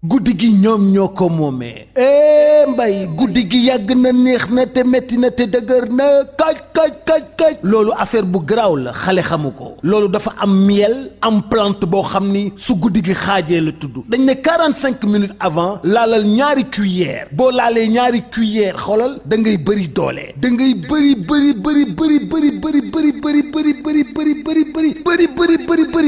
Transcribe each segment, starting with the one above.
guddi gi ñoom ñoo ko moomee mbay guddi gi yàgg na neex na te metti na te dëgër na kaj loolu affaire bu garaaw la xale xamu ko loolu dafa am miel am plante boo xam ni su guddi gi xaajee la tudd dañ ne 45 minutes avant laalal ñaari cuillère boo laalee ñaari cuillère xoolal da ngay bëri doole da ngay bëri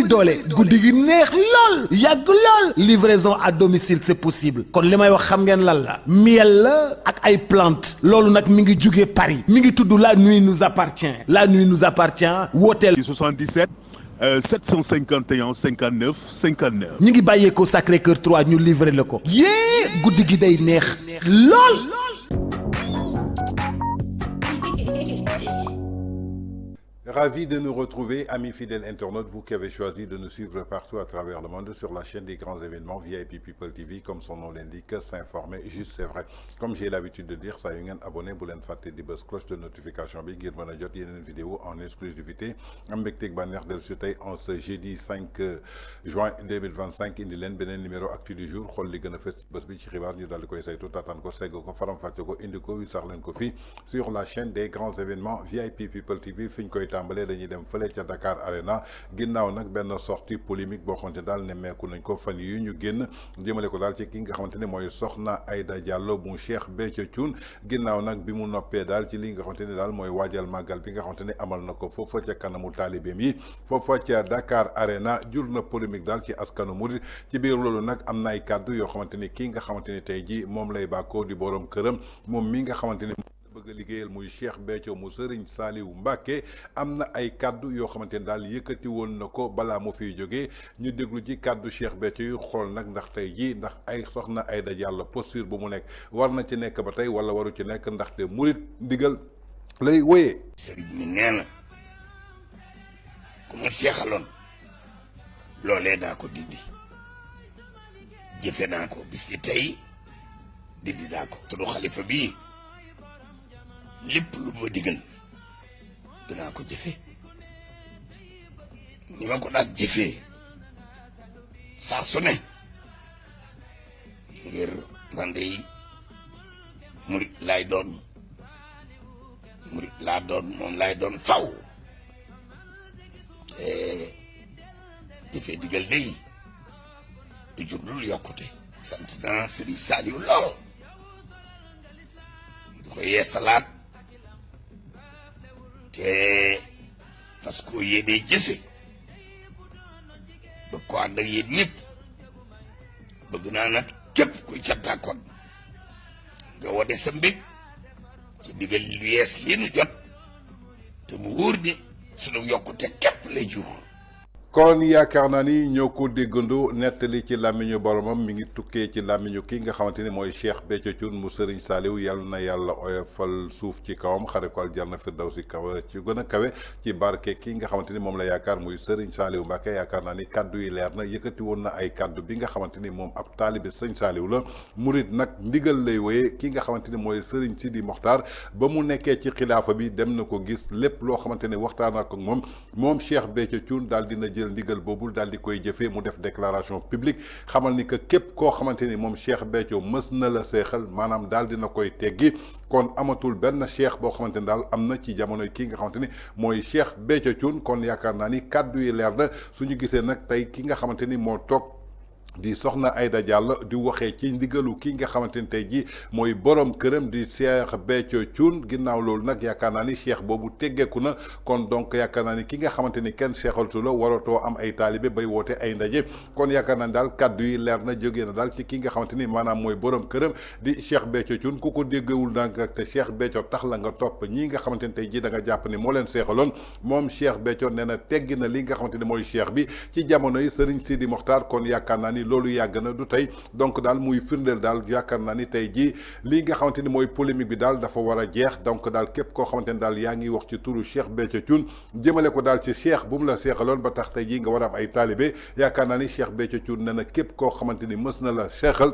doole guddi gi neex lool yàgg lool livraison à domicile c'est possible kon li may wax xam ngeen lan la miel la ak ay plante loolu nag mi ngi jugee Paris mi ngi tudd la nuit nous appartient wooteel 77 751 59 59 ñi ngi bàyyeekoo Sacré-Cœur 3 ñu livré la ko yée guddi gi day neex lool. Ravi de nous retrouver, amis fidèles internautes, vous qui avez choisi de nous suivre partout à travers le monde sur la chaîne des grands événements VIP People TV, comme son nom l'indique, s'informer, juste c'est vrai. Comme j'ai l'habitude de dire, ça y est, abonné, vous l'en faites des cloche de notification, bi ngir mën a jot yeneen vidéo en exclusivité. Am mbégteeg bànneex del su tey en ce jeudi 5 juin 2025 indi leen beneen numéro actu du jour xool li gën a fës bés bi ci xibaar ñu daal di koy saytu taataan ko segg ko faram-fàcce ko indi ko wi sax leen ko fii sur la chaîne des grands événements VIP People TV fi ñu koy tàmbalee dañuy dem fële ca Dakar Arena ginnaaw nag benn sortie polémique boo xamante daal nemmeeku nañ ko fan yu ñu génn jëmale ko daal ci ki nga xamante ne mooy Soxna Aïda Diallo bu Cheikh Béthio Thioune ginnaaw nag bi mu noppee daal ci li nga xamante ne daal mooy waajal màggal bi nga xamante ne amal na ko foofa ca kanamu taalibeem yi foofa ca Dakar Arena jur na polémique daal ci askanu murid ci biir loolu nag am na ay kàddu yoo xamante ni kii nga xamante ni tey jii moom lay bàkkoo di borom këram moom mi nga xamante ni bëgg a liggéeyal muy Cheikh Béthio mu Serigne Saliou Mbacké am na ay kaddu yoo xamante ne daal yëkkati woon na ko balaa mu fiy jógee ñu déglu ci kaddu Cheikh Béthio yu xool nag ndax tey jii ndax ay Soxna Aïda Diallo posture bu mu nekk war na ci nekk ba tey wala waru ci nekk ndaxte murit ndigal lay wéyee. Serigne mi nee na ku ma seexaloon loolee daa ko dindi jëfe naa ko bis ci tey dindi daa ko tudd xalifa bii lépp lu ma digal dinaa ko jëfe ni ma ko daan jëfee saa su ne ngir man de murit laay doon moom laay doon faw jëfee digal day du jur lu yokkute sant naa Serigne Saliou lool du ko yeesalaat te parce que yéenee jëfe bëgg ko ànd ak yéen ñëpp bëgg naa nag képp kuy cantaakoon nga wane sa mbég ci digal lu yees li nu jot te mu wóor ni sunu yokkute képp lay jur. kon yaakaar naa ni ñoo ko déggandoo nettali ci làmmiñu boromam mi ngi tukkee ci làmmiñu ki nga xamante ni mooy Cheikh Béthio Thioune mu Serigne Saliou yàlla na yàlla oyofal suuf ci kawam xare ko aljanna firdawsi kawe ci gën a kawe ci barke ki nga xamante ni moom la yaakaar muy Serigne Saliou Mbacké yaakaar naa ni kaddu yi leer na yëkkati woon na ay kaddu bi nga xamante ni moom ab taalibe Serigne Saliou la murit nag ndigal lay wéyee ki nga xamante ni mooy Serigne Sidi Mokhtar ba mu nekkee ci xilaafa bi dem na ko gis lépp loo xamante ni waxtaan ak moom Cheikh Béthio Thioune daal dina jël ndigal boobu daal di koy jëfee mu def déclaration publique xamal ni que képp koo xamante ni moom Cheikh Béthio mës na la seexal maanaam daal dina koy teggi kon amatul benn cheikh boo xamante ni daal am na ci jamono kii nga xamante ni mooy Cheikh Béthio Thioune kon yaakaar naa ni kàddu yi leer na suñu gisee nag tey ki nga xamante ni moo toog di Soxna Aïda Diallo di waxee ci ndigalu ki nga xamante ni tey jii mooy borom këram di Cheikh Béthio Thioune ginnaaw loolu nag yaakaar naa ni cheikh boobu teggeeku na kon donc yaakaar naa ni ki nga xamante ni kenn seexaltu la waratoo am ay taalibe bay woote ay ndaje kon yaakaar naa ni daal kaddu yi leer na jógee na daal ci ki nga xamante ni maanaam mooy borom këram di Cheikh Béthio Thioune ku ko déggewul nag te Cheikh Béthio tax la nga topp ñii nga xamante ni tey jii da nga jàpp ni moo leen seexaloon moom Cheikh Béthio nee na teggi na li nga xamante ni mooy cheikh bi ci jamono yi Serigne Sidi Mokhtar kon yaakaar naa ni loolu yàgg na du tey donc daal muy firndeel daal yaakaar naa ni tey jii lii nga xamante ni mooy polémique bi daal dafa war a jeex donc daal képp koo xamante ni daal yaa ngi wax ci turu Cheikh Béthio Thioune jëmale ko daal ci cheikh bu mu la seexaloon ba tax tey jii nga war a am ay taalibe yaakaar naa ni Cheikh Béthio Thioune nee na képp koo xamante ni mës na la seexal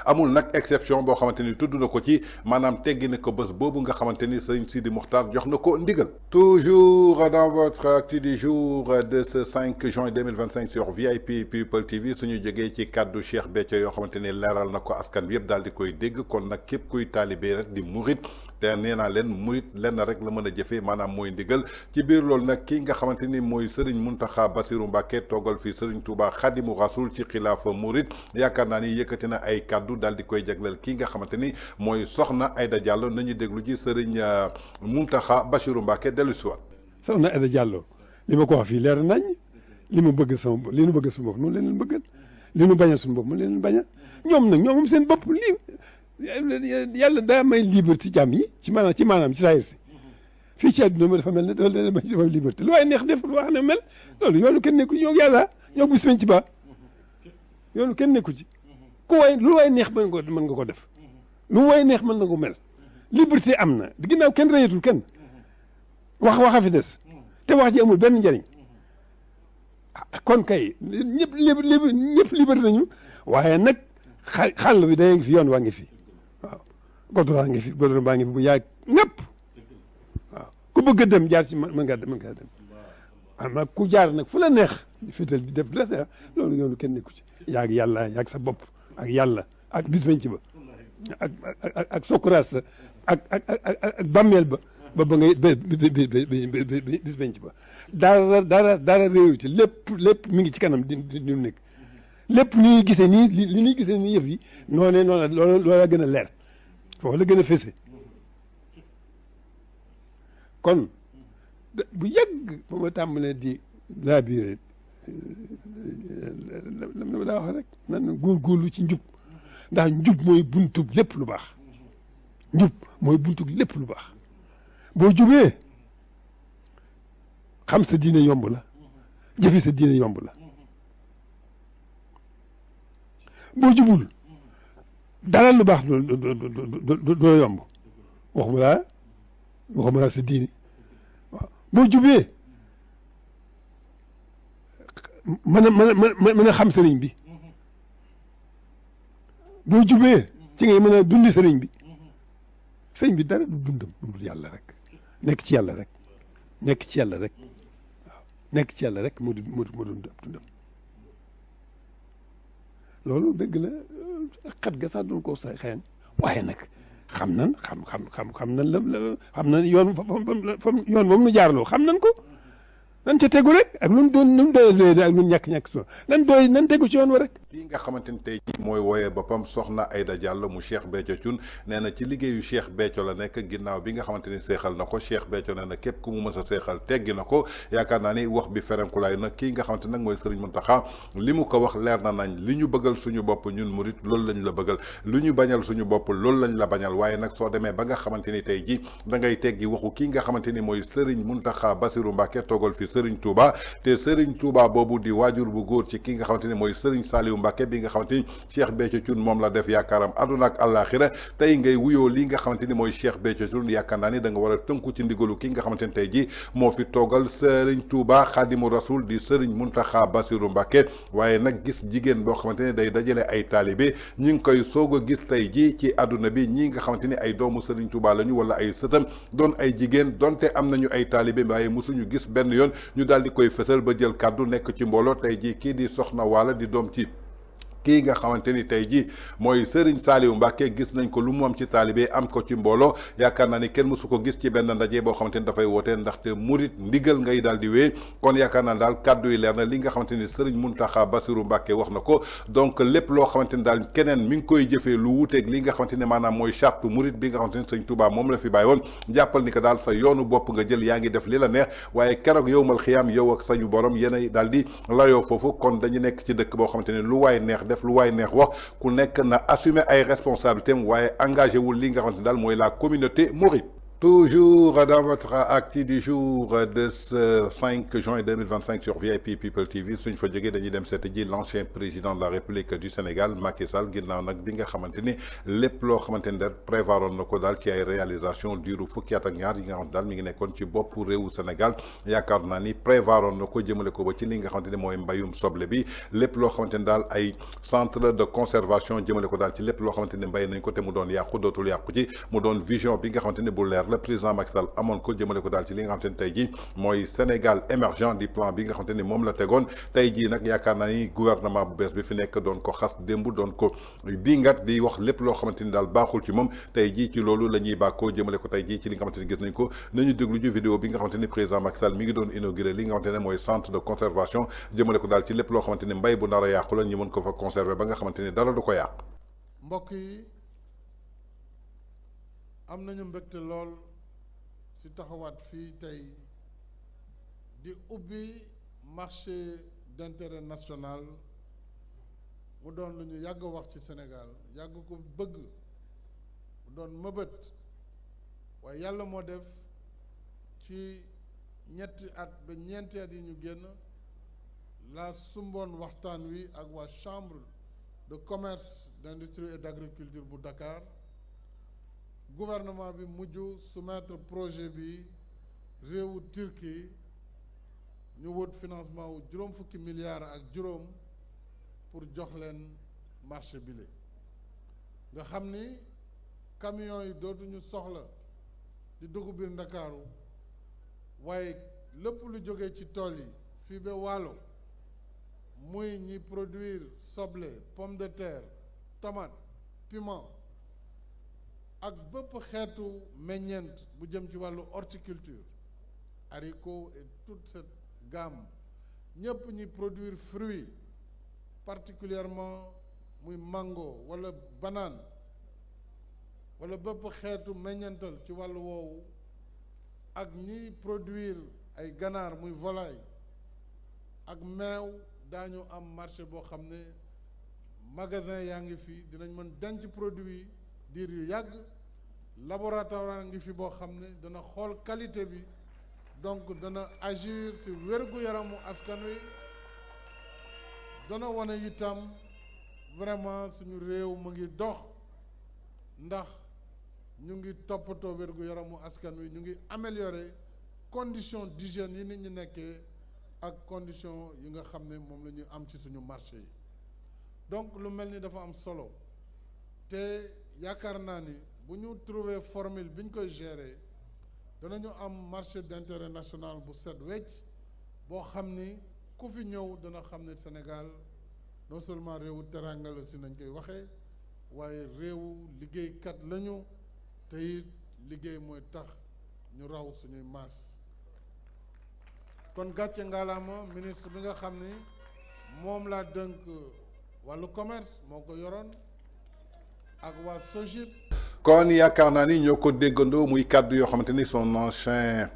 amul nag exception boo xamante ni tudd na ko ci maanaam teggi na ko bés boobu nga xamante ni sëriñ Sidi Mokhtar jox na ko ndigal. toujours dans votre actu du jour de ce 5 juin 2025 sur VIP People TV suñu jógee ci kàddu Cheikh Béthio yoo xamante ni leeral na ko askan bi yëpp daal di koy dégg kon nag képp kuy taalibe rek di murit te nee naa leen murit lenn rek la mën a jëfee maanaam mooy ndigal ci biir loolu nag kii nga xamante ni mooy Serigne Mountakha Bassirou Mbacké toogal fii Serigne Touba Khadimou Rassoul ci xilaafa murit yaakaar naa ni yëkkati na ay kaddu daal di koy jagleel kii nga xamante ni mooy Soxna Aïda Diallo nañu déglu ci Serigne Mountakha Bassirou Mbacké dellu si waat. Soxna Aïda Diallo li ma ko wax fii leer nañ li mu bëgg sama li nu bëgg suñu bopp noonu leen bëggal li nu bañal suñu bopp mu leen bañal ñoom nag ñoom seen bopp lii yàlla daa may liberté jàmm yi ci maanaam ci saayir si fii ci àdduna ma dafa mel ne dafa may dafa liberté lu waaye neex def lu wax ne mel loolu yoonu kenn nekku ñoo yàlla ñoo bis ci ba yoonu kenn nekku ci ku waay lu waay neex mën nga ko def lu waay neex mën na ko mel liberté am na ginnaaw kenn reyatul kenn waxa fi des te wax ji amul benn njëriñ kon kay ñëpp liberté nañu waaye nag xàll bi day ngi fi yoon waa ngi fi waaw goudron ngi fi goudron baa ngi fi bu yaay ñëpp waaw ku bëgg a dem jaar ci mën ngaa dem ama ku jaar nag fu la neex féetal bi def la neex loolu yoonu kenn nekku ci yaag yàlla yaag sa bopp ak yàlla ak bis bañ ci ba ak sokuraat sa ak bàmmeel ba ngay bis bañ ci ba dara réew ci lépp mi ngi ci kanam di nekk lépp ni ñuy gisee nii li ñuy gisee nii yëf yi noonu loolu la gën a leer foofu la gën a fese kon bu yàgg ba ma tàmbalee di labiré la daa wax rek nan góorgóorlu ci njub ndax njub mooy buntub lépp lu baax njub mooy buntub lépp lu baax boo jubee xam sa diine yomb la jëfe sa diine yomb la boo jubul dara lu baax doo yomb waxuma laa sa diine waaw boo jubee mën a xam sëriñ bi boo jubee ci ngay mën a dundi sëriñ bi dara du dundam dundul yàlla rek nekk ci yàlla rek waaw nekk ci yàlla rek moo dundam loolu dëgg la xat ga sax doon ko sa xëyan waaye nag xam nan yoon yoon boobu nu jaarloo xam nan ko nan ca tegu rek ak nun doy ak nun ñàkk so nan tegu ci yoon wa rek lii nga xamante ni tey ji mooy wooyee boppam Soxna Aïda Diallo mu Cheikh Béthio Thioune nee na ci liggéeyu Cheikh Béthio la nekk ginnaaw bi nga xamante ni seexal na ko Cheikh Béthio nee na képp ku mu mës a seexal teggi na ko yaakaar naa ni wax bi ferenkulaay nag kii nga xamante nag mooy Serigne Mountakha li mu ko wax leer na nañ li ñu bëggal suñu bopp ñun murit loolu lañ la bëggal lu ñu bañal suñu bopp loolu lañ la bañal waaye nag soo demee ba nga xamante ni tey ji da ngay teggi waxu kii nga xamante ni mooy Serigne Mountakha Bassirou Mbacké toogal fi Serigne Touba te Serigne Touba boobu di waajur bu góor ci ki nga xamante ni mooy Serigne Saliou Mbacké bi nga xamante ni Cheikh Béthio Thioune moom la def yaakaaram aduna ak àllaaxira tey ngay wuyoo li nga xamante ni mooy Cheikh Béthio Thioune yaakaar naa ni da nga war a tënku ci ndigalu ki nga xamante ni tey ji moo fi toogal Serigne Touba Khadimou Rassoul di Serigne Mountakha Bassirou Mbacké waaye nag gis jigéen boo xamante ni day dajale ay taalibe ñi ngi koy soog a gis tey ji ci àdduna bi ñi nga xamante ni ay doomu Serigne Touba lañu wala ay sëtam doon ay jigéen donte am nañu ay taalibe waaye mosuñu gis benn yoon ñu daal di koy fësal ba jël kàddu nekk ci mbooloo tey ji kii di Soxna Wala di doom ci kii nga xamante ni tey jii mooy Serigne Saliou Mbacké gis nañ ko lu mu am ci taalibe am ko ci mbooloo yaakaar naa ni kenn mësu ko gis ci benn ndaje boo xamante ni dafay wootee ndaxte murit ndigal ngay daal di wéy kon yaakaar naa daal kàddu yi leer na li nga xamante ni Serigne Mountakha Bassirou Mbacké wax na ko donc lépp loo xamante ni daal keneen mi ngi koy jëfee lu wuuteeg li nga xamante ni maanaam mooy charte murit bi nga xamante ni Serigne Touba moom la fi bàyyi woon jàppal ni que daal sa yoonu bopp nga jël yaa ngi def li la neex waaye keroog yow mal xiyaam yow ak sañu borom yéenay daal di layoo foofu kon dañu nekk ci dëkk boo xamante ni lu waay neex def lu waay neex wax ku nekk na assumer ay responsabilités waaye engagé wul li nga xamante ni daal mooy la communauté mouride. Toujours dans votre actu du jour de ce 5 juin 2025 sur VIP People TV suñ fa jógee dañuy dem seeti ji l'ancien président de la République du Sénégal Macky Sall ginnaaw nag bi nga xamante ni lépp loo xamante ni daal prévoiroon na ko daal ci ay réalisation diiru fukki at ak ñaar yi nga xamante daal mi ngi nekkoon ci bopp réewu Sénégal yaakaar naa ni prévoiroon na ko jëmale ko ba ci li nga xamante ni mooy mbayum soble bi lépp loo xamante ni daal ay centre de conservation jëmale ko daal ci lépp loo xamante ni mbay nañ ko te mu doon yàqu dootul yàqu ci mu doon vision bi nga xamante ni bu leer le président Macky Sall amoon ko jëmale ko daal ci li nga xamante ni tey jii mooy Sénégal émergent du plan bi nga xamante ni moom la tegoon tey jii nag yaakaar naa ni gouvernement bu bees bi fi nekk doon ko xas démb doon ko dingat di wax lépp loo xamante ni daal baaxul ci moom tey jii ci loolu la ñuy bàkkoo jëmale ko tey jii ci li nga xamante ni gis nañ ko nañu déglu ju vidéo bi nga xamante ni président Macky Sall mi ngi doon inauguré li nga xamante ne mooy centre de conservation jëmale ko daal ci lépp loo xamante ni mbay bu nar a yàqu la ñu mën ko fa conserver ba nga xamante ni dara du ko yàq. mbokk yi am nañu mbégte lool ci taxawaat fii tey di ubbi marché d'intérêt national mu doon lu ñu yàgg wax ci Sénégal yàgg ko bëgg mu doon mëbët waaye yàlla moo def ci ñetti at ba ñeenti at yi ñu génn la sumboon waxtaan wi ak waa chambre de commerce d'industrie et d'agriculture bu Dakar gouvernement bi mujj soumettre projet bi réewu Turquie ñu wut financement wu juróom fukki milliards ak juróom pour jox leen marché bile nga xam ni camions yi dootuñu soxla di dugg biir Ndakaaru waaye lépp lu jógee ci tool yi fii ba Waalo muy ñi produire soble pomme de terre tomate piment ak bépp xeetu meññeent bu jëm ci wàllu horticulture haricots et toute cette gamme ñëpp ñi produire fruits particulièrement muy mango wala banane wala bépp xeetu meññeental ci wàllu woowu ak ñi produire ay ganaar muy volaille ak meew daañu am marché boo xam ne magasin yaa ngi fi dinañ mën denc produit diir yu yàgg laboratoire ngi fi boo xam ne dana xool qualité bi donc dana agir ci wér-gu-yaramu askan wi dana wane itam vraiment suñu réew mu ngi dox ndax ñu ngi toppatoo wér-gu-yaramu askan wi ñu ngi améliorer condition d'hygiène yi nit ñi nekkee ak condition yi nga xam ne moom la ñu am ci suñu marché yi donc lu mel ni dafa am solo te yaakaar naa ni bu ñu trouver formule bi ñu koy gérer danañu am marché d'intérêt national bu set wecc boo xam ni ku fi ñëw dana xam ne Sénégal non seulement réewu teranga la si nañ koy waxee waaye réewu liggéeykat lañu te it liggéey mooy tax ñu raw suñuy maas kon gàcce ngaalaama ministre bi nga xam ni moom laa dënk wàllu commerce moo ko yoroon ak waa SOGIP. kon yaakaar naa ni ñoo ko déggandoo muy kàddu yoo xamante ni son ancien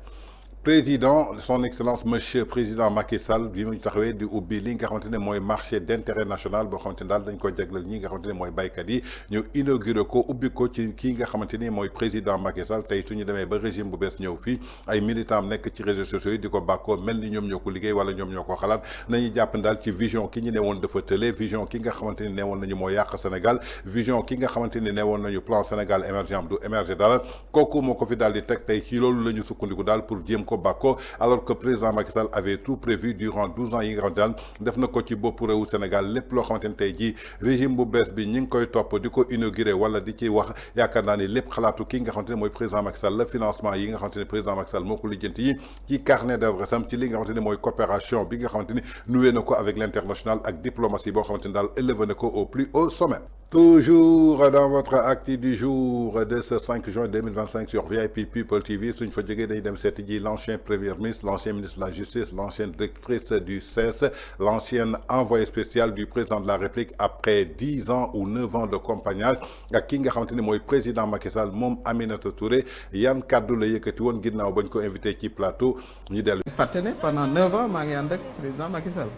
président son excellence monsieur président Macky Sall bi mu taxawee di ubbi li nga xamante ne mooy marché d'intérêt national boo xamante ni daal dañ ko jagleel ñi nga xamante ne mooy baykat yi ñu inauguré ko ubbi ko ci kii nga xamante ni mooy président Macky Sall tey suñu demee ba régime bu bees ñëw fii ay militants nekk ci réseaux sociaux yi di ko bàkkoo mel ni ñoom ñoo ko liggéey wala ñoom ñoo ko xalaat nañuy jàpp daal ci vision ki ñu ne woon dafa tële vision ki nga xamante ni ne woon nañu moo yàq Sénégal vision ki nga xamante ni ne woon nañu plan Sénégal émergent du émerger dara kooku moo ko fi daal di teg tey ci loolu la ñu sukkandiku daal pour jéem ko bàkkoo alors que président Macky Sall avait tout prévu durant 12 ans yi nga xamante daal def na ko ci bopp réewu Sénégal lépp loo xamante ni tey jii régime bu bees bi ñi ngi koy topp di ko inauguré wala di ci wax yaakaar naa ni lépp xalaatu ki nga xamante ne mooy président Macky Sall la financement yi nga xamante ne président Macky Sall moo ko lijjanti yi ci carnet d'adresse am ci li nga xamante ne mooy coopération bi nga xamante ni noué na ko avec l'international ak diplomatie boo xamante ni daal élevé na ko au plus haut sommet. Toujours dans votre acte du jour de ce 5 juin 2025 sur VIP People TV suñ fa jógee dañuy dem seeti ji l'ancien premier ministre l'ancien ministre de la justice l'ancienne directrice du CES l'ancienne envoyé spécial du président de la République après 10 ans ou 9 ans de compagnonnage ak ki nga xamante ni mooy président Macky Sall moom Aminata Touré yan kàddu la yëkkati woon ginnaaw bañ ko invité ci plateau ñu dellu. fàtte ne pendant 9 ans maa ngi ànd ak président Macky Sall.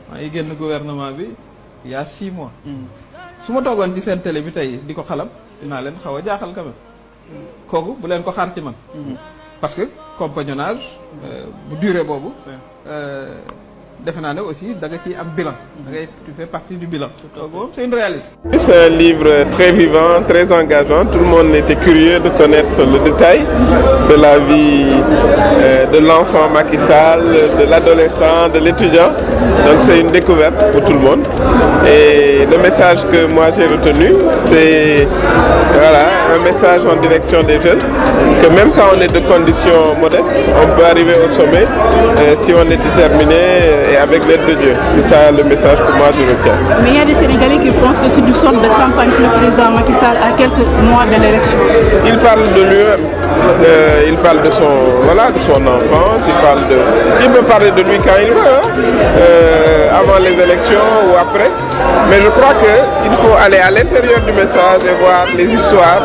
maa ngi génn gouvernement bi il y a 6 mois. su ma toogoon ci seen télé bi tey di ko xalam dinaa leen xaw a jaaxal quand même kooku bu leen ko xaar ci man parce que compagnonnage bu durée boobu defe naa ne aussi da nga ciy am bilan da ngay tu fais partie du bilan kooku c'est une réalité. C'est un livre très vivant, très engageant. Tout le monde était curieux de connaître le détail de la vie de l'enfant Macky Sall, de l'adolescent, de l'étudiant. Donc c'est une découverte pour tout le monde. Et le message que moi j'ai retenu, c'est voilà, un message en direction des jeunes, que même quand on est de conditions modestes, on peut arriver au sommet si on est déterminé et avec l'aide de Dieu. C'est ça le message que moi je retiens. Mais il y a des Sénégalais qui pensent que c'est une sorte de campagne pour le président Macky Sall à quelques mois de l'élection. Il parle de lui-même, il parle de son, voilà, de son enfance, il peut parler de lui quand il veut, avant les élections ou après. Mais je crois qu'il faut aller à l'intérieur du message et voir les histoires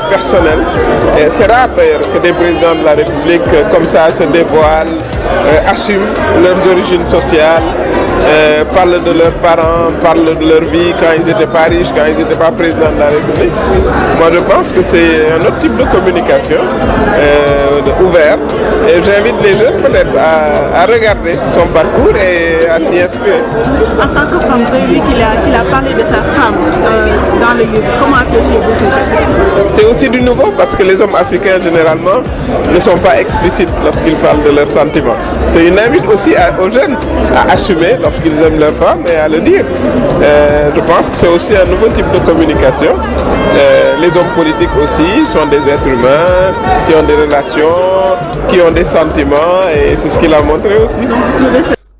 personnelles. C'est rare d'ailleurs que des présidents de la République comme ça se dévoilent, assument leurs origines sociales, parlent de leurs parents, parlent de leur vie quand ils n'étaient pas riches, quand ils n'étaient pas présidents de la République. Moi je pense que c'est un autre type de communication ouvert. Et j'invite les jeunes peut-être à regarder son parcours et à s'y inspirer. En tant que femme, vous avez vu qu'il a parlé de sa femme dans le livre. Comment appréciez-vous ce texte? C'est aussi du nouveau parce que les hommes africains généralement ne sont pas explicites lorsqu'ils parlent de leurs sentiments. C'est une invite aussi aux jeunes à assumer lorsqu'ils aiment leur femme et à le dire. Je pense que c'est aussi un nouveau type de communication. Les hommes politiques aussi sont des êtres humains qui ont des relations, qui ont des sentiments et c'est ce qu'il a montré aussi.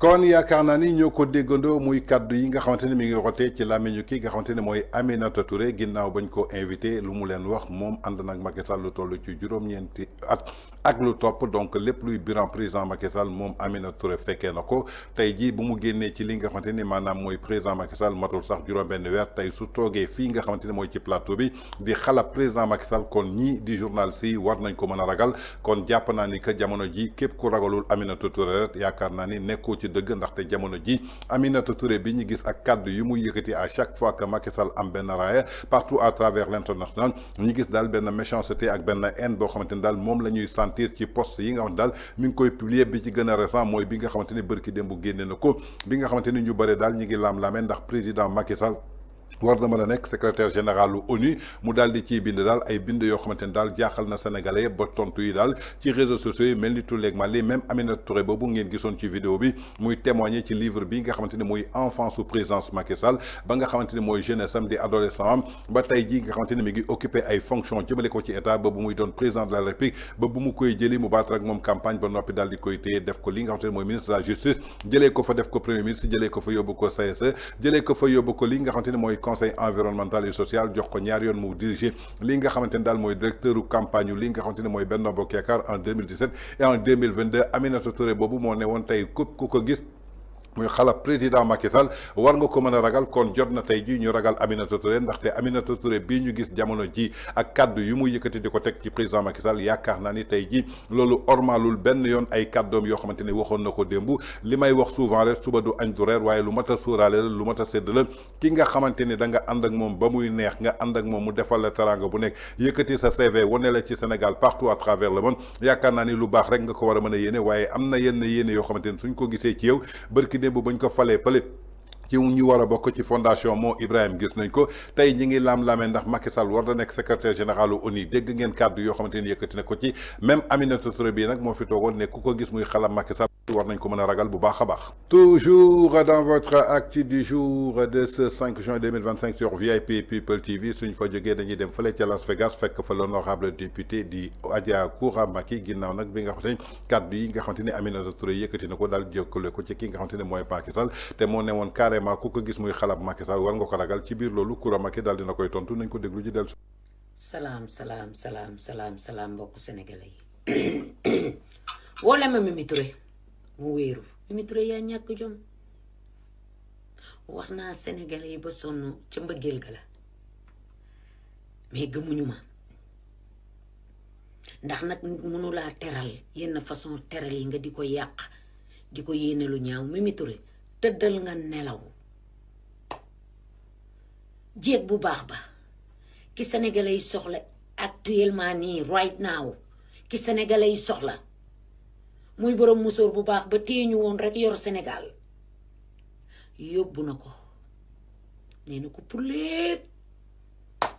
kon yaakaar naa ni ñoo ko déggandoo muy kaddu yi nga xamante ne mi ngi rotee ci làmmiñu ki nga xamante ne mooy Aminata Touré ginnaaw bañ ko invité lu mu leen wax moom ànd nag Macky Sall lu toll ci juróom-ñeenti at ak lu topp donc lépp luy bilan président Macky Sall moom Aminata Touré fekkee na ko tey jii bu mu génnee ci li nga xamante ni maanaam mooy président Macky Sall matul sax juróom-benn weer tey su toogee fii nga xamante ne mooy ci plateau bi di xalab président Macky Sall kon ñii di journaliste yi war nañ ko mën a ragal kon jàpp naa ni que jamono ji képp ku ragalul Aminata Touré rek yaakaar naa ni nekkoo ci dëgg ndaxte jamono ji Aminata Touré bi ñu gis ak kaddu yu muy yëkkati à chaque fois que Macky Sall am benn raaya partout à travers l'international ñu gis daal benn méchanceté ak benn haine boo xamante ni daal moom la ñuy sentir ci poste yi nga xamante daal mi ngi koy publier bi ci gën a récent mooy bi nga xamante ni bërki démb génne na ko bi nga xamante ni ñu bëre daal ñi ngi laam-laamee ndax président Macky Sall war na mën a nekk secrétaire général lu ONU mu daal di ciy bind daal ay bind yoo xamante ni daal jaaxal na sénégalais ba tontu yi daal ci réseaux sociaux yi mel ni tulleeg Mali même Aminata Touré boobu ngeen gisoon ci vidéo bi muy témoigner ci livre bi nga xamante ni mooy enfance sous présidence Macky Sall ba nga xamante ni mooy jeunesse am di adolescent am ba tey jii nga xamante ni mi ngi occupé ay fonctions jëmale ko ci état ba bu muy doon président de la République ba bu mu koy jëli mu battre ak moom campagne ba noppi daal di koy téye def ko li nga xamante ni mooy ministre de la justice jëlee ko fa def ko premier ministre jëlee ko fa yóbbu ko CSE jëlee ko fa yóbbu ko li nga xamante ni mooy conseil environnemental et social jox ko ñaar yoon mu diriger li nga xamante ni daal mooy directeur campagne li nga xamante ni mooy Benno Bokk Yaakaar en 2017 et en 2022 Aminata Touré boobu moo ne woon tey képp ku ko gis muy xalab président Macky Sall war nga ko mën a ragal kon jot na tey jii ñu ragal Aminata Touré ndaxte Aminata Touré bii ñu gis jamono ji ak kaddu yu muy yëkkati di ko teg ci président Macky Sall yaakaar naa ni tey jii loolu ormalul benn yoon ay kàddoom yoo xamante ni waxoon na ko démb li may wax souvent rek suba du añ du reer waaye lu mat a suuraale la lu mat a sédd la ki nga xamante ni da nga ànd ak moom ba muy neex nga ànd ak moom mu defal la teranga bu nekk yëkkati sa CV wane la ci Sénégal partout à travers le monde yaakaar naa ni lu baax rek nga ko war a mën a yéene waaye am na yenn yéene yoo xamante ni suñ ko gisee ci yow barki démb bañ ko falee fële ci ñu war a bokk ci fondation moo Ibrahima gis nañ ko tey ñi ngi laam-laamee ndax Macky Sall war na nekk secrétaire général ONU dégg ngeen kàddu yoo xamante ni yëkkati na ko ci même Aminata Touré bii nag moo fi toogoon ne ku ko gis muy xalam Macky Sall war nañ ko mën a ragal bu baax a baax. Toujours dans votre actu du jour de ce 5 juin 2025 sur VIP People TV suñ fa jógee dañuy dem fële ca Las Vegas fekk fa l'honorable député di Adja Koura Macky ginnaaw nag bi nga xamante ni kàddu yi nga xamante ni Aminata Touré yëkkati na ko daal jëkkale ko ci ki nga xamante ne mooy Macky Sall te moo ne woon carrément ku ko gis muy xalab Macky Sall war nga ko ragal ci biir loolu Koura Macky daal dina koy tontu nañ ko déglu ji dellu. salaam mbokku sénégalais yi woo ma Mimi Touré mu wéeru Mimi Touré yaa ñàkk jom wax naa sénégalais yi ba sonn ca mbëggeel ga la mais gëmuñu ma ndax nag mënulaa teral yenn façon teral yi nga di ko yàq di ko yéene lu ñaaw Mimi Touré tëddal nga nelaw jéeg bu baax ba ki sénégalais yi soxla actuellement nii right now ki sénégalais yi soxla muy borom musóor bu baax ba téeñu woon rek yor Sénégal yóbbu na ko nee na ko puleet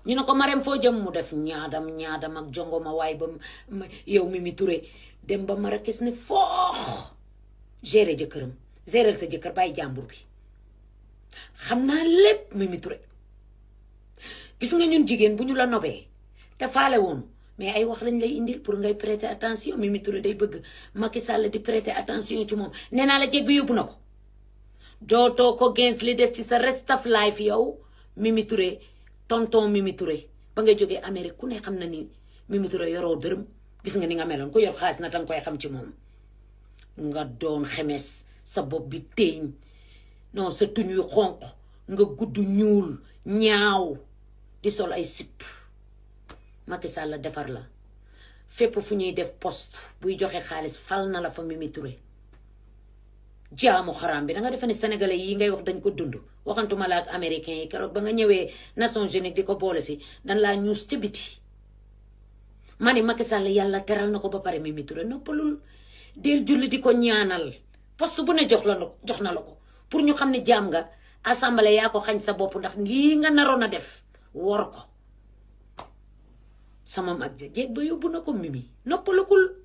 ñu ne ko Marème foo jëm mu def ñaadam ak jongoma waay ba yow Mimi Touré dem ba Marrakech ne foox gérer jëkkëram gérer sa jëkkër bàyyi jàmbur bi xam naa lépp Mimi Touré gis nga ñun jigéen bu ñu la nobee te faale woonu mais ay wax lañ lay indil pour ngay prêter attention Mimi Touré day bëgg Macky Sall di prêter attention ci moom nee naa la jeeg bi yóbbu na ko dootoo ko gens li des ci sa rest of life yow Mimi Touré tonton Mimi Touré ba nga jógee Amérique ku ne xam na ni Mimi Touré yoroo dërëm gis nga ni nga meloon ku yor xaalis na danga koy xam ci moom nga doon xemes sa bopp bi téeñ non sa tuñ yu xonq nga gudd ñuul ñaaw di sol ay sipp Macky Sall defar la fépp fu ñuy def poste buy joxe xaalis fal na la fa Mimi Touré jaamu xaraam bi da nga defe ne sénégalais yi ngay wax dañ ko dund waxantuma la ak américains yi keroog ba nga ñëwee Nations Unies di ko boole si dan laa ñuus ci biti ma ne Macky Sall yàlla teral na ko ba pare Mimi Touré noppalul del julli di ko ñaanal poste bu ne jox na la ko pour ñu xam ne jaam nga assemblée yaa ko xañ sa bopp ndax lii nga naroon a def wor ko sama mag ja jéeg ba yóbbu na ko Mimi noppalukul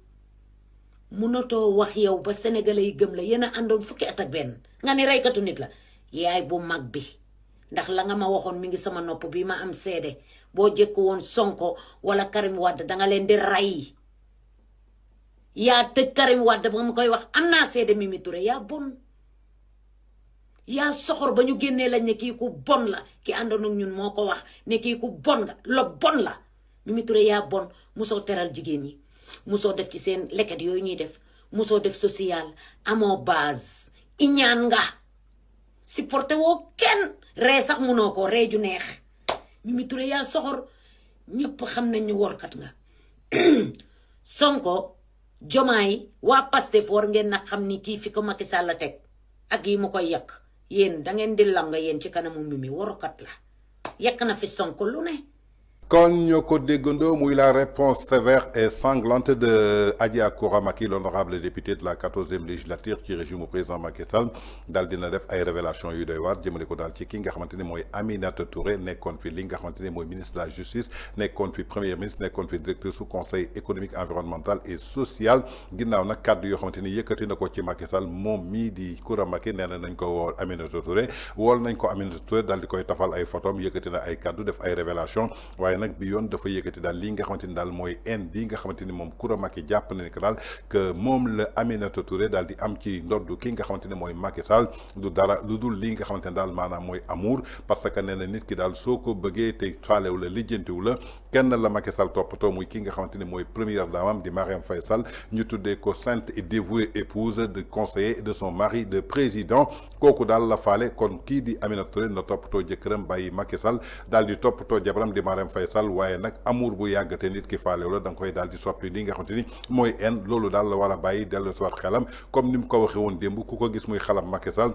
munatoo wax yow ba sénégalais yi gëm la yéen a àndoon fukki at ak benn nga ne reykatu nit la yaay bu mag bi ndax la nga ma waxoon mi ngi sama nopp bi ma am seede boo jëkk woon Sonko wala Karim Wade danga leen di ray yaa tëj Karim Wade ba ma koy wax am naa seede Mimi Touré yaa bon yaa soxor ba ñu génnee lañ ne kii ku bon la ki àndoon ak ñun moo ko wax ne kii ku bon nga lo bon la Mimi Touré yaa bon musoo teral jigéen ñi musoo def ci seen leket yooyu ñuy def musoo def social amoo base iñaan nga supporté woo kenn ree sax munoo ko ree ju neex Mimi Touré yaa soxor ñëpp xam nañ ñu workat nga Sonko Jomaay waa Pastef war ngeen na xam ni kii fi ko Macky Sall la teg ak yi mu koy yàq yéen da ngeen di langa yéen ci kanamu Mimi workat la yàq na fi Sonko lu ne kon ñoo ko déggandoo muy la réponse sévère et sanglante de Adja Koura Macky l'honorable député de la 14e législature ci régime au président Macky Sall daal dina def ay révélation yu doy waar jëmale ko daal ci ki nga xamante ni mooy Aminata Touré nekkoon fi li nga xamante ni mooy ministre de la justice nekkoon fi premier ministre nekkoon fi directeur sous conseil économique environnemental et social ginnaaw nag kàddu yoo xamante ni yëkkati na ko ci Macky Sall moom mii di Koura Macky nee na nañ ko wool Aminata Touré wool nañ ko Aminata Touré daal di koy tafal ay photom yëkkati na ay kàddu def ay révélation waaye nag bi yoon dafa yëkkati daal li nga xamante ni daal mooy haine bi nga xamante ni moom Koura Macky jàpp na ni que daal que moom la Aminata Touré daal di am ci ndoddu ki nga xamante ni mooy Macky Sall du dara lu dul li nga xamante ni daal maanaam mooy amour parce que nee na nit ki daal soo ko bëggee te faalewu la lijjantiwu la kenn la Macky Sall toppatoo muy ki nga xamante ni mooy première dame di Marième Faye Sall ñu tuddee ko sainte et dévouée épouse de conseiller de son mari de président kooku daal la faale kon kii di Aminata Touré na toppatoo jëkkëram bàyyi Macky Sall daal di toppatoo jabaram di Marième Faye Sall waaye nag amour bu yàgg te nit ki faalew la da nga koy daal di soppi li nga xamante ni mooy en loolu daal la war a bàyyi dellu si waat xelam comme ni mu ko waxee woon démb ku ko gis muy xalam Macky Sall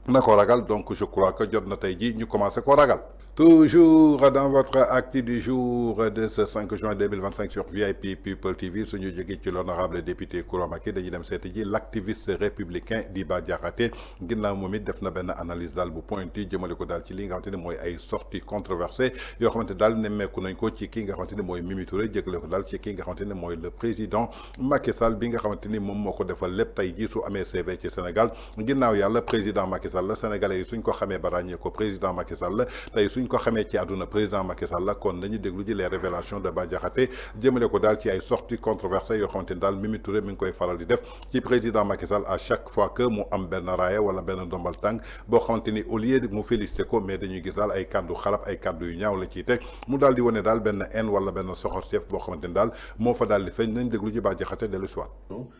na ko ragal donc je crois que jot na tey ji ñu commencé ko ragal. Toujours dans votre acte du jour de ce 5 juin 2025 sur VIP People TV suñu jógee ci l'honorable député Koura Macky dañuy dem seeti ji l'activiste républicain di Bah Diakhaté ginnaaw moom it def na benn analyse daal bu pointu jëmale ko daal ci li nga xamante ne mooy ay sorties controversées yoo xamante daal nemmeeku nañ ko ci ki nga xamante ne mooy Mimi Touré jëgale ko daal ci ki nga xamante ne mooy le président Macky Sall bi nga xamante ni moom moo ko defal lépp tey jii su amee CV ci Sénégal ginnaaw yàlla président Macky Sall la Sénégalais yi suñ ko xamee ba ràññee ko président Macky Sall la tey suñ ko xamee ci àdduna président Macky Sall la kon dañuy déglu ji les révélations de Bah Diakhaté jëmale ko daal ci ay sorties controversées yoo xamante ni daal Mimi Touré mi ngi koy faral di def ci président Macky Sall à chaque fois que mu am benn raaya wala benn ndombal tànk boo xamante ni au lieu de mu félicité ko mais dañuy gis daal ay kàddu xarab ay kàddu yu ñaaw la ciy teg mu daal di wane daal benn haine wala benn soxorteef boo xamante ni daal moo fa daal di feeñ nañ déglu ji Bah Diakhaté dellu si waat.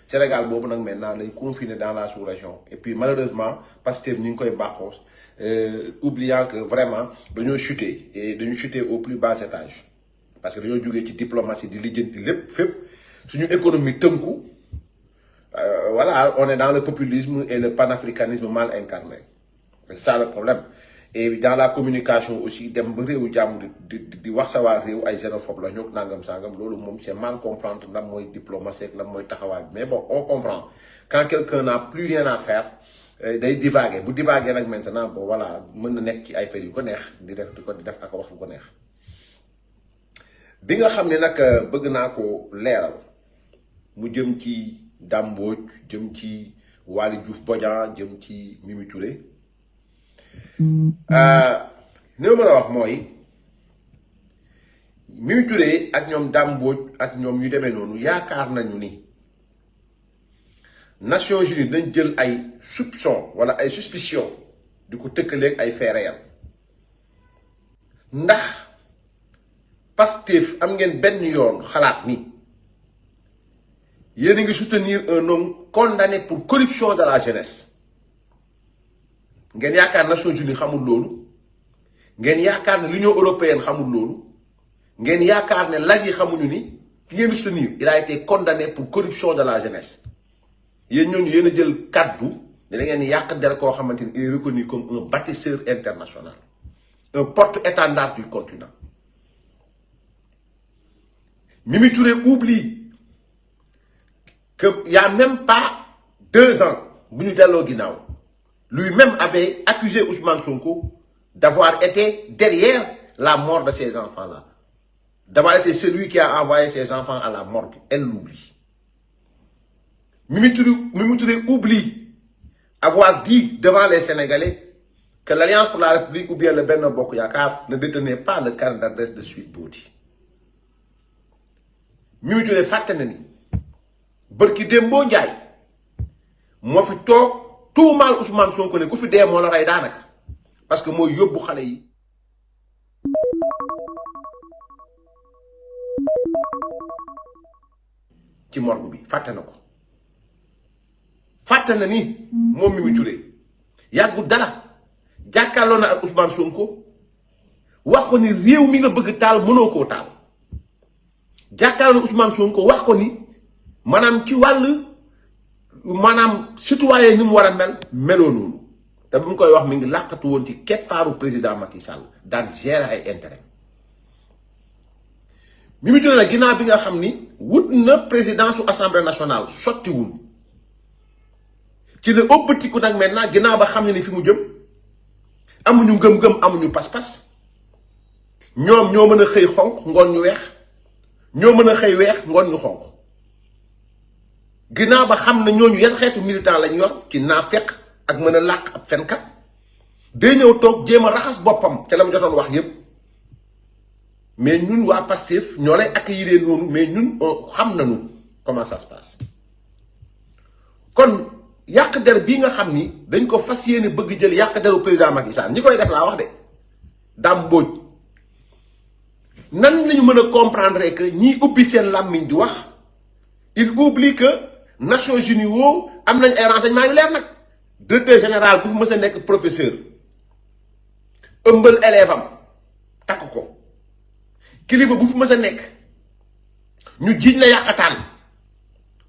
Sénégal boobu nag maintenant lañ confiné dans la sous-région et puis malheureusement Pastef ñu ngi koy bàqoos oubliant que vraiment dañoo chuté et dañu chuté au plus bas étage parce que dañoo jógee ci diplomatie di lijjanti lépp fépp suñu économie tënku voilà on est dans le populisme et le panafricanisme mal incarné c'est ça le problème et dans la communication aussi dem ba réewu jàmm di wax sa waa réew ay xénophobe la ñok nangam sangam loolu moom c'est mal comprendre lan mooy diplomatie ak lan mooy taxawaay mais bon on comprend quand quelqu'un n'a plus rien à faire day divaguer bu divaguer nag maintenant bon voilà mën na nekk ci ay fay yu ko neex di def ak wax lu ko neex bi nga xam ne nag bëgg naa ko leeral mu jëm ci Dame Mbodj jëm ci Waly Diouf Bodian jëm ci Mimi Touré li ma mën a wax mooy Mimi Touré ak ñoom Dame Mbodj ak ñoom yu demee noonu yaakaar nañu ni Nations Unies dañ jël ay soupçon wala ay suspicion di ko tëkkaleeg ay faits réels ndax Pastef am ngeen benn yoon xalaat ni yéen a ngi soutenir un homme condamné pour corruption de la jeunesse ngeen yaakaar Nations Unies xamul loolu ngeen yaakaar ne l'Union européenne xamul loolu ngeen yaakaar ne l'Asie xamuñu ni ki ngeen soutenir il a été condamné pour corruption de la jeunesse yéen ñooñu yéen a jël kaddu ne da ngeen yàq der koo xamante ni il est reconnu comme un bâtisseur international un porte-étendard du continent. Mimi Touré oublie qu'il n'y a même pas 2 ans, lui-même avait accusé Ousmane Sonko d'avoir été derrière la mort de ses enfants-là. D'avoir été celui qui a envoyé ses enfants à la morgue. Elle l'oublie. Mimi Touré oublie avoir dit devant les Sénégalais que l'Alliance pour la République ou bien le Benno Bokk Yakaar ne détenait pas le carnet d'adresse de Sweet Beauty. Mimi Touré fàtte na ni bërki Dembo Njaay moo fi toog tuumaal Ousmane Sonko ne ku fi dee moo la rey daanaka parce que mooy yóbbu xale yi ci morgue bi fàtte na ko fàtte na ni moom Mimi Touré yàggu dara jàkkaarloo na ak Ousmane Sonko wax ko ni réew mi nga bëgg taal mënoo koo taal jàkkaarloo na Ousmane Sonko wax ko ni maanaam ci wàll maanaam citoyen ni mu war a mel meloo noonu te bu mu koy wax mi ngi làqatu woon ci keppaaru président Macky Sall daan gérer ay intérêt Mimi Touré la ginnaaw bi nga xam ni wut na président su assemblée nationale sottiwul ci la ëppatiku nag maintenant ginnaaw ba xam ne ni fi mu jëm amuñu ngëm-ngëm amuñu pas-pas ñoom ñoo mën a xëy xonq ngoon ñu weex ñoo mën a xëy weex ngoon ñu xonq ginnaaw ba xam ne ñooñu yan xeetu militant lañ yor ci naafeq ak mën a làq ab fenkat day ñëw toog jéem a raxas boppam ca la mu jotoon wax yépp mais ñun waa Pastef ñoo lay accueillir noonu mais ñun xam nañu comment ça se passe kon yàq der bii nga xam ni dañ ko fas yéene bëgg jël yàq deru président Macky Sall ñi koy def laa wax de Dame Mbodj nan lañu mën a comprendre que ñiy ubbi seen làmmiñ di wax il oublie que Nations Unies woo am nañ ay renseignements yu leer nag directeur général bu fi mës a nekk professeur ëmbal élève am takk ko kilifa bu fi mës a nekk ñu jiiñ la yàqataan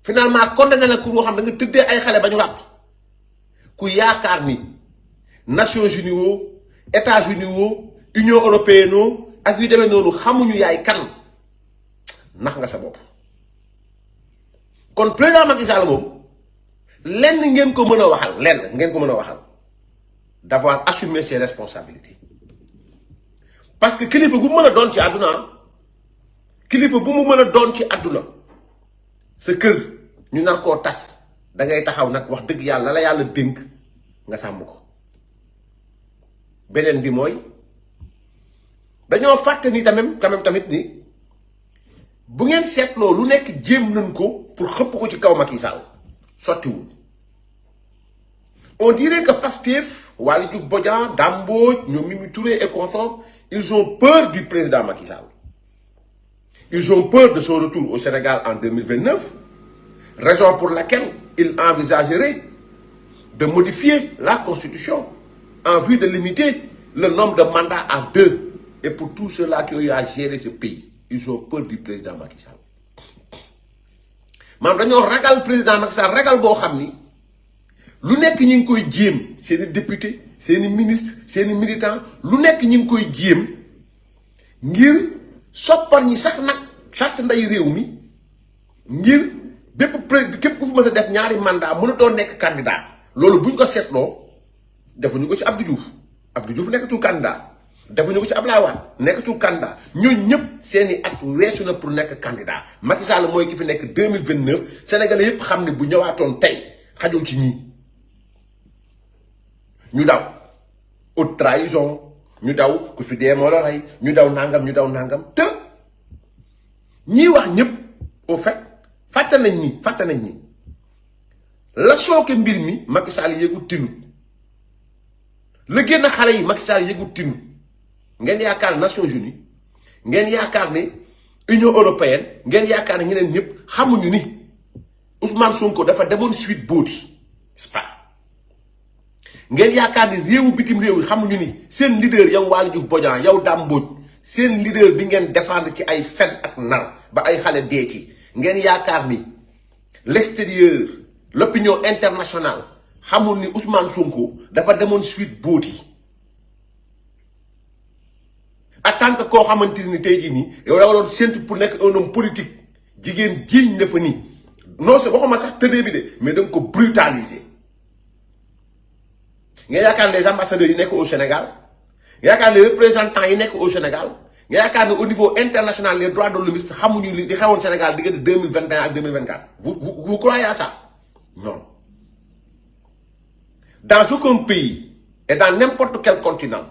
finalement condamné na ku boo xam da nga tëddee ay xale ba ñu ràpp ku yaakaar ni Nations Unies woo États-Unis woo Union européenne woo ak yu demee noonu xamuñu yaay kan nax nga sa bopp kon président Macky Sall moom lenn ngeen ko mën a waxal lenn ngeen ko mën a waxal d'avoir assumé ses responsabilités parce que kilifa bu mu mën a doon ci àdduna kilifa bu mu mën a doon ci àdduna sa kër ñu nar koo tas da ngay taxaw nag wax dëgg yàlla la yàlla dénk nga sàmm ko beneen bi mooy dañoo fàtte ni tamit ni bu ngeen seetloo lu nekk jéem nañ ko pour xëpp ko ci kaw Macky Sall sottiwul on dirait que Pastef Waly Diouf Bodian Dame Mbodj ñoom Mimi Touré et consorts ils ont peur du président Macky Sall ils ont peur de son retour au Sénégal en 2029 raison pour laquelle ils envisageraient de modifier la constitution en vue de limiter le nombre de mandats à 2 et pour tous ceux-là qui ont eu à gérer ce pays ils ont peur du président Macky Sall maanaam dañoo ragal président Macky Sall ragal boo xam ni lu nekk ñu ngi koy jéem seeni député seeni ministre seeni militant lu nekk ñi ngi koy jéem ngir soppar ñi sax nag charte nday réew mi ngir képp ku fi mën a def ñaari mandat mënatoo nekk candidat loolu buñ ko seetloo defuñu ko ci Abdou Diouf nekkatul candidat defuñu ko ci Abdoulaye Wade nekkatul candidat ñooñu ñëpp seeni at weesu na pour nekk candidat Macky Sall mooy ki fi nekk 2029 sénégalais yëpp xam ne bu ñëwaatoon tey xajul ci ñii ñu daw haute trahison ñu daw ku fi dee moo la rey ñu daw nangam te ñii wax ñëpp au fait fàtte nañ ñi la sooke mbir mi Macky Sall yëgul tinut la génn xale yi Macky Sall yëgul tinut ngeen yaakaar Nations Unies ngeen yaakaar ne Union européenne ngeen yaakaar ne ñeneen ñëpp xamuñu ni Ousmane Sonko dafa demoon Sweet Beauty Spa ngeen yaakaar ni réewu bitim réew yi xamuñu ni seen leader yow Waly Diouf Bodian yow Dame Mbodj seen leader bi ngeen défendre ci ay fen ak nar ba ay xale dee ci ngeen yaakaar ni l'extérieur l'opinion internationale xamul ni Ousmane Sonko dafa demoon Sweet Beauty en tant que koo xamante ni tey jii nii yow da nga doon séntu pour nekk un homme politique jigéen jiiñ na fa nii non c'est waxuma sax tëddee bi de mais da nga ko brutaliser nga yaakaar les ambassadeurs yi nekk au Sénégal nga yaakaar les représentants yi nekk au Sénégal nga yaakaar ne au niveau international les droits de l'homme xamuñu li di xewoon Sénégal diggante 2021 ak 2024 vous croyez à ça non dans aucun pays et dans n'importe quel continent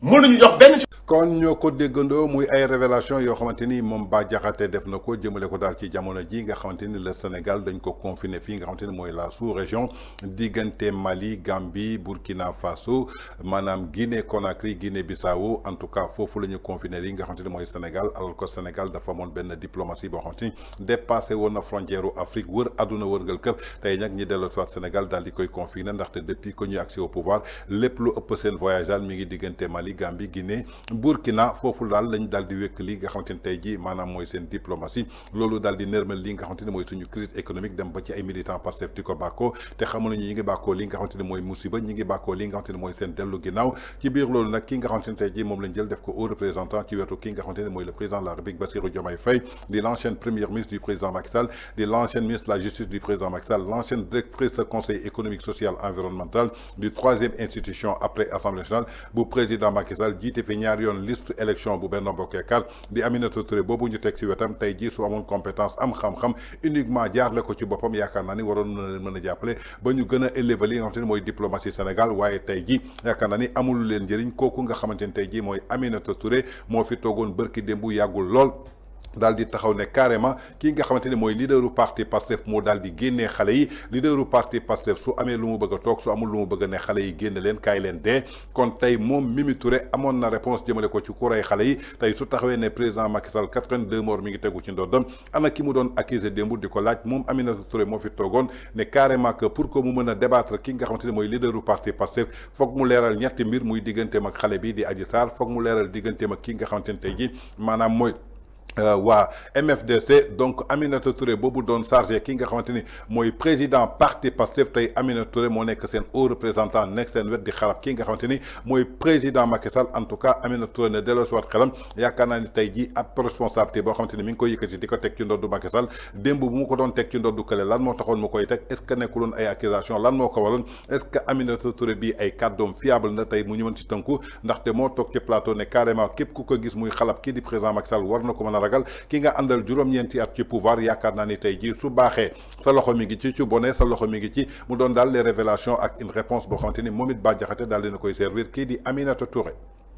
mënuñu jox benn. kon ñoo ko déggandoo muy ay révélation yoo xamante ni moom Bah Diakhaté def na ko jëmale ko daal ci jamono ji nga xamante ni le Sénégal dañ ko confiné fii nga xamante ni mooy la sous-région diggante Mali Gambie Burkina Faso maanaam Guinée Conakry Guinée Bissau en tout cas foofu la ñu confiné yi nga xamante ni mooy Sénégal alors que Sénégal dafa amoon benn diplomatie boo xamante ni dépassé woon na frontière u Afrique wër àdduna wërngal këpp tey nag ñi delloo soit Sénégal daal di koy confiné ndaxte depuis que ñu accès au pouvoir lépp lu ëpp seen voyage daal mi ngi diggante Mali Gambie Guinée Burkina foofu daal lañ daal di wékk li nga xamante ni tey jii maanaam mooy seen diplomatie loolu daal di nërmal li nga xamante ni mooy suñu crise économique dem ba ci ay militants Pastef di ko bàkkoo te xamu nañu ñi ngi bàkkoo li nga xamante ni mooy musiba ñi ngi bàkkoo li nga xamante ni mooy seen dellu ginnaaw ci biir loolu nag ki nga xamante ni tey jii moom lañ jël def ko haut représentant ci wetu ki nga xamante ni mooy le président de la République Bassirou Diomaye Faye di l'ancienne première ministre du président Macky Sall di l'ancienne ministre de la justice du président Macky Sall l'ancienne directrice conseil économique social environnemental du troisième institution après assemblée nationale bu président Macky Sall jiite fi ñaar yoon liste élection bu Benno Bokk Yaakaar di Aminata Touré boobu ñu teg ci wetam tey jii su amoon compétence am xam-xam uniquement jaarle ko ci boppam yaakaar naa ni waroon na leen mën a jàppale ba ñu gën a élever li nga xamante ni mooy diplomatie Sénégal waaye tey jii yaakaar naa ni amul leen njëriñ kooku nga xamante ni tey jii mooy Aminata Touré moo fi toogoon bërki démb yàggul lool daal di taxaw ne carrément kii nga xamante ni mooy leaderu parti Pastef moo daal di génnee xale yi leaderu parti Pastef su amee lu mu bëgg a toog su amul lu mu bëgg a ne xale yi génne leen kaay leen dee kon tey moom Mimi Touré amoon na réponse jëmale ko ci kuréy xale yi tey su taxawee ne président Macky Sall 82 morts mi ngi tegu ci ndoddam ana ki mu doon accusé démb di ko laaj moom Aminata Touré moo fi toogoon ne carrément que pour que mu mën a débattre ki nga xamante ni mooy leaderu parti Pastef foog mu leeral ñetti mbir muy digganteem ak xale bi di Adji Sarr foog mu leeral digganteem ak ki nga xamante ni tey ji maanaam mooy waa MFDC donc Aminata Touré boobu doon chargé ki nga xamante ni mooy président parti Pastef tey Aminata Touré moo nekk seen haut représentant nekk seen wet di xarab ki nga xamante ni mooy président Macky Sall en tout cas Aminata Touré ne delloosiwaat xelam yaakaar naa ni tey jii ab responsabilité boo xamante ni mi ngi koy yëkkati di ko teg ci ndoddu Macky Sall démb bu mu ko doon teg ci ndoddu kële lan moo taxoon mu koy teg est ce que nekkuloon ay accusation lan moo ko waroon est ce que Aminata Touré bii ay kàddoom fiable na tey mu ñu mën ci tënku ndaxte moo toog ci plateau ne carrément képp ku ko gis muy xalab kii di président Macky Sall war na ko mën a ragal ki nga àndal juróom-ñeenti at ci pouvoir yaakaar naa ni tey jii su baaxee sa loxo mi ngi ci su bonee sa loxo mi ngi ci mu doon daal les révélations ak une réponse boo xamante ni moom it Bah Diakhaté daal dina koy servir kii di Aminata Touré.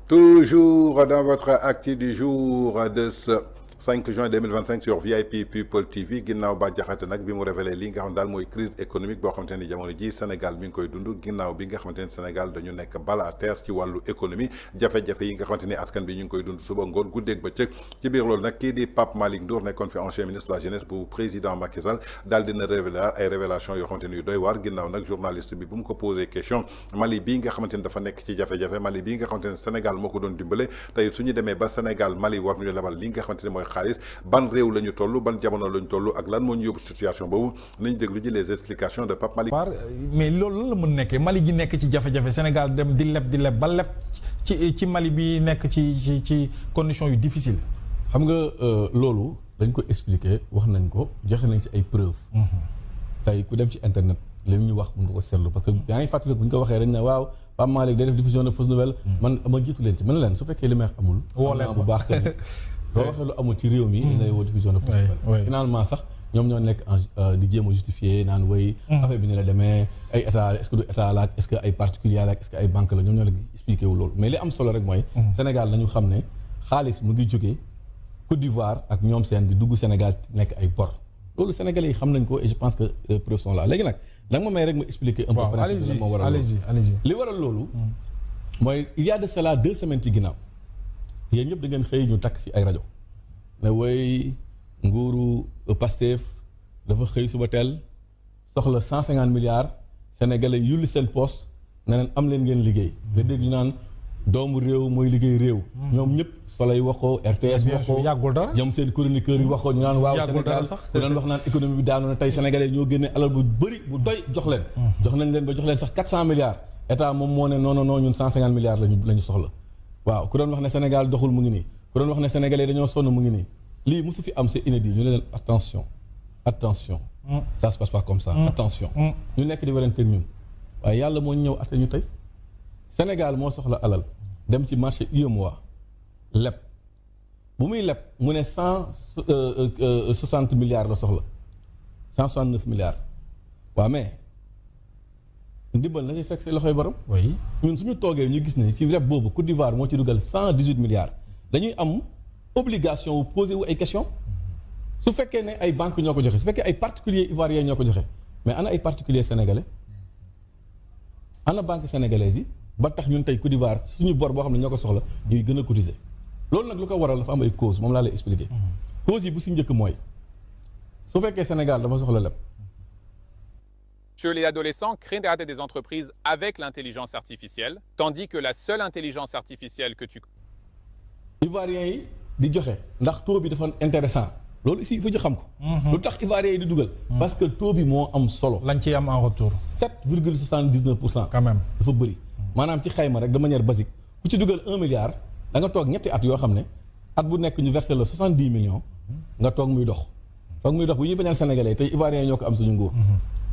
Toujours dans votre actu du jour de ce 5 juin 2025 sur VIP People TV ginnaaw Bah Diakhaté nag bi mu révélé li nga xam daal mooy crise économique boo xamante ni jamono ji Sénégal mi ngi koy dund ginnaaw bi nga xamante ni Sénégal dañu nekk bal à terre ci wàllu économie jafe-jafe yi nga xamante ni askan bi ñu ngi koy dund suba ngoon guddeeg bëccëg ci biir loolu nag kii di Pape Malick Ndour nekkoon fi ancien ministre de la jeunesse bu président Macky Sall daal dina révéler ay révélation yoo xamante ni yu doy waar ginnaaw nag journaliste bi bu mu ko posé question Mali bii nga xamante ni dafa nekk ci jafe-jafe Mali bii nga xamante ni Sénégal moo ko doon dimbale tey suñu demee ba Sénégal Mali war ñu lebal li nga xamante ni mooy ak xaalis ban réew la ñu toll ban jamono la ñu toll ak lan moo ñu yóbbu situation boobu nañ déglu ji les explications de Pape Malick. mais loolu la mën nekkee Mali gi nekk ci jafe-jafe Sénégal dem di leb ba leb ci Mali bi nekk ci conditions yu difficile. xam nga loolu dañ ko expliquer wax nañ ko joxe nañ ci ay preuves. tey ku dem ci internet li ñu wax mën nga ko seetlu parce que yaa ngi fàttali bu ñu ko waxee dañ ne waaw Pape Malick day def diffusion de fausse nouvelle. man ma jiitu leen ci man leen su fekkee li may wax amul. woo leen bu baax que ni loo waxee lu amul ci réew mi. dañ lay woo diffusion de fausse nouvelle. finalement sax ñoom ñoo nekk di jéem a justifier naan way affaire bi ni la demee ay état est-ce que du état la est-ce que ay particulier la est-ce que ay banque la ñoom ñoo la expliqué wu loolu mais li am solo rek mooy. Sénégal nañu xam ne xaalis mu ngi jógee Côte d'Ivoire ak ñoom seen di dugg Sénégal nekk ay bor. loolu Sénégalais yi xam nañ ko et je pense que preuves sont là léegi nag da nga ma may rek ma expliquer un peu principe moo waral allez-y li waral loolu mooy il y a de cela 2 semaines ci ginnaaw yéen ñëpp da ngeen xëy ñu takk fi ay rajo ne way nguuru Pastef dafa xëy suba teel soxla 150 milliards Sénégalais yulli seen poste ne leen am leen ngeen liggéey nga dégg ñu naan doomu réew mooy liggéey réew ñoom ñëpp Soleil wax ko RTS wax ko ñoom seen chroniqueurs yi wax ko ñu naan waaw Sénégal ku doon wax naan économie bi daanu na tey Sénégalais ñoo génne alal bu bëri bu doy jox leen jox nañ leen ba jox leen sax 400 milliards état moom moo ne non ñun 150 milliards lañu soxla waaw ku doon wax ne Sénégal doxul mu ngi nii ku doon wax ne Sénégalais dañoo sonn mu ngi nii lii mosu fi am c'est inédit ñu ne leen attention ça se passe pas comme ça attention ñu nekk di werante ñun waaye yàlla moo ñëw atte ñu tey Sénégal moo soxla alal dem ci marché UEMOA leb bu muy leb mu ne 160 milliards la soxla 169 milliards waaw mais ndimbal na ci fekk si loxoy borom. oui ñun suñu toogee ñu gis ne ci leb boobu Côte d'Ivoire moo ci dugal 118 milliards dañuy am obligation wu poser wu ay questions su fekkee ne ay banques ñoo ko joxe su fekkee ay particuliers ivoiriens ñoo ko joxe mais ana ay particuliers sénégalais ana banque sénégalaise yi. ba tax ñun tey Côte d'Ivoire suñu bor boo xam ne ñoo ko soxla ñuy gën a cotiser loolu nag lu ko waral dafa am ay cause moom laa lay expliquer cause yi bu si njëkk mooy su fekkee Sénégal dafa soxla lépp. Les adolescents créent des entreprises avec l'intelligence artificielle, tandis que la seule intelligence artificielle que tu... Ivoiriens yi di joxe ndax taux bi dafa intéressant loolu ici il faut ñu xam ko. lu tax Ivoiriens yi di dugal. parce que taux bi moo am solo. lañ ciy am en retour. 7,79%. quand même dafa bëri. maanaam ci xayma rek de manière basique ku ci dugal 1 milliard da nga toog ñetti at yoo xam ne at bu nekk ñu versé la 70 millions nga toog muy dox bu ñuy bañal Sénégalais tey Ivoiriens ñoo ko am suñu nguur.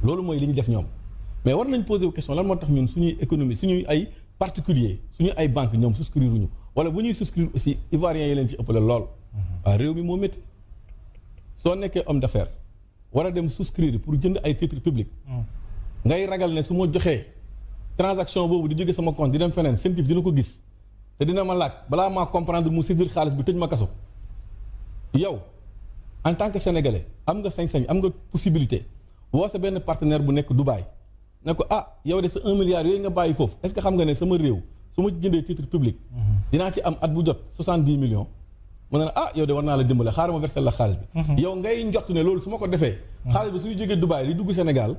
loolu mooy li ñu def ñoom mais war nañ poser question lan moo tax ñun suñuy économie suñuy ay particulier suñu ay banque ñoom souscrire uñu wala bu ñuy souscrire aussi Ivoiriens yi leen ci ëppale lool. waaw réew mi moo métti soo nekkee homme d'affaires war a dem souscrire pour jënd ay titres publics ngay ragal ne su ma joxee. transaction boobu di jóge sama compte di dem feneen CENTIF dina ko gis te dina ma laaj balaa maa comprendre mu saisir xaalis bi tëj ma kaso yow en tant que sénégalais am nga sañ-sañ am nga possibilité woo sa benn partenaire bu nekk Dubaï ne ko ah yow de sa 1 milliard yooyu nga bàyyi foofu est-ce que xam nga ne sama réew su ma jëndee titre public dinaa ci am at bu jot 70 millions mu ne ah yow de war naa la dimbale xaaral ma versé la xaalis bi yow ngay njort ne loolu su ma ko defee xaalis bi suy jógee Dubaï di dugg Sénégal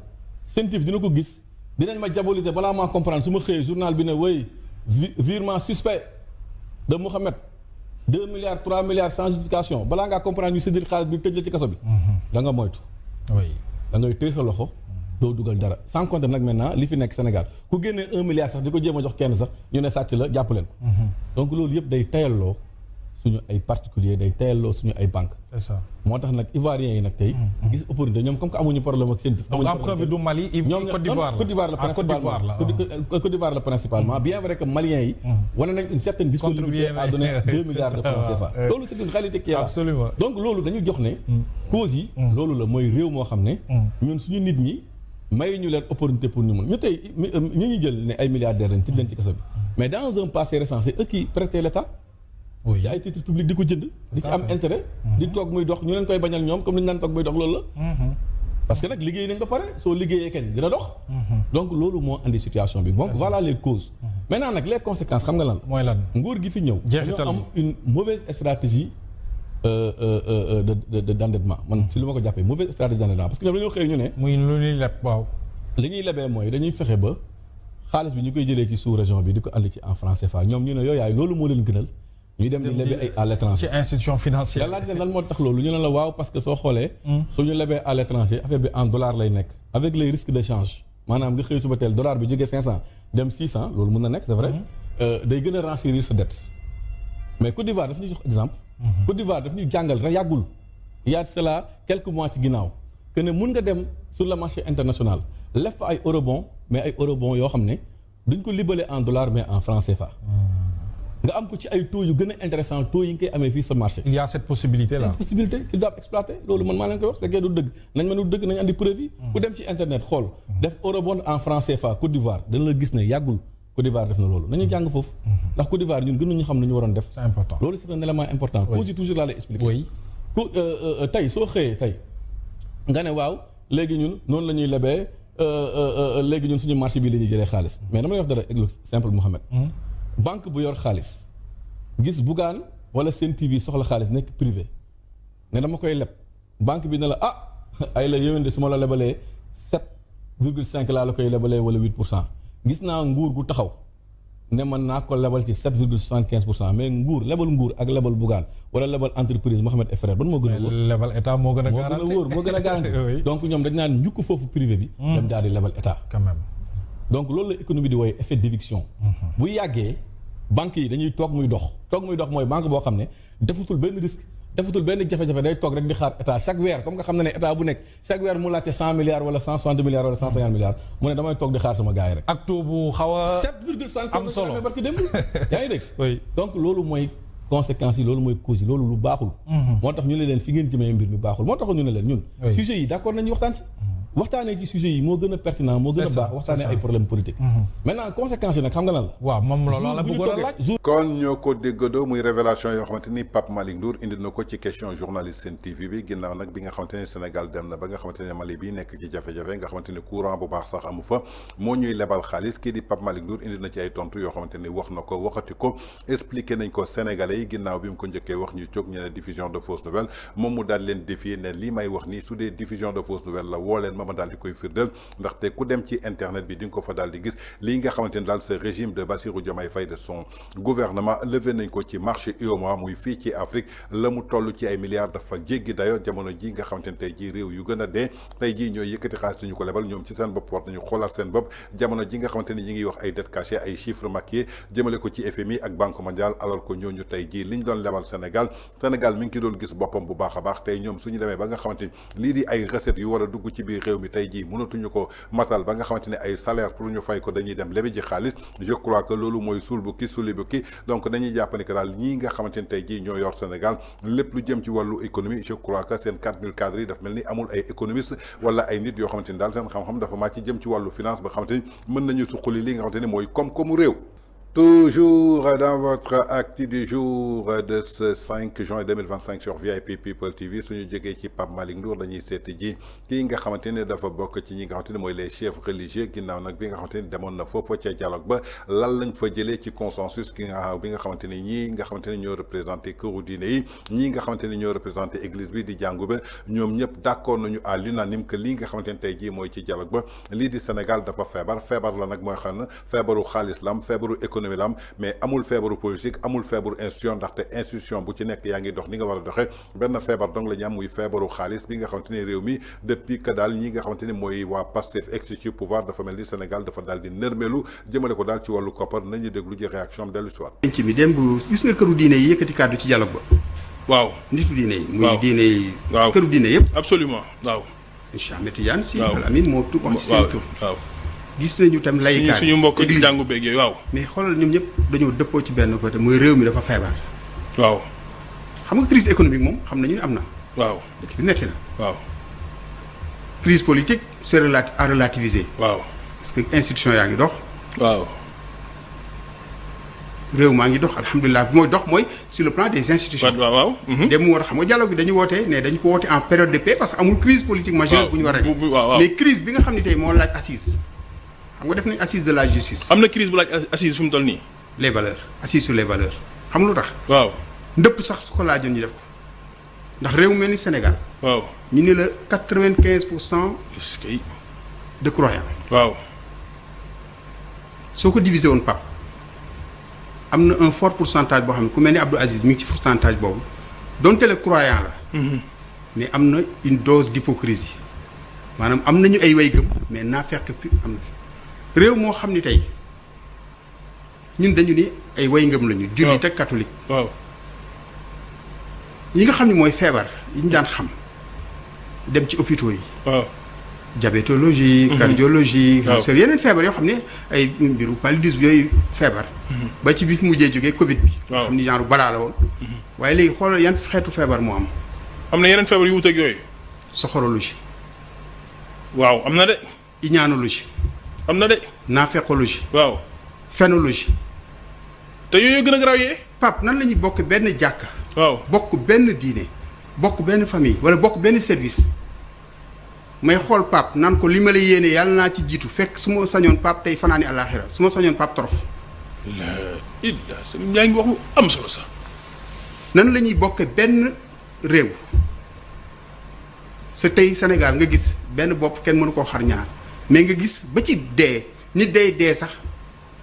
CENTIF dina ko gis dinañ ma diaboliser balaa maa comprendre su ma xëyee journal bi ne way virement suspect de Mohamed 2 milliards 3 milliards sans justification balaa ngaa comprendre ñu séddale xaalis bi tëj la ci kaso bi. da nga moytu. oui da ngay téye sa loxo doo dugal dara sans compter nag maintenant li fi nekk Sénégal ku génnee 1 milliard sax di ko jéem a jox kenn sax ñu ne sàcc la jàpp leen ko. donc loolu yëpp day tayalloo suñu ay particuliers day tayalloo suñu ay banques. c'est ça moo tax nag Ivoiriens yi nag tey. gis opportunité ñoom comme que amuñu problème ak seen. donc empreinte du Mali Côte d'Ivoire la Côte d'Ivoire la principalement Côte d'Ivoire la principalement bien vrai que Maliens yi. wane nañ une certaine disponibilité à donner 2 milliards de francs CFA. loolu c'est une réalité qui est là. absolument donc loolu dañu jox ne. cause yi. loolu la mooy réew moo xam ne. ñun suñu nit ñi may ñu leen opportunité pour ñu mën ñu tey ñi jël ne ay milliardaires lañ tëj leen ci kaso bi mais dans un passé récent c'est eux qui prêtaient l'État. oui ay titre public di ko jënd. di ci am intérêt. di toog muy dox ñu leen koy bañal ñoom comme ni ñu naan toog muy dox loolu la. parce que nag liggéey nañ ba pare soo liggéeyee kañ dina dox. donc loolu moo andi situation bi donc voilà les causes. maintenant nag les conséquences xam nga lan. mooy lan nguur gi fi ñëw. jeexital dañoo am une mauvaise stratégie d'endettement man si lu ma ko jàppee mauvaise stratégie d'endettement parce que ñoom dañoo xëy ñu ne. muy lu ñuy leb waaw. li ñuy lebee mooy dañuy fexe ba xaalis bi ñu koy jëlee ci sous région bi di ko andi ci en francs CFA ñoom ñu ne yooyu yaay loolu moo leen gënal ñuy dem di lebi ay à l'étranger ci institution financière. laaj ne lan moo tax loolu ñu ne la waaw parce que soo xoolee. suñu lebee à l'étranger affaire bi en dollar lay nekk. avec les risques de change maanaam nga xëy suba teel dollar bi jógee 500 dem 600 loolu mën na nekk c'est vrai. day gën a renchérir sa dette. mais Côte d'Ivoire daf ñu jox exemple. Côte d'Ivoire daf ñu jàngal rek yàggul. il y a cela quelques mois ci ginnaaw que ne mun nga dem sur le marché international lef fa ay eurobond mais ay eurobond yoo xam ne duñ ko libellé en dollars mais en francs CFA. nga am ko ci ay taux yu gën a intéressant taux yi nga koy amee fii sa marché. il y a cette possibilité là. cette possibilité qu'ils doivent exploiter loolu man maa leen koy wax fekkee du dëgg nañ ma du dëgg nañ andi preuve yi. ku dem ci internet xool def eurobond en francs CFA Côte d'Ivoire dana la gis ne yàggul Côte d'Ivoire def na loolu nañu jàng foofu. ndax Côte d'Ivoire ñun gënuñu xam lu ñu waroon def. c'est important loolu c'est un élément important. cause yi toujours laa lay expliquer. oui tey soo xëyee tey nga ne waaw léegi ñun noonu la ñuy lebee léegi ñun suñu marché bi la ñuy jëlee xaalis mais dama lay wax dara exemple simple Mouhamed. banque bu yor xaalis gis Bougane wala Sen TV soxla xaalis nekk privé ne dama koy leb banque bi ne la ay la yéwén de su ma la lebalee 7,5 laa la koy lebalee wala 8% gis naa nguur gu taxaw ne mën naa ko lebal ci 7,75% mais lebal nguur ak lebal Bougane wala lebal entreprise Mohamed et frère ban moo gën a wóor. lebal état moo gën a garanti moo gën a garanti donc ñoom dañ naan ñukk foofu privé bi. dem daal di lebal état. quand même. donc loolu la économie di wooye effet d'éviction. bu yàggee banques yi dañuy toog muy dox mooy banque boo xam ne defutul benn risque defutul benn jafe-jafe day toog rek di xaar état chaque weer comme nga xam ne état bu nekk chaque weer mu laajte 100 milliards wala 160 milliards wala 150 milliards mu ne damay toog di xaar sama gars yi rek. ak taux bu xaw a 7,5 am solo barki dem yaa ngi dégg. oui donc loolu mooy conséquences yi loolu mooy cause yi loolu lu baaxul. moo tax ñu ne leen fi ngeen jëmee mbir mi baaxul moo tax ñu ne leen ñun. sujet yi d'accord nañu waxtaan ci. waxtaanee ci sujet yi moo gën a pertinent moo gën a baax waxtaanee ay problèmes politiques. maintenant conséquences yi nag xam nga lan la. waaw moom loolu la bëggoon a laaj. kon ñoo ko déggandoo muy révélation yoo xamante ni Pape Malick Ndour indi na ko ci question journaliste Sen TV bi ginnaaw nag bi nga xamante ne Sénégal dem na ba nga xamante ne Mali bi nekk ci jafe-jafe nga xamante ne courant bu baax sax amu fa moo ñuy lebal xaalis kii di Pape Malick Ndour indi na ci ay tontu yoo xamante ni wax na ko waxati ko expliqué nañ ko Sénégalais yi ginnaaw bi mu ko njëkkee wax ñu jóg ñu ne diffusion de fausses nouvelles moom mu daal leen défier ne lii may wax nii su dee diffusion de fausses nouvelles la woo leen ma daal di koy firndeel ndaxte ku dem ci internet bi di nga ko fa daal di gis lii nga xamante ni daal ce régime de Bassirou Diomaye Faye de son gouvernement levé nañ ko ci marché UEMOA muy fii ci Afrique la mu toll ci ay milliards dafa jéggi dayo jamono ji nga xamante ni tey jii réew yu gën a dee tey jii ñooy yëkkati xaalis duñu ko lebal ñoom ci seen bopp war nañu xoolaat seen bopp jamono ji nga xamante ni ñi ngi wax ay dettes cachées ay chiffres maquillés jëmale ko ci FMI ak Banque mondiale alors que ñooñu tey jii liñ doon lebal Sénégal mi ngi ci doon gis boppam bu baax a baax tey ñoom suñu demee ba nga xamante ni lii di ay recettes yu war a dugg ci biir réew mi tey jii mënatuñu ko matal ba nga xamante ne ay salaire pour ñu fay ko dañuy dem lebi ji xaalis je crois que loolu mooy suul bukki suli bukki donc dañuy jàpp ni que daal ñii nga xamante ne tey jii ñoo yor Sénégal lépp lu jëm ci wàllu économie je crois que seen 4000 cadres yi daf mel ni amul ay économistes wala ay nit yoo xamante ni daal seen xam-xam dafa màcc ci jëm ci wàllu finance ba xamante ni mën nañu suqali li nga xamante ni mooy koom-koomu réew. Toujours dans votre acte du jour de ce 5 juin 2025 sur VIP People TV suñu jógee ci Pape Malick Ndour dañuy seeti ji kii nga xamante ne dafa bokk ci ñi nga xamante ne mooy les chefs religieux ginnaaw nag bi nga xamante ni demoon na foofa ca dialogue ba lan lañ fa jëlee ci consensus bi nga xamante ni ñii nga xamante ni ñoo représenté këru diine yi ñii nga xamante ni ñoo représenté église bi di jàngu ba ñoom ñëpp d'accord nañu à l'unanime que lii nga xamante ni tey jii mooy ci dialogue ba lii di Sénégal dafa feebar la nag mooy xam ne feebaru xaalis lam feebaru économie mais amul feebaru politique amul feebaru institution ndaxte institution bu ci nekk yaa ngi dox ni nga war a doxee benn feebar donc la ñu am muy feebaru xaalis bi nga xamante ni réew mi depuis que daal ñi nga xamante ni mooy waa Pastef ex ci pouvoir dafa mel ni Sénégal dafa daal di nërmelu jëmale ko daal ci wàllu koppar nañu déglu ji réaction am dellu si waat. ci mi démb gis nga këru diine yi yëkkati kàddu ci dialogue ba. waaw nitu diine yi. muy diine yi. waaw këru diine yëpp. absolument waaw. Cheikh Ahmed Tidiane Sy Al Amine moo tur wax seen tur. waaw. gis nañu tam laykaat suñu mbokk jàngu beeg yooyu waaw. mais xoolal ñoom ñëpp dañoo dëppoo ci benn côté mooy réew mi dafa feebar. waaw. xam nga crise économique moom xam nañu ne am na. waaw dëkk bi metti na. waaw. crise politique c'est à relativiser. waaw parce que institution yaa ngi dox. waaw. réew maa ngi dox alhamdulilah bi mooy dox mooy sur le plan des institutions. waaw. dem mu war a xam nga dialogue bi dañu woote ne dañu ko woote en période de paix parce que amul crise politique majeure. bu ñu war a mais crise bi nga xam ne tey moo laaj assise. xam nga def nañ assise de la justice. am na crise bu laaj assise fu mu toll nii. les valeurs assise sur les valeurs xam nga lu tax. waaw ndëpp sax su ko laajoon ñu def ko ndax réew mel ni Sénégal. waaw ñu ne la 95% de croyants. waaw soo ko diviser woon pap am na un fort pourcentage boo xam ne ku mel ni Abdou Aziz mi ngi ci pourcentage boobu donte le croyant la. mais am na une dose d'hypocrisie maanaam am nañu ay way gëm mais naa fekk am na réew moo xam ni tey ñun dañu ni ay way ngëm lañu. jullit ak catholique. waaw yi nga xam ni mooy feebar yi ñu daan xam dem ci hôpitaux yi. waaw diabétologie. cardiologie. cancer yeneen feebar yoo xam ne ay mbiru paludisme yooyu feebar. ba ci bi fi mujjee jógee Covid bi. waaw xam ni genre balaa la woon. waaye léegi xoolal yan xeetu feebar moo am. am na yeneen feebar yu wuteeg yooyu. soxorologie. waaw am na de. iñaanologie. am na de. naafeqologie. waaw. phénologie. te yooyu gën a garaaw yee. Pape nan la ñuy bokk benn jàkka. waaw bokk benn diine. bokk benn famille wala bokk benn service. may xool Pape naan ko li ma la yéene yàlla naa ci jiitu fekk su ma sañoon Pape tey fanaani àllaaxira su ma sañoon Pape torox. sëñ yaa ngi wax lu am solo sax. nan la ñuy bokk benn réew. sa tey Sénégal nga gis benn bopp kenn mënu koo xar ñaar mais nga gis ba ci dee nit day dee sax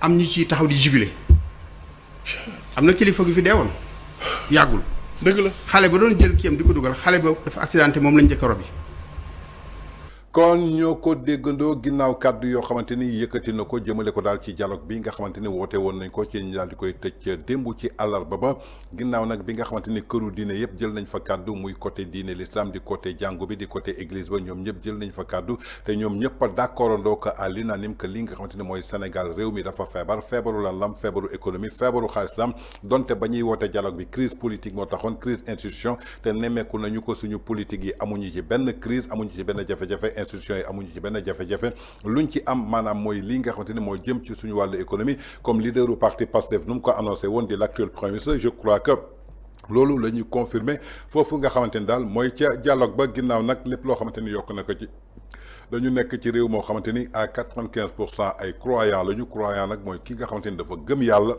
am ñu ciy taxaw di jubilé am na kilifa gi fi deewoon yàggul. dëgg la xale ba doon jël kiyam di ko dugal xale ba dafa accidenté moom lañ njëkk a robi. kon ñoo ko déggandoo ginnaaw kàddu yoo xamante ni yëkkati na ko jëmale ko daal ci dialogue bi nga xamante ni woote woon nañ ko ci ñu daal di koy tëj démb ci àllarba ba ginnaaw nag bi nga xamante ni këru diine yëpp jël nañ fa kàddu muy côté diine l'islam di côté jàngu bi di côté église ba ñoom ñëpp jël nañ fa kàddu te ñoom ñëpp a d'accordandoo ko à l'unanime que li nga xamante ni mooy Sénégal réew mi dafa feebar feebaru lan lam feebaru économie feebaru xaalis lam donte ba ñuy woote dialogue bi crise politique moo taxoon crise institution te nemmeeku nañu ko suñu politique yi amuñu ci benn crise amuñu ci benn jafe-jafe institution yi amuñu ci benn jafe-jafe luñ ci am maanaam mooy lii nga xamante ni mooy jëm ci suñu wàllu économie comme leaderu parti Pastef nu mu ko annoncé woon di l'actuel premier ministre je crois que loolu la ñuy confirmer foofu nga xamante ni daal mooy ca dialogue ba ginnaaw nag lépp loo xamante ni yokk na ko ci dañu nekk ci réew moo xamante ni à 95% ay croyants la ñu croyant nag mooy ki nga xamante ni dafa gëm yàlla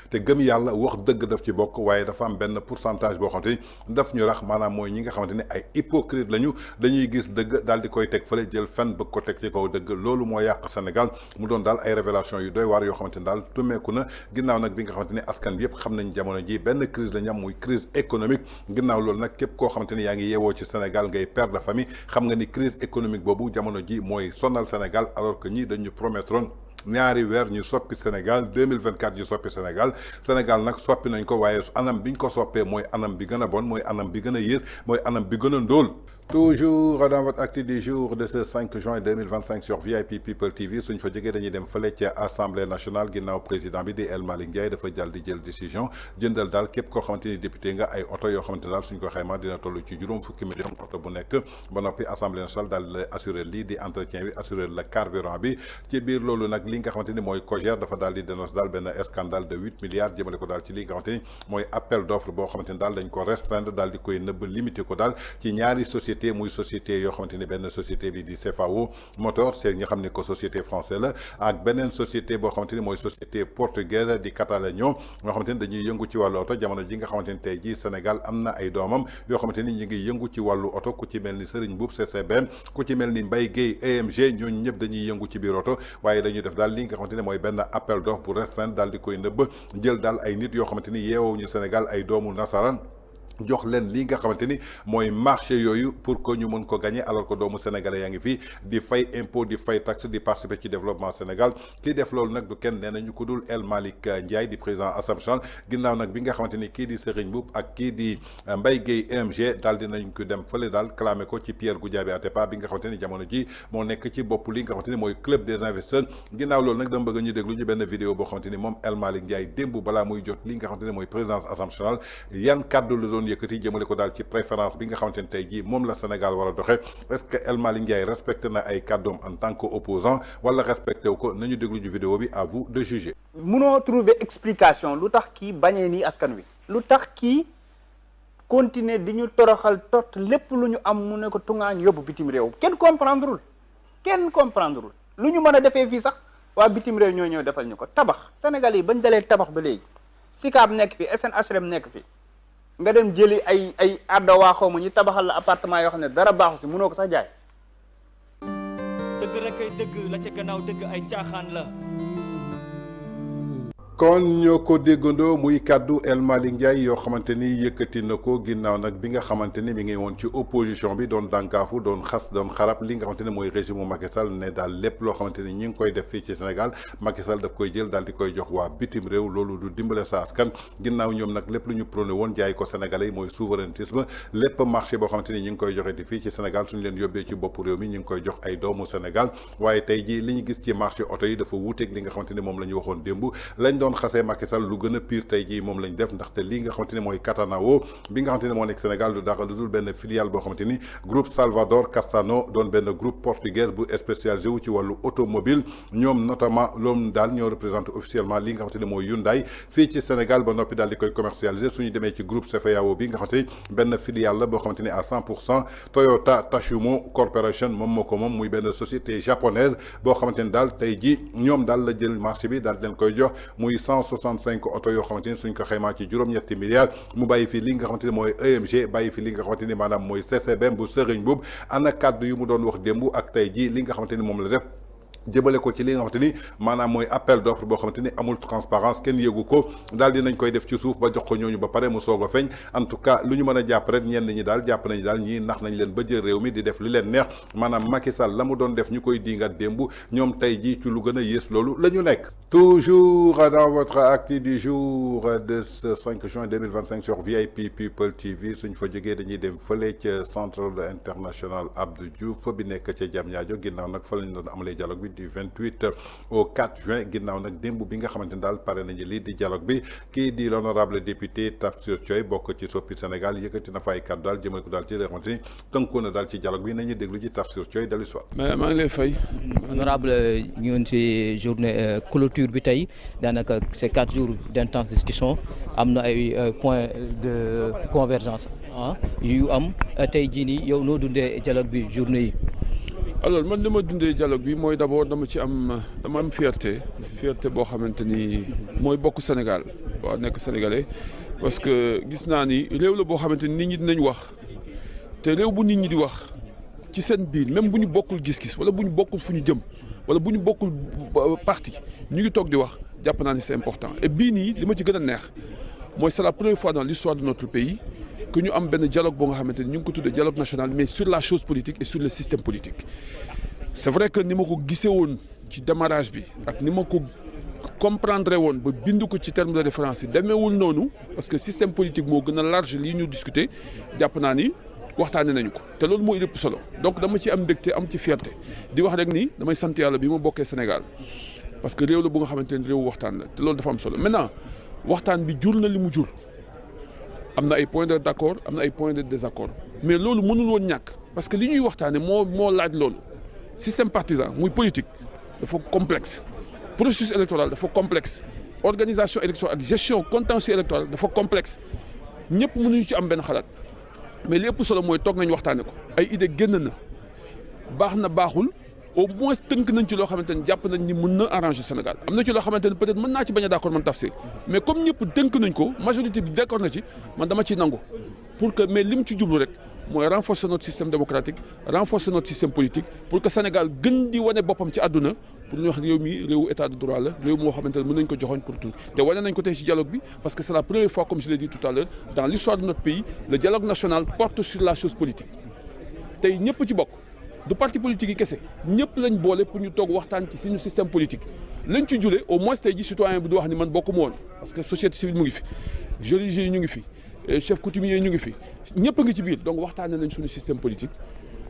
te gëm yàlla wax dëgg daf ci bokk waaye dafa am benn pourcentage boo xamante ni daf ñu rax maanaam mooy ñi nga xamante ni ay hypocrite lañu dañuy gis dëgg daal di koy teg fële jël fen bëgg ko teg ci kaw dëgg loolu moo yàq Sénégal mu doon daal ay révélation yu doy waar yoo xamante ni daal tumeeku na ginnaaw nag bi nga xamante ni askan bi yëpp xam nañ jamono ji benn crise la ñu am muy crise économique ginnaaw loolu nag képp koo xamante ni yaa ngi yeewoo ci Sénégal ngay père de famille xam nga ni crise économique boobu jamono ji mooy sonal Sénégal alors que ñii dañu promettroon ñaari weer ñu soppi Sénégal 2024 ñu soppi Sénégal nag soppi nañ ko waaye anam biñ ko soppee mooy anam bi gën a bon mooy anam bi gën a yées mooy anam bi gën a ndóol. toujours dans votre acte du jour de ce 5 juin 2025 sur VIP People TV suñ fa jógee dañuy dem fële ci assemblée nationale ginnaaw président bi di El Malick Ndiaye dafa jàll di jël décision jëndal daal képp koo xamante ni député nga ay oto yoo xamante daal suñ ko xaymaa dina toll ci juróom fukki million oto bu nekk ba noppi assemblée nationale daal di assurer lii di entretien bi assurer le carburant bi ci biir loolu nag li nga xamante ni mooy COJER dafa daal di dénonce daal benn scandale de 8 milliards jëmale ko daal ci li nga xamante ni mooy appel d'offre boo xamante ni daal dañ ko restreindre daal di koy nëbb limité ko daal ci ñaari société muy société yoo xamante ni benn société bi di CFAO Motor c'est ñi xam ne ko société française la ak beneen société boo xamante ni mooy société portugaise di Catalagno ñoo xamante ni dañuy yëngu ci wàllu oto jamono ji nga xamante ni tey jii Sénégal am na ay doomam yoo xamante ni ñu ngi yëngu ci wàllu oto ku ci mel ni Serigne Mboup CCBM ku ci mel ni Mbaye Guèye EMG ñooñu ñëpp dañuy yëngu ci biir oto waaye dañuy def daal li nga xamante ni mooy benn appel d'offre bu restreint daal di koy nëbb jël daal ay nit yoo xamante ni yeewoo ñu Sénégal ay doomu nasaraan jox leen lii nga xamante ni mooy marché yooyu pour que ñu mën ko gagner alors que doomu sénégalais yaa ngi fii di fay impôt di fay taxe di participer ci développement Sénégal kii def loolu nag du kenn nee nañu ko dul El Malick Ndiaye di président Assemblée nationale ginnaaw nag bi nga xamante ni kii di Serigne Mboup ak kii di Mbaye Guèye EMG daal dinañ ko dem fële daal clamé ko ci Pierre Goudiaby Atepa bi nga xamante ni jamono ji moo nekk ci bopp li nga xamante ni mooy club des investisseurs ginnaaw loolu nag dama bëgg ñu déglu ñu benn vidéo boo xamante ni moom El Malick Ndiaye démb balaa muy jot li nga xamante ni mooy présidence Assemblée nationale yan kàddu la doon yëkkati jëmale ko daal ci préférence bi nga xamante ni tey jii moom la Sénégal war a doxee est-ce que El Malick Ndiaye respecté na ay kàddoom en tant que opposant wala respecté wu ko nañu déglu ju vidéo bi à vous de juger. munoo trouver explication lu tax kii bañee nii askan wi lu tax kii continuer di ñu toroxal tot lépp lu ñu am mu ne ko tungaañ yóbbu bitim réew kenn comprendrewul lu ñu mën a defee fii sax waa bitim réew ñoo ñëw defal ñu ko tabax Sénégal yi bañ dalee tabax ba léegi SICAP nekk fi SNHLM nekk fi nga dem jëli ay adda waa xaw ma ñu tabaxal la appartement yoo xam ne dara baaxu si mënoo ko sax jaay. dëgg rek ay dëgg la ca gannaaw dëgg ay caaxaan la. kon ñoo ko déggandoo muy kaddu El Malick Ndiaye yoo xamante ni yëkkati na ko ginnaaw nag bi nga xamante ni mi ngi woon ci opposition bi doon dànkaafu doon xas doon xarab li nga xamante ni mooy régime Macky Sall ne daal lépp loo xamante ni ñi ngi koy def fii ci Sénégal Macky Sall daf koy jël daal di koy jox waa bitim réew loolu du dimbale sa askan ginnaaw ñoom nag lépp lu ñu prôné woon jaay ko Sénégalais yi mooy souverainisme lépp marché boo xamante ni ñi ngi koy joxe di fii ci Sénégal suñu leen yóbbee ci bopp réew mi ñi ngi koy jox ay doomu Sénégal waaye tey jii li ñu gis ci marché oto yi dafa wuuteeg li nga xamante ni moom la ñu waxoon démb lañ doon xasee Macky Sall lu gën a pire tey jii moom lañ def ndaxte lii nga xamante ni mooy Catanao bi nga xamante ni moo nekk Sénégal du dara lu dul benn filiale boo xamante ni groupe Salvador Castano doon benn groupe portugais bu spécialisé wu ci wàllu automobile ñoom notamment loolu daal ñoo représenté officiellement li nga xamante ni mooy Hyundai fii ci Sénégal ba noppi daal di koy commercialiser suñu demee ci groupe CFAO bi nga xamante ni benn filiale la boo xamante ni à 100% Toyota Tashumo Corporation moom moo ko moom muy benn société japonaise boo xamante ni daal tey jii ñoom daal la jël marché bi daal di leen koy jox muy 165 oto yoo xamante ni suñ ko xaymaa ci juróom-ñetti milliards mu bàyyi fi li nga xamante ni mooy EMG bàyyi fi li nga xamante ni maanaam mooy CCBM bu Serigne Boub ana kàddu yu mu doon wax démb ak tey jii li nga xamante ni moom la def jëbale ko ci li nga xamante ni maanaam mooy appel d'offre boo xamante ni amul transparence kenn yëgu ko daal dinañ koy def ci suuf ba jox ko ñooñu ba pare mu soog a feeñ en tout cas lu ñu mën a jàpp rek ñenn ñi daal jàpp nañu daal ñii nax nañ leen ba jël réew mi di def li leen neex maanaam Macky Sall la mu doon def ñu koy diingat démb ñoom tey jii ci lu gën a yées loolu la ñu nekk. Toujours dans votre acte du jour de ce 5 juin 2025 sur VIP People TV suñ fa jógee dañuy dem fële ca centre international Abdou Diouf bi nekk ca Diamniadio ginnaaw nag fa lañ doon amalee dialogue bi du 28 au 4 juin ginnaaw nag démb bi nga xamante ni daal pare nañu lii di dialogue bi kii di l'honorable député Tafsir Thioye bokk ci Soppi Sénégal yëkkati na fa ay kàddu daal jëmale ko daal ci li nga xamante ni tënkoon na daal ci dialogue bi nañu déglu ci Tafsir Thioye dalu soit. mais maa ngi lay fay. honorable ñu ngi ci journée clôture bi tey daanaka c'est 4 jours d'intense discussion am na ay points de convergence yu am tey jii nii yow noo dundee dialogue bi journée yi. alors man li ma dundee dialogue bi mooy d'abord dama am fierté boo xamante ni mooy bokk Sénégal waaw nekk sénégalais parce que gis naa ni réew la boo xamante ni nit ñi dinañ wax te réew bu nit ñi di wax ci seen biir même bu ñu bokkul gis-gis wala bu ñu bokkul fu ñu jëm wala bu ñu bokkul parti ñu ngi toog di wax jàpp naa ni c'est important et bii nii li ma ci gën a neex mooy c'est la première fois dans l'histoire de notre pays que ñu am benn dialogue boo nga xamante ni ñu ngi ko tuddee dialogue national mais sur la chose politique et sur le système politique c'est vrai que ni ma ko gisee woon ci démarrage bi ak ni ma ko comprendre woon ba bind ko ci terme de référence yi demeewul noonu parce que système politique moo gën a large lii ñu discuter jàpp naa ni waxtaane nañu ko te loolu mooy lépp solo donc dama ci am mbégte am ci fierté di wax rek ni damay sant yàlla bi ma bokkee Sénégal parce que réew la bu nga xamante ni réew waxtaan la te loolu dafa am solo maintenant waxtaan bi jur na li mu jur am na ay points d'accord am na ay points de désaccord mais loolu mënul woon ñàkk parce que li ñuy waxtaane moo laaj loolu système partisan muy politique dafa complexe processus électoral dafa complexe organisation électorale ak gestion contentieux électoral dafa complexe ñëpp mënuñu ci am benn xalaat mais li ëpp solo mooy toog nañ waxtaane ko ay idée génn na baax na baaxul au moins tënk nañ ci loo xamante ni jàpp nañ ni mën na arranger Sénégal am na ci loo xamante ni peut-être mën naa ci bañ a d'accord man Tafsir mais comme ñëpp tënk nañ ko majorité bi d'accord na ci man dama ciy nangu pour que mais lim ci jublu rek mooy renforcer notre système démocratique renforcer notre système politique pour que Sénégal gën di wane boppam ci àdduna pour ñu wax réew mi réewu état de droit la réew moo xamante ne mën nañ ko joxoñ pour tout te wane nañ ko tey ci dialogue bi parce que c'est la première fois comme je l'ai dit tout à l'heure dans l'histoire de notre pays le dialogue national porte sur la chose politique tey ñëpp ci bokk du parti politique yi kese ñëpp lañ boole pour ñu toog waxtaan ci suñu système politique lañ ci jule au moins tey ji citoyen bi du wax ni man bokkuma woon parce que société civile mu ngi fi religieux yi ñu ngi fi chef coutumier yi ñu ngi fi ñëpp a ngi ci biir donc waxtaanee nañ suñu système politique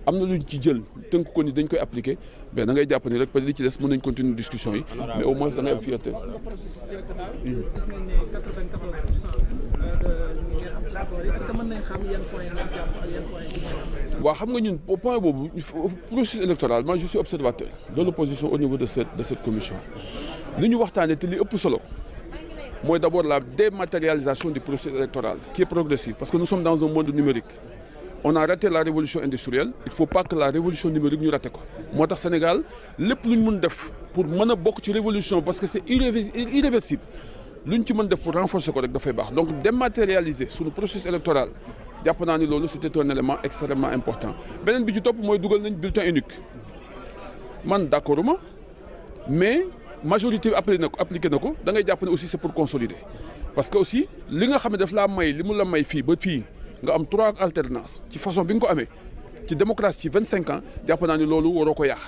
am na luñ ci jël tënk ko ni dañ koy appliquer mais da ngay jàpp ni rek peut-être li ci des mën nañ continuer discussion yi mais au moins da ngay am fierté. waaw xam nga ñun au point boobu processus électoral moi je suis observateur de l'opposition au niveau de cette commission li ñu waxtaanee te li ëpp solo mooy d'abord la dématérialisation du processus électoral qui est progressif parce que nous sommes dans un monde numérique. On a raté la révolution industrielle il faut pas que la révolution numérique ñu raté ko moo tax Sénégal lépp lu ñu mën def pour mën a bokk ci révolution parce que c'est irréversible lu ñu ci mën def pour renforcer ko rek dafay baax donc dématérialiser suñu processus électoral jàpp naa ni loolu c'était un élément extrêmement important beneen bi ci topp mooy dugal nañ bulletin unique man d'accorduma mais majorité appliqué na ko da ngay jàpp ne aussi c'est pour consolider parce que aussi li nga xam ne daf laa may li mu la may fii ba fii nga am 3 alternances ci façon bi nga ko amee ci démocratie ci 25 ans jàpp naa ni loolu waroo ko yàq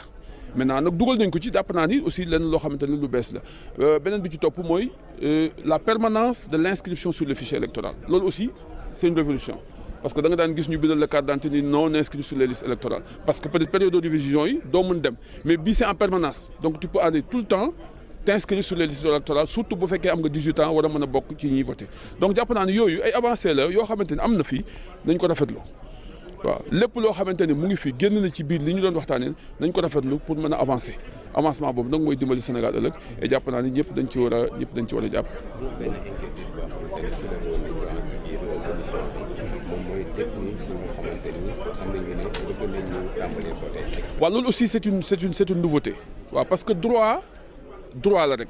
maintenant nag dugal nañ ko ci jàpp naa ni aussi lenn loo xamante ne lu bees la beneen bi ci topp mooy la permanence de l'inscription sur le fichier électoral loolu aussi c'est une révolution parce que da nga daan gis ñu bindal la carte d'identité ni non inscrit sur les listes électorales parce que peut-être période de division yi doo mën dem mais bii c'est en permanence donc tu peux aller tout le temps t'inscrire sur les listes électorales surtout bu fekkee am nga 18 ans war a mën a bokk ci ñuy voter donc jàpp naa ne yooyu ay avancées la yoo xamante ni am na fii nañ ko rafetlu waaw lépp loo xamante ni mu ngi fi génn na ci biir li ñu doon waxtaanee nañ ko rafetlu pour mën a avancer avancement boobu nag mooy dimbali Sénégal ëllëg et jàpp naa ni ñëpp dañ ci war a jàpp. waaw loolu aussi c'est une nouveauté waaw parce que droit la rek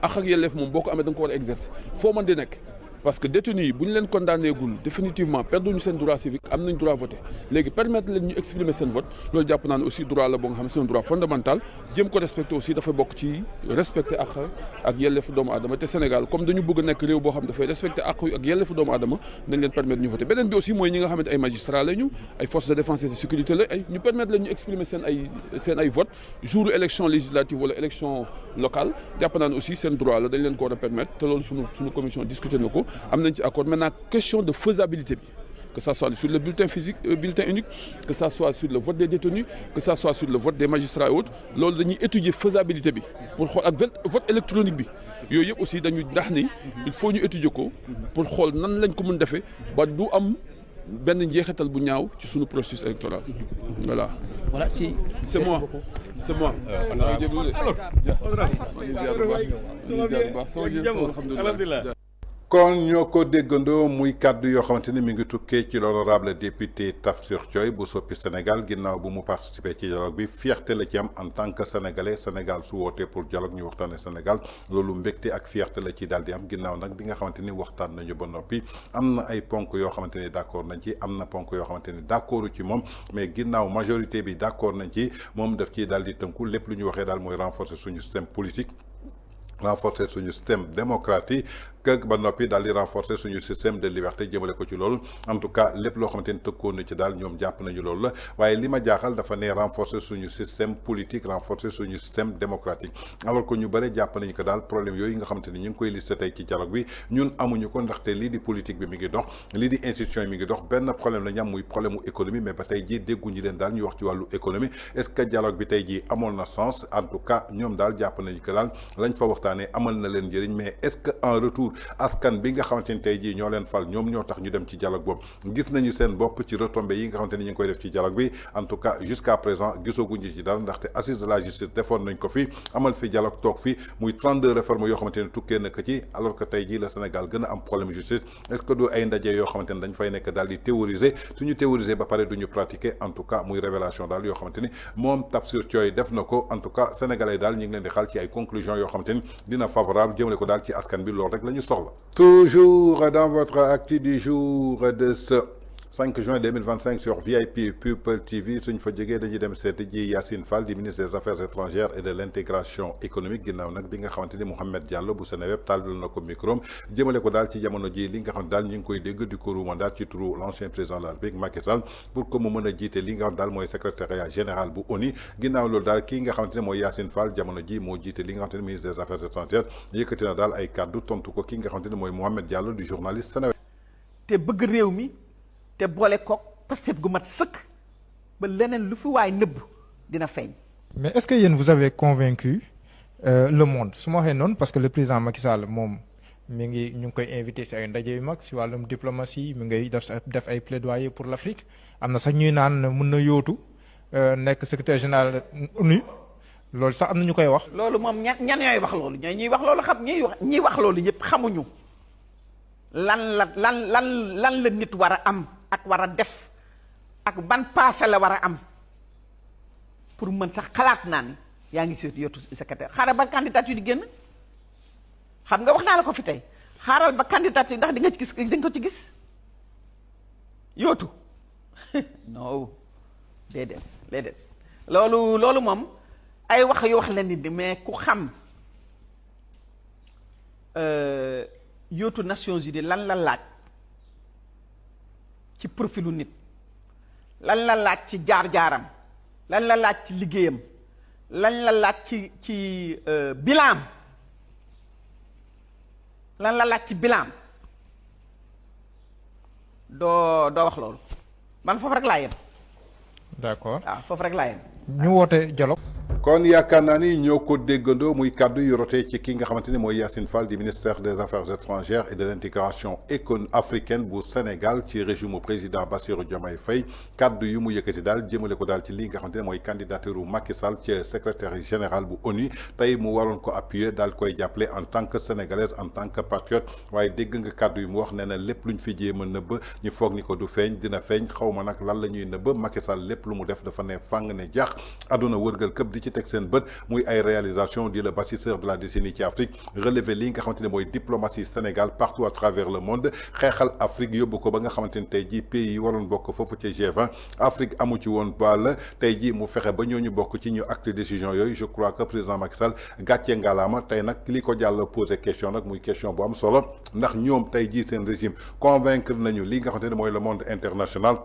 ak yelleef moom boo ko amee da nga ko war a exercer foo mën di nekk parce que détenus yi bu ñu leen condamné gul définitivement perduñu seen droit civique am nañ droit voter léegi permettre leen ñu exprimer seen vote loolu jàpp naa ne aussi droit la boo nga xam ne c'est un droit fondamental jéem ko respecter aussi dafay bokk ci respecter ak yelleefu doomu aadama te Sénégal comme dañu bëgg a nekk réew boo xam ne dafay respecter ak yelleefu doomu aadama dañ leen permettre ñu voter beneen bi aussi mooy ñi nga xamante ay magistrats lañu ay forces de défense et de sécurité la ay ñu permettre leen ñu exprimer seen ay vote jour élection législative wala élection locale jàpp naa ne aussi seen droit la dañ leen ko war a permettre te loolu suñu commission discuté na ko am nañ ci accord maintenant question de faisabilité bi que ça soit sur le bulletin physique bulletin unique que ça soit sur le vote des détenus que ça soit sur le vote des magistrats et autres loolu dañuy étudier faisabilité bi pour xool ak vote électronique bi yooyu yëpp aussi dañu ndax ni il faut ñu étudier ko pour xool nan lañ ko mën defee ba du am benn njeexital bu ñaaw ci suñu processus électoral voilà. Voilà, si. C'est moi. C'est moi. kon ñoo ko déggandoo muy kàddu yoo xamante ni mi ngi tukkee ci l'honorable député Tafsir Thioye bu Soppi Sénégal ginnaaw bu mu participer ci dialogue bi fierté la ci am en tant que sénégalais Sénégal su wootee pour dialogue ñu waxtaanee Sénégal loolu mbégte ak fierté la ci daal di am ginnaaw nag bi nga xamante ni waxtaan nañu ba noppi am na ay ponk yoo xamante ni d'accord nañ ci am na ponk yoo xamante ni d'accordu ci moom mais ginnaaw majorité bi d'accord nañ ci moom daf ciy daal di tënku lépp lu ñu waxee daal mooy renforcer suñu système politique renforcer suñu système démocratique que ba noppi daal di renforcer suñu système de liberté jëmale ko ci loolu en tout cas lépp loo xamante ni tëkkoon na ci daal ñoom jàpp nañu loolu la waaye li ma jaaxal dafa ne renforcer suñu système politique renforcer suñu système démocratique alors que ñu bëri jàpp nañu ko daal problème yooyu nga xamante ni ñu ngi koy listé tey ci dialogue bi ñun amuñu ko ndaxte lii di politique bi mi ngi dox lii di institution yi mi ngi dox benn problème la ñu am muy problème mu économie mais ba tey jii dégguñu leen daal ñu wax ci wàllu économie est-ce que dialogue bi tey jii amoon na sens en tout cas ñoom daal jàpp nañu ko daal lañ fa waxtaanee amal na leen njëriñ mais est-ce que en retour askan bi nga xamante ni tey jii ñoo leen fal ñoom ñoo tax ñu dem ci dialogue boobu gis nañu seen bopp ci retombées yi nga xamante ni ñu ngi koy def ci dialogue bi en tout cas jusqu'à présent gisaguñu ci dara ndaxte assise de la justice defoon nañ ko fi amal fi dialogue toog fi muy 32 réformes yoo xamante ni tukkee na ko ci alors que tey jii le Sénégal gën a am problème justice est-ce que du ay ndaje yoo xamante ni dañ fay nekk daal di théoriser suñu théoriser ba pare duñu pratiquer en tout cas muy révélation daal yoo xamante ni moom Tafsir Thioye def na ko en tout cas sénégalais daal ñu ngi leen di xaal ci ay conclusions yoo xamante ni dina favorable jëmale ko daal ci askan bi loolu rek la ñu soxla. Toujours dans votre actu du jour de ce 5 juin 2025 sur VIP People TV suñ fa jógee dañuy dem seeti ji Yacine Fall di ministre des affaires étrangères et de l'intégration économique ginnaaw nag bi nga xamante ni Mouhamed Diallo bu Seneweb tàllal na ko micro jëmale ko daal ci jamono ji li nga xam daal ñu ngi koy dégg di ko ruumandaal ci turu l'ancien président de la République Macky Sall pour que mu mën a jiite li nga xam daal mooy secrétariat général bu ONU ginnaaw loolu daal kii nga xamante ne mooy Yacine Fall jamono ji moo jiite li nga xamante ne ministre des affaires étrangères yëkkati na daal ay kàddu tontu ko ki nga xamante ne mooy Mouhamed Diallo du journaliste Seneweb. te bëgg réew mi te boole kook Pastef gu mat sëkk ba leneen lu fi waay nëbb dina feeñ. mais est-ce que yéen vous avez convaincu le monde su ma waxee noonu parce que le président Macky Sall moom mi ngi ñu ngi koy invité si ay ndaje yu mag si wàllum diplomatie mi ngay def ay plaidoyer pour l'Afrique am na sax ñuy naan mën na yóotu nekk secrétaire général ONU loolu sax am na ñu koy wax. loolu moom ñan ñooy wax loolu ñuy wax loolu xam ñuy wax loolu ñëpp xamuñu lan la nit war a am ak war a def ak ban passé la war a am pour mën sax xalaat naa ni yaa ngi si yotu secrétaire xaaral ba candidature yi génn xam nga wax naa la ko fi tey xaaral ba candidature ndax di nga ci gis di nga ko ci gis yootu non déedéet loolu moom ay wax yu wax la nit di mais ku xam yootu Nations Unies lan la laaj ci profilu nit lan la laaj ci jaar-jaaram lan la laaj ci liggéeyam lan la laaj ci bilan lan la laaj ci bilan doo wax loolu man foofu rek laa yem. d'accord waaw foofu rek laa yem. ñu woote dialogue. kon yaakaar naa ni ñoo ko déggandoo muy kàddu yu rotee ci ki nga xamante ni mooy Yacine Fall du ministère des affaires étrangères et de l'intégration africaine bu Sénégal ci régime président Bassirou Diomaye Faye kàddu yu mu yëkkati daal jëmale ko daal ci li nga xamante ne mooy candidature u Macky Sall ci secrétaire général bu ONU tey mu waroon ko appuyer daal koy jàppale en tant que sénégalaise en tant que patriote waaye dégg nga kàddu yu mu wax nee na lépp luñ fi jéem a nëbb ñu foog ni ko du feeñ dina feeñ xaw ma nag lan la ñuy nëbb Macky Sall lépp lu mu def dafa ne fàng ne jax àdduna wërgal këpp di ci teg seen bët muy ay réalisation di le bâtisseur de la décennie ci Afrique relever li nga xamante ne mooy diplomatie Sénégal partout à travers le monde xeexal Afrique yóbbu ko ba nga xamante ni tey jii pays yi waroon bokk foofu ci G20 Afrique amu ci woon baal tey jii mu fexe ba ñooñu bokk ci ñu acte décision yooyu je crois que président Macky Sall gàccee ngalaama tey nag li ko jàll posé question nag muy question bu am solo ndax ñoom tey jii seen régime convaincre nañu li nga xamante ne mooy le monde international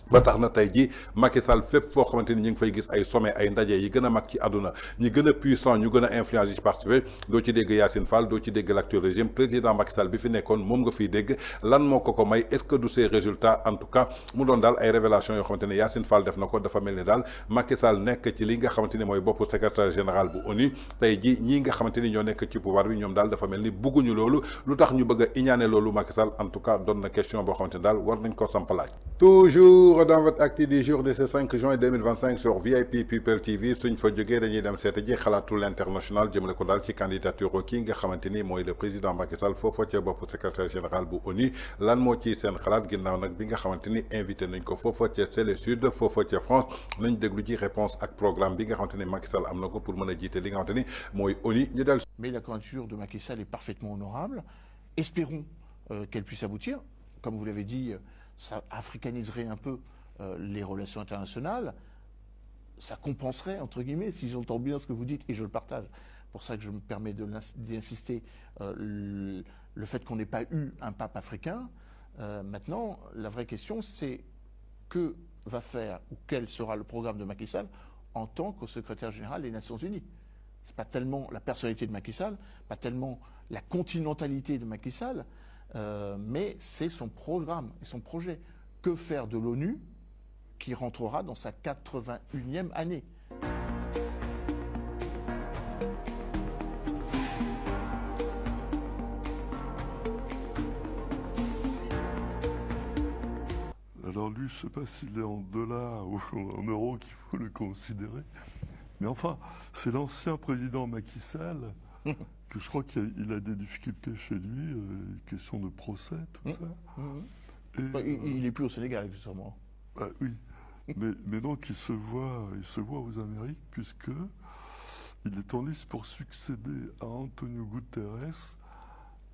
ba tax na tey jii Macky Sall fépp foo xamante ni ñu ngi fay gis ay sommet ay ndaje yi gën a mag ci àdduna ñi gën a puissant ñu gën a influence yi ci participer doo ci dégg Yacine Fall doo ci dégg l'actuel régime président Macky Sall bi fi nekkoon moom nga fiy dégg lan moo ko may est-ce que du ces résultats en tout cas mu doon daal ay révélations yoo xamante ne Yacine Fall def na ko dafa mel ni daal Macky Sall nekk ci li nga xamante ni mooy boppu secrétaire général bu ONU tey jii ñii nga xamante ni ñoo nekk ci pouvoir bi ñoom daal dafa mel ni bugguñu loolu lu tax ñu bëgg a iñaane loolu Macky Sall en tout cas doon na question boo xamante ni daal war nañ ko sampalaaj toujours dans votre acte du jour de ce 5 juin 2025 sur VIP People TV suñ fa jógee dañuy dem seeta ji xalaatu l'international jëmale ko daal ci candidature kii nga xamante ni mooy le président Macky Sall foofa ca bopp secrétaire général bu ONU lan moo ci seen xalaat ginnaaw nag bi nga xamante ni invité nañ ko foofa ca Célé Sud foofa ca France nañ déglu ci réponse ak programme bi nga xamante ni Macky Sall am na ko pour mën a jiite li nga xamante ni mooy ONU ñu del. Mais la candidature de Macky Sall est parfaitement honorable. Espérons qu'elle puisse aboutir. Comme vous l'avez dit, ça africaniserait un peu les relations internationales, ça compenserait, entre guillemets, si j'entends bien ce que vous dites, et je le partage. Pour ça que je me permets d'insister, le fait qu'on n'ait pas eu un pape africain. Maintenant, la vraie question, c'est que va faire, ou quel sera le programme de Macky Sall en tant que secrétaire général des Nations Unies. Ce n'est pas tellement la personnalité de Macky Sall, pas tellement la continentalité de Macky Sall, mais c'est son programme et son projet. Que faire de l'ONU qui rentrera dans sa 81e année. Alors lui, je ne sais pas s'il est en dollars ou en euros qu'il faut le considérer. Mais enfin, c'est l'ancien président Macky Sall, que je crois qu'il a des difficultés chez lui, question de procès, tout ça. Et, il n'est plus au Sénégal, justement. Bah, oui, mais donc il se voit aux Amériques, puisque il est en liste pour succéder à Antonio Guterres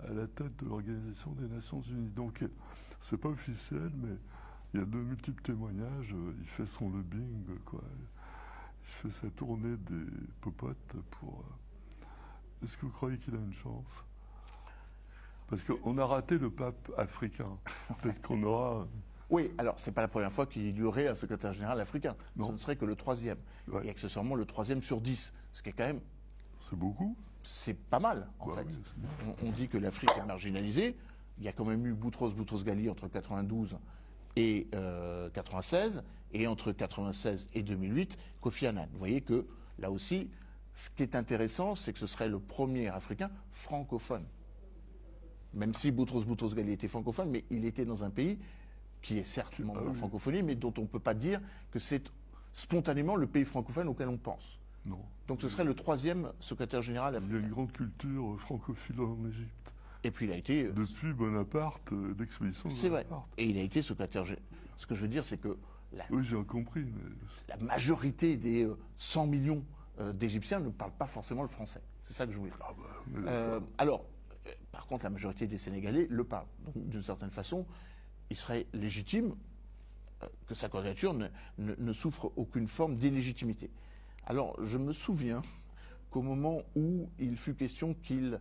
à la tête de l'Organisation des Nations Unies. Donc c'est pas officiel, mais il y a de multiples témoignages. Il fait son lobbying, quoi. Il fait sa tournée des popotes pour. Est-ce que vous croyez qu'il a une chance? Parce qu'on a raté le pape africain. Peut-être qu'on aura. Oui, alors c'est pas la première fois qu'il y aurait un secrétaire général africain. Non. Ce ne serait que le 3e. Ouais. Et accessoirement le 3e sur 10. Ce qui est quand même. C'est beaucoup. C'est pas mal, en fait. Oui, on dit que l'Afrique est marginalisée. Il y a quand même eu Boutros-Ghali entre 92 et 96. Et entre 96 et 2008, Kofi Annan. Vous voyez que là aussi, ce qui est intéressant, c'est que ce serait le premier Africain francophone. Même si Boutros-Ghali était francophone, mais il était dans un pays qui est certes membre de la francophonie, mais dont on ne peut pas dire que c'est spontanément le pays francophone auquel on pense. Non. Donc ce serait le 3e secrétaire général africain. Il y a une grande culture francophile en Égypte. Et puis il a été... Depuis Bonaparte, l'expédition de Bonaparte. C'est vrai. Et il a été secrétaire général. Ce que je veux dire, c'est que... Oui, j'ai compris. Mais... La majorité des 100 millions d'Égyptiens ne parlent pas forcément le français. C'est ça que je voulais dire. Ah bah, alors, par contre, la majorité des Sénégalais le parlent. Donc, d'une certaine façon, il serait légitime que sa candidature ne souffre aucune forme d'illégitimité. Alors, je me souviens qu'au moment où il fut question qu'il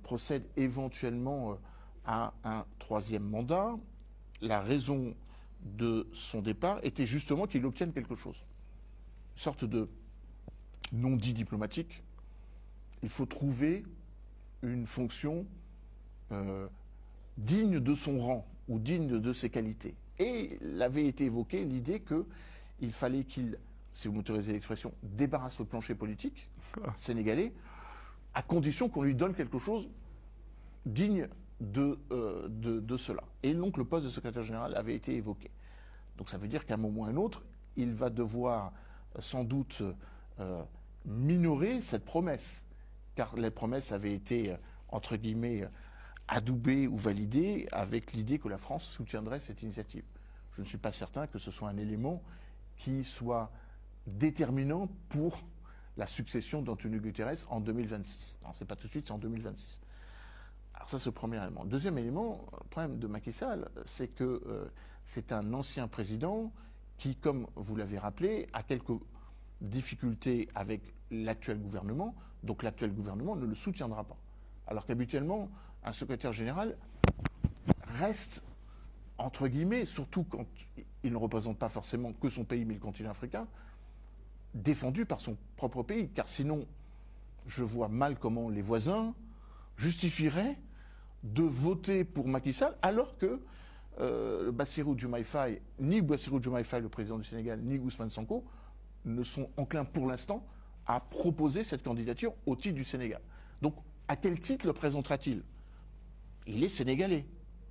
procède éventuellement à un troisième mandat. La raison de son départ était justement qu'il obtienne quelque chose. Une sorte de non-dit diplomatique. Il faut trouver une fonction digne de son rang ou digne de ses qualités. Et il avait été évoqué l'idée qu'il fallait qu'il, si vous m'autorisez l'expression, débarrasse le plancher politique sénégalais, à condition qu'on lui donne quelque chose digne de cela. Et donc le poste de secrétaire général avait été évoqué. Donc ça veut dire qu'à un moment ou à un autre, il va devoir sans doute minorer cette promesse, car les promesses avaient été, entre guillemets, adoubées ou validées avec l'idée que la France soutiendrait cette initiative. Je ne suis pas certain que ce soit un élément qui soit déterminant pour la succession d'Antonio Guterres en 2026. Non, c'est pas tout de suite, c'est en 2026. Alors ça, c'est le premier élément. Deuxième élément, le problème de Macky Sall, c'est que c'est un ancien président qui, comme vous l'avez rappelé, a quelques difficultés avec l'actuel gouvernement, donc l'actuel gouvernement ne le soutiendra pas. Alors qu'habituellement, un secrétaire général reste, entre guillemets, surtout quand il ne représente pas forcément que son pays, mais le continent africain, défendu par son propre pays, car sinon, je vois mal comment les voisins justifieraient de voter pour Macky Sall, alors que Bassirou Diomaye Faye, ni Bassirou Diomaye Faye, le président du Sénégal, ni Ousmane Sonko, ne sont enclins pour l'instant à proposer cette candidature au titre du Sénégal. Donc, à quel titre le présentera-t-il? Il est sénégalais.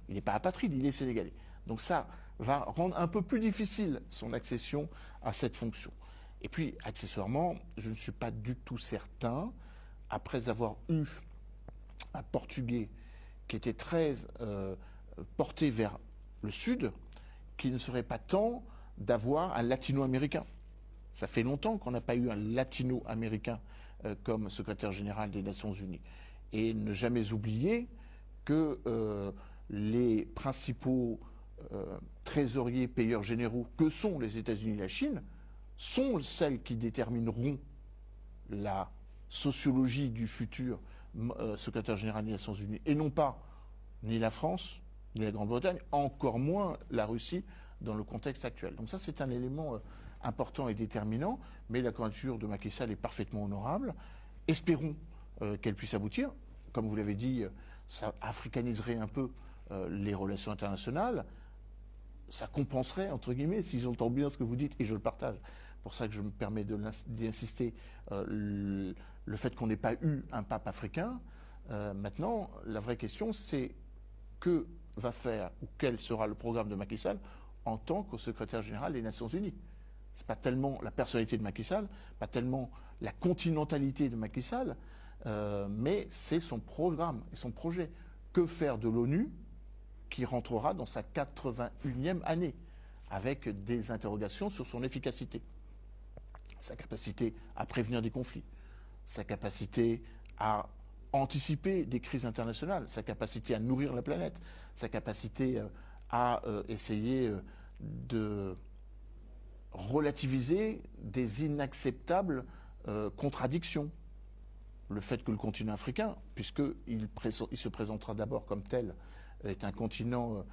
Il n'est pas apatride, il est sénégalais. Donc ça va rendre un peu plus difficile son accession à cette fonction. Et puis, accessoirement, je ne suis pas du tout certain, après avoir eu un Portugais qui était très porté vers le sud, qu'il ne serait pas temps d'avoir un latino-américain. Ça fait longtemps qu'on n'a pas eu un latino-américain comme secrétaire général des Nations Unies. Et ne jamais oublier que les principaux trésoriers payeurs généraux que sont les États-Unis et la Chine sont celles qui détermineront la sociologie du futur secrétaire général des Nations Unies, et non pas ni la France, ni la Grande-Bretagne, encore moins la Russie dans le contexte actuel. Donc ça, c'est un élément important et déterminant, mais la candidature de Macky Sall est parfaitement honorable. Espérons qu'elle puisse aboutir. Comme vous l'avez dit, ça africaniserait un peu les relations internationales. Ça compenserait, entre guillemets, si j'entends bien ce que vous dites, et je le partage. Pour ça que je me permets d'insister, le fait qu'on n'ait pas eu un pape africain. Maintenant, la vraie question, c'est que va faire ou quel sera le programme de Macky Sall en tant que secrétaire général des Nations Unies. C'est pas tellement la personnalité de Macky Sall, pas tellement la continentalité de Macky Sall, mais c'est son programme et son projet. Que faire de l'ONU qui rentrera dans sa 81e année, avec des interrogations sur son efficacité, sa capacité à prévenir des conflits, sa capacité à anticiper des crises internationales, sa capacité à nourrir la planète, sa capacité à essayer de relativiser des inacceptables contradictions. Le fait que le continent africain, puisqu'il se présentera d'abord comme tel, est un continent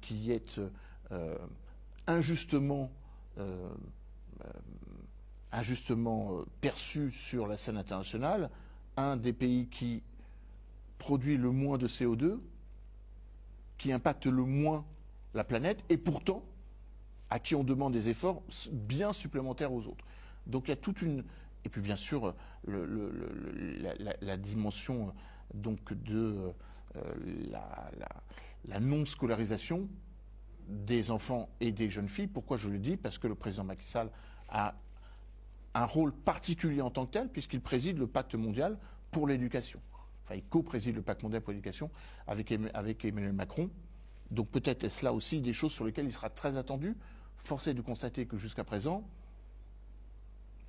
qui est injustement perçu sur la scène internationale, un des pays qui produit le moins de CO2, qui impacte le moins la planète, et pourtant à qui on demande des efforts bien supplémentaires aux autres. Donc il y a toute une... Et puis bien sûr, la dimension donc de la non-scolarisation des enfants et des jeunes filles. Pourquoi je le dis? Parce que le président Macky Sall a un rôle particulier en tant que tel, puisqu'il préside le pacte mondial pour l'éducation. Enfin, il co-préside le pacte mondial pour l'éducation avec Emmanuel Macron. Donc peut-être est-ce là aussi des choses sur lesquelles il sera très attendu. Force est de constater que jusqu'à présent,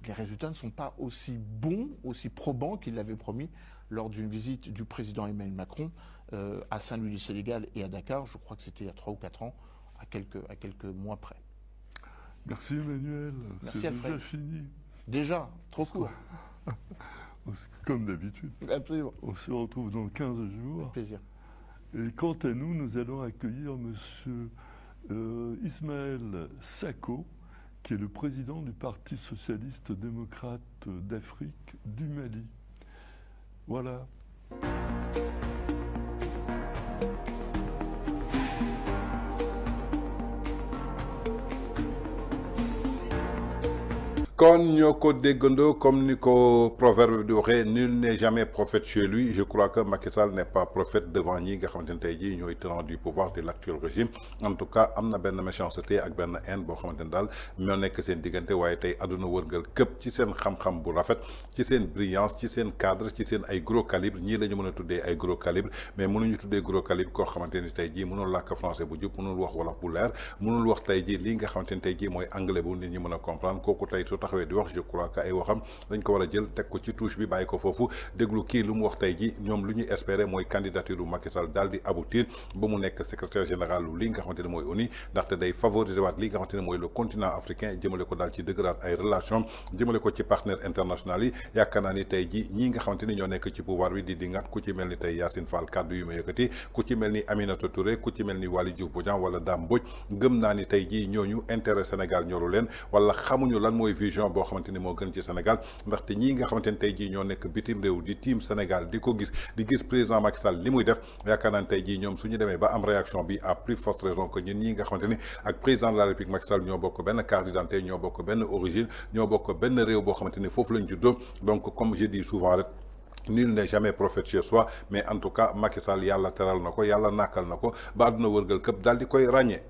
les résultats ne sont pas aussi bons, aussi probants qu'il l'avait promis lors d'une visite du président Emmanuel Macron à Saint-Louis du Sénégal et à Dakar. Je crois que c'était il y a 3 ou 4 ans, à quelques mois près. Merci Emmanuel. Merci c'est Alfred. déjà fini. Déjà, trop court. Comme d'habitude. Absolument. On se retrouve dans 15 jours. Avec plaisir. Et quant à nous, nous allons accueillir monsieur Ismaël Sako, qui est le président du Parti socialiste démocrate d'Afrique du Mali. Voilà. kon ñoo ko déggandoo comme ni ko proverbe di waxee nul n'est jamais prophète chez lui. Je crois que Macky Sall n'est pas prophète devant ñi nga xamante ne tey jii ñooy tenants du pouvoir de l'actuel régime. En tout cas am na benn méchanceté ak benn haine boo xamante ne daal ñoo nekk seen diggante waaye tey àdduna wërngal këpp ci seen xam-xam bu rafet ci seen brillance ci seen cadre ci seen ay gros calibre ñii la ñu mën a tuddee ay gros calibre mais mënuñu tuddee gros calibre koo xamante ni tey jii mënul làkk français bu jub mënul wax wolof bu leer mënul wax tey jii lii nga xamante ni tey jii mooy anglais bu nit ñi mën a comprendre kooku tey su taxawee di wax je crois que ay waxam dañ ko war a jël teg ko ci touche bi bàyyi ko foofu déglu kii lu mu wax tey ji ñoom lu ñuy espérer mooy candidature u Macky Sall daal di aboutir ba mu nekk secrétaire général lu li nga xamante ne mooy ONU ndaxte day favoriser waat li nga xamante ne mooy le continent africain jëmale ko daal ci dëgëraat ay relation jëmale ko ci partenaires internationaux yi yaakaar naa ni tey ji ñii nga xamante ni ñoo nekk ci pouvoir bi di dingat ku ci mel ni tey Yacine Fall kaddu yu ma yëkkati ku ci mel ni Aminata Touré ku ci mel ni Waly Diouf Bodian wala Dame Mbodj gëm naa ni tey ji ñooñu intérêt Sénégal ñoru leen wala xamuñu lan mooy vision boo xamante ni moo gën ci Sénégal ndaxte ñii nga xamante ni tey jii ñoo nekk bitim réew di team Sénégal di ko gis di gis président Macky Sall li muy def yaakaar naa ne tey jii ñoom suñu demee ba am réaction bi à plus forte raison que ñun ñii nga xamante ni ak président de la République Macky Sall ñoo bokk benn carte d'identité ñoo bokk benn origine ñoo bokk benn réew boo xamante ni foofu lañ juddoo donc comme je dis souvent rek nul n'est jamais prophète chez soi mais en tout cas Macky Sall yàlla teral na ko yàlla nàkkal na ko ba àdduna wërgal këpp daal di koy ràññee.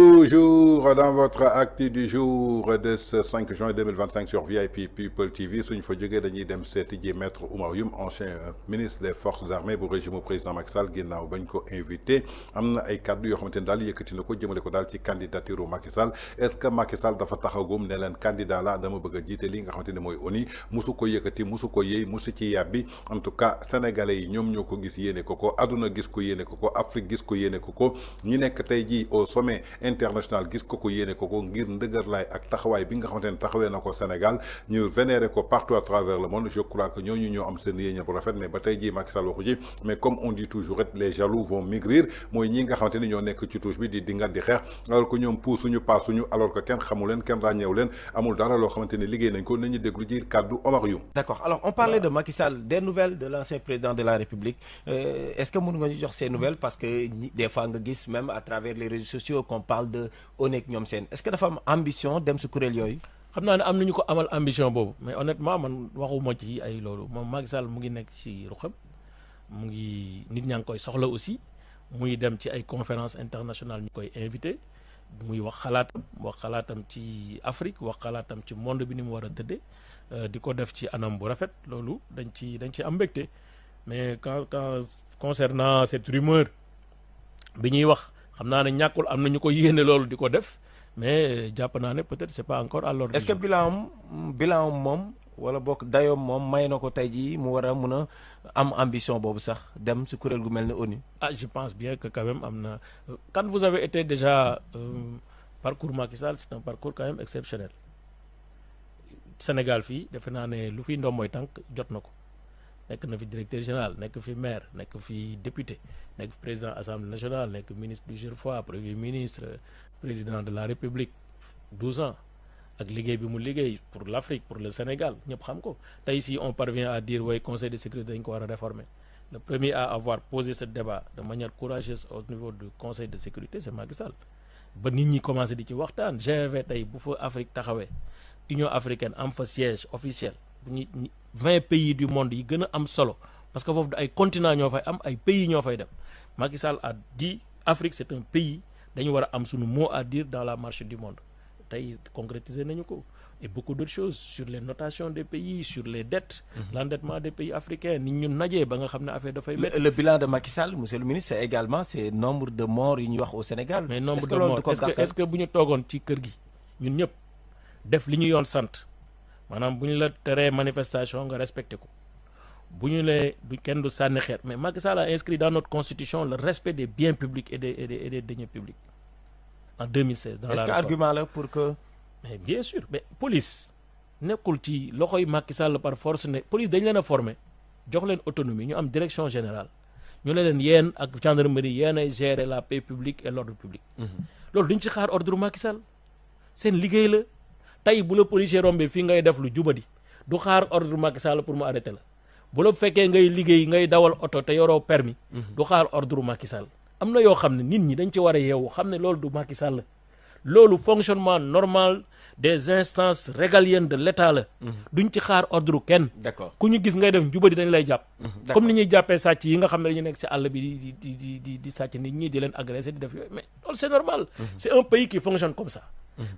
Toujours dans votre acte du jour de ce 5 juin 2025 sur VIP People TV suñ fa jógee dañuy dem seeti ji maître Oumar Youm ancien ministre des forces armées bu régime président Macky Sall ginnaaw bañ ko invité am na ay kaddu yoo xamante ne daal yëkkati na ko jëmale ko daal ci candidature u Macky Sall est-ce que Macky Sall dafa taxagum ne leen candidat la dama bëgg a jiite li nga xamante ne mooy ONU musu ko yëkkati musu ko yëy musu ci yàbbi en tout cas sénégalais yi ñoom ñoo ko gis yéene ko ko adduna gis ko yéene ko ko Afrique gis ko yéene ko ko ñi nekk tey jii au sommet international gis ko yéene ko ngir ndëgër laay ak taxawaay bi nga xamante ne taxawee na ko Sénégal ñu vénéré ko partout à travers le monde je crois que ñooñu ñoo am seen yéene bu rafet mais ba tey jii Macky Sall waxu ci mais comme on dit toujours rek les jaloux vont maigrir mooy ñi nga xamante ni ñoo nekk ci touche bi di dingat di xeex alors que ñoom puusuñu paasuñu alors que kenn xamu leen kenn ràññeew leen amul dara loo xamante ni liggéey nañ ko nañu déglu ji kàddu Omar Youm. D'accord, alors on parlait de Macky Sall, des nouvelles de l'ancien président de la République. Est-ce que mën nga ñu jox ces nouvelles parce que des fois nga gis même à travers les réseaux sociaux qu'on parle de Onek ñoom seen est-ce que dafa am ambition dem si kuréel yooyu. xam naa ne am nañu ko amal ambition boobu mais honnêtement man waxuma ci ay loolu moom Macky Sall mu ngi nekk ci ruxam mu ngi nit ñaa ngi koy soxla aussi muy dem ci ay conférences internationales ñu koy invité muy wax xalaatam ci Afrique wax xalaatam ci monde bi ni mu war a tëddee di ko def ci anam bu rafet loolu dañ ci am mbégte mais quand concernant cette rumeur bi ñuy wax xam naa ne ñàkkul am na ñu ko yéene loolu di ko def mais jàpp naa ne peut-être c'est pas encore à l'ordre. Est-ce que bilan moom wala bokk dayoom moom may na ko tey jii mu war a mun a am ambition boobu sax dem si kuréel gu mel ni ONU. Ah je pense bien que quand même am na quand vous avez été déjà parcours Macky Sall c'est un parcours quand même exceptionnel Sénégal fii defe naa ne lu fi ndoom mooy tànk jot na ko nekk na fi directeur général nekk fi maire nekk fi député nekk fi président assemblée nationale nekk ministre plusieurs fois premier ministre président de la République 12 ans ak liggéey bi mu liggéey pour l'Afrique pour le Sénégal ñëpp xam ko tey si on parvient à dire way conseil de sécurité dañ ko war a réformer le premier à avoir posé ce débat de manière courageuse au niveau du conseil de sécurité c'est Macky Sall ba nit ñi commencé di ci waxtaan G20 tey bu fa Afrique taxawee Union africaine am fa siège officiel bu ñu 20 pays du monde yi gën a am solo parce que foofu ay continent ñoo fay am ay pays ñoo fay dem Macky Sall a dit Afrique c'est un pays dañu war a am suñu mot à dire dans la marche du monde tey concrétiser nañu ko et beaucoup d'autres choses sur les notations des pays sur les dettes l'endettement des pays africains nit ñu najee ba nga xam ne affaire dafay le bilan de Macky Sall monsieur le ministre c'est également c'est nombre de morts yi ñuy wax au Sénégal mais nombre de morts est-ce que bu ñu toogoon ci kër gi ñun ñëpp def li ñu yoon sant maanaam bu ñu la teree manifestation nga respecté ko bu ñu lee du kenn du sànni xeer mais Macky Sall a inscrit dans notre constitution le respect des biens publics et des deniers publics en 2016 dans la réforme. Est-ce que argument là pour que mais bien sûr mais police nekkul ci loxoy Macky Sall par force ne police dañ leen a former jox leen autonomie ñu am direction générale ñu leen yéen ak gendarmerie yéen ay gérer la paix publique et l'ordre public. loolu duñ ci xaar ordre Macky Sall seen liggéey la tey bu la policier rombé fii ngay def lu jubadi du xaar ordre Macky Sall pour mu arrêter la bu la fekkee ngay liggéey ngay dawal oto te yoroo permis du xaar ordre Macky Sall am na yoo xam ne nit ñi dañ ci war a yeewu xam ne loolu du Macky Sall loolu fonctionnement normal des instances régaliennes de l'État la duñ ci xaar ordre kenn d'accord ku ñu gis ngay def njubadi dañ lay jàpp comme ni ñuy jàppee sàcc yi nga xam ne dañu nekk ci àll bi di sàcc nit ñi di leen agressé di def yooyu mais loolu c'est normal c'est un pays qui fonctionne comme ça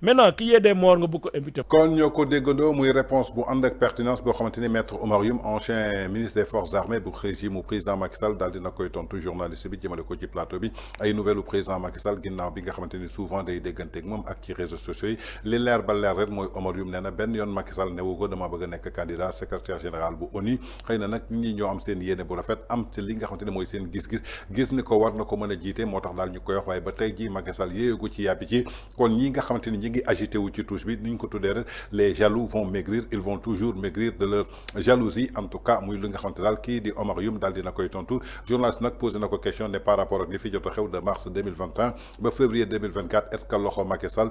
maintenant qu'il y ait des morts nga bëgg ko imputer. kon ñoo ko déggandoo muy réponse bu ànd ak pertinence boo xamante ni maître Oumar Youm ancien ministre des forces armées bu régime président Macky Sall daal dina koy tontu journaliste bi jëmale ko ci plateau bi ay nouvelles président Macky Sall ginnaaw bi nga xamante ni souvent day dégganteeg moom ak ci réseaux sociaux yi li leer ba leer rek mooy Oumar Youm nee na benn yoon Macky Sall newu ko dama bëgg a nekk candidat secrétaire général bu ONU xëy na nag nit ñi ñoo am seen yéene bu rafet am ci li nga xamante ni mooy seen gis-gis gis ni ko war na ko mën a jiite moo tax daal ñu koy wax waaye ba tey ji Macky Sall yéegu ci yàbbi ci kon ñi nga xamante ni ñi ngi agité ci touche bi niñ ko tuddee rek les jaloux vont maigrir ils vont toujours maigrir de leur jalousie en tout cas muy li nga xamante daal kii di Oumar Youm daal dina koy tontu journaliste nag posé na ko question ne par rapport ak li fi jot a xew de mars 2021 ba février 2024 est-ce que loxo Macky Sall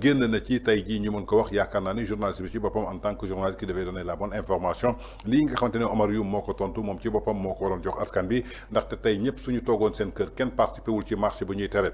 génn na ci tey jii ñu mën ko wax yaakaar naa ni journaliste bi ci boppam en tant que journaliste qui devait donner la bonne information lii nga xamante ne Oumar Youm moo ko tontu moom ci boppam moo ko waroon jox askan bi ndaxte tey ñëpp suñu toogoon seen kër kenn participé wul ci marché bu ñuy tere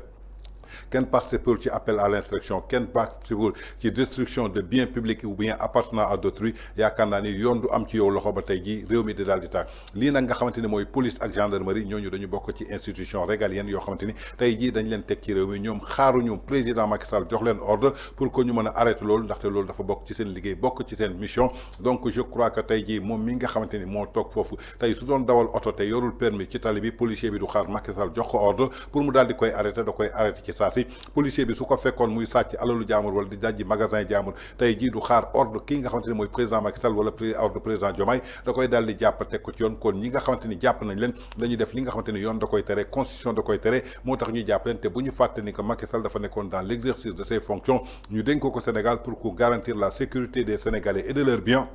kenn participé ci appel à l'insurrection kenn participé ci destruction de biens publics ou bien appartenant à d'autrui yaakaar naa ni yoon du am ci yow loxo ba tey jii réew mi di daal di tàkk lii nag nga xamante ni mooy police ak gendarmerie ñooñu dañu bokk ci institution régalienne yoo xamante ni tey jii dañ leen teg ci réew mi ñoom xaaruñu président Macky Sall jox leen ordre pour que ñu mën a arrêter loolu ndaxte loolu dafa bokk ci seen liggéey bokk ci seen mission donc je crois que tey jii moom mi nga xamante ni moo toog foofu tey su doon dawal oto te yorul permis ci tali bi policier bi du xaar Macky Sall jox ko ordre pour mu daal di koy arrêter da koy arrêter ci saa si policier bi su ko fekkoon muy sàcc alalu jaamur wala di dajji magasin jaamur tey jii du xaar ordre kii nga xamante ni mooy président Macky Sall wala ordre président Diomaye da koy daal di jàpp teg ko ci yoon kon ñi nga xamante ni jàpp nañ leen dañuy def li nga xamante ni yoon da koy tere constitution da koy tere moo tax ñuy jàpp leen te bu ñu fàtte ni que Macky Sall dafa nekkoon dans l'exercice de ses fonctions ñu dénk ko Sénégal pour que garantir la sécurité des Sénégalais et de leurs biens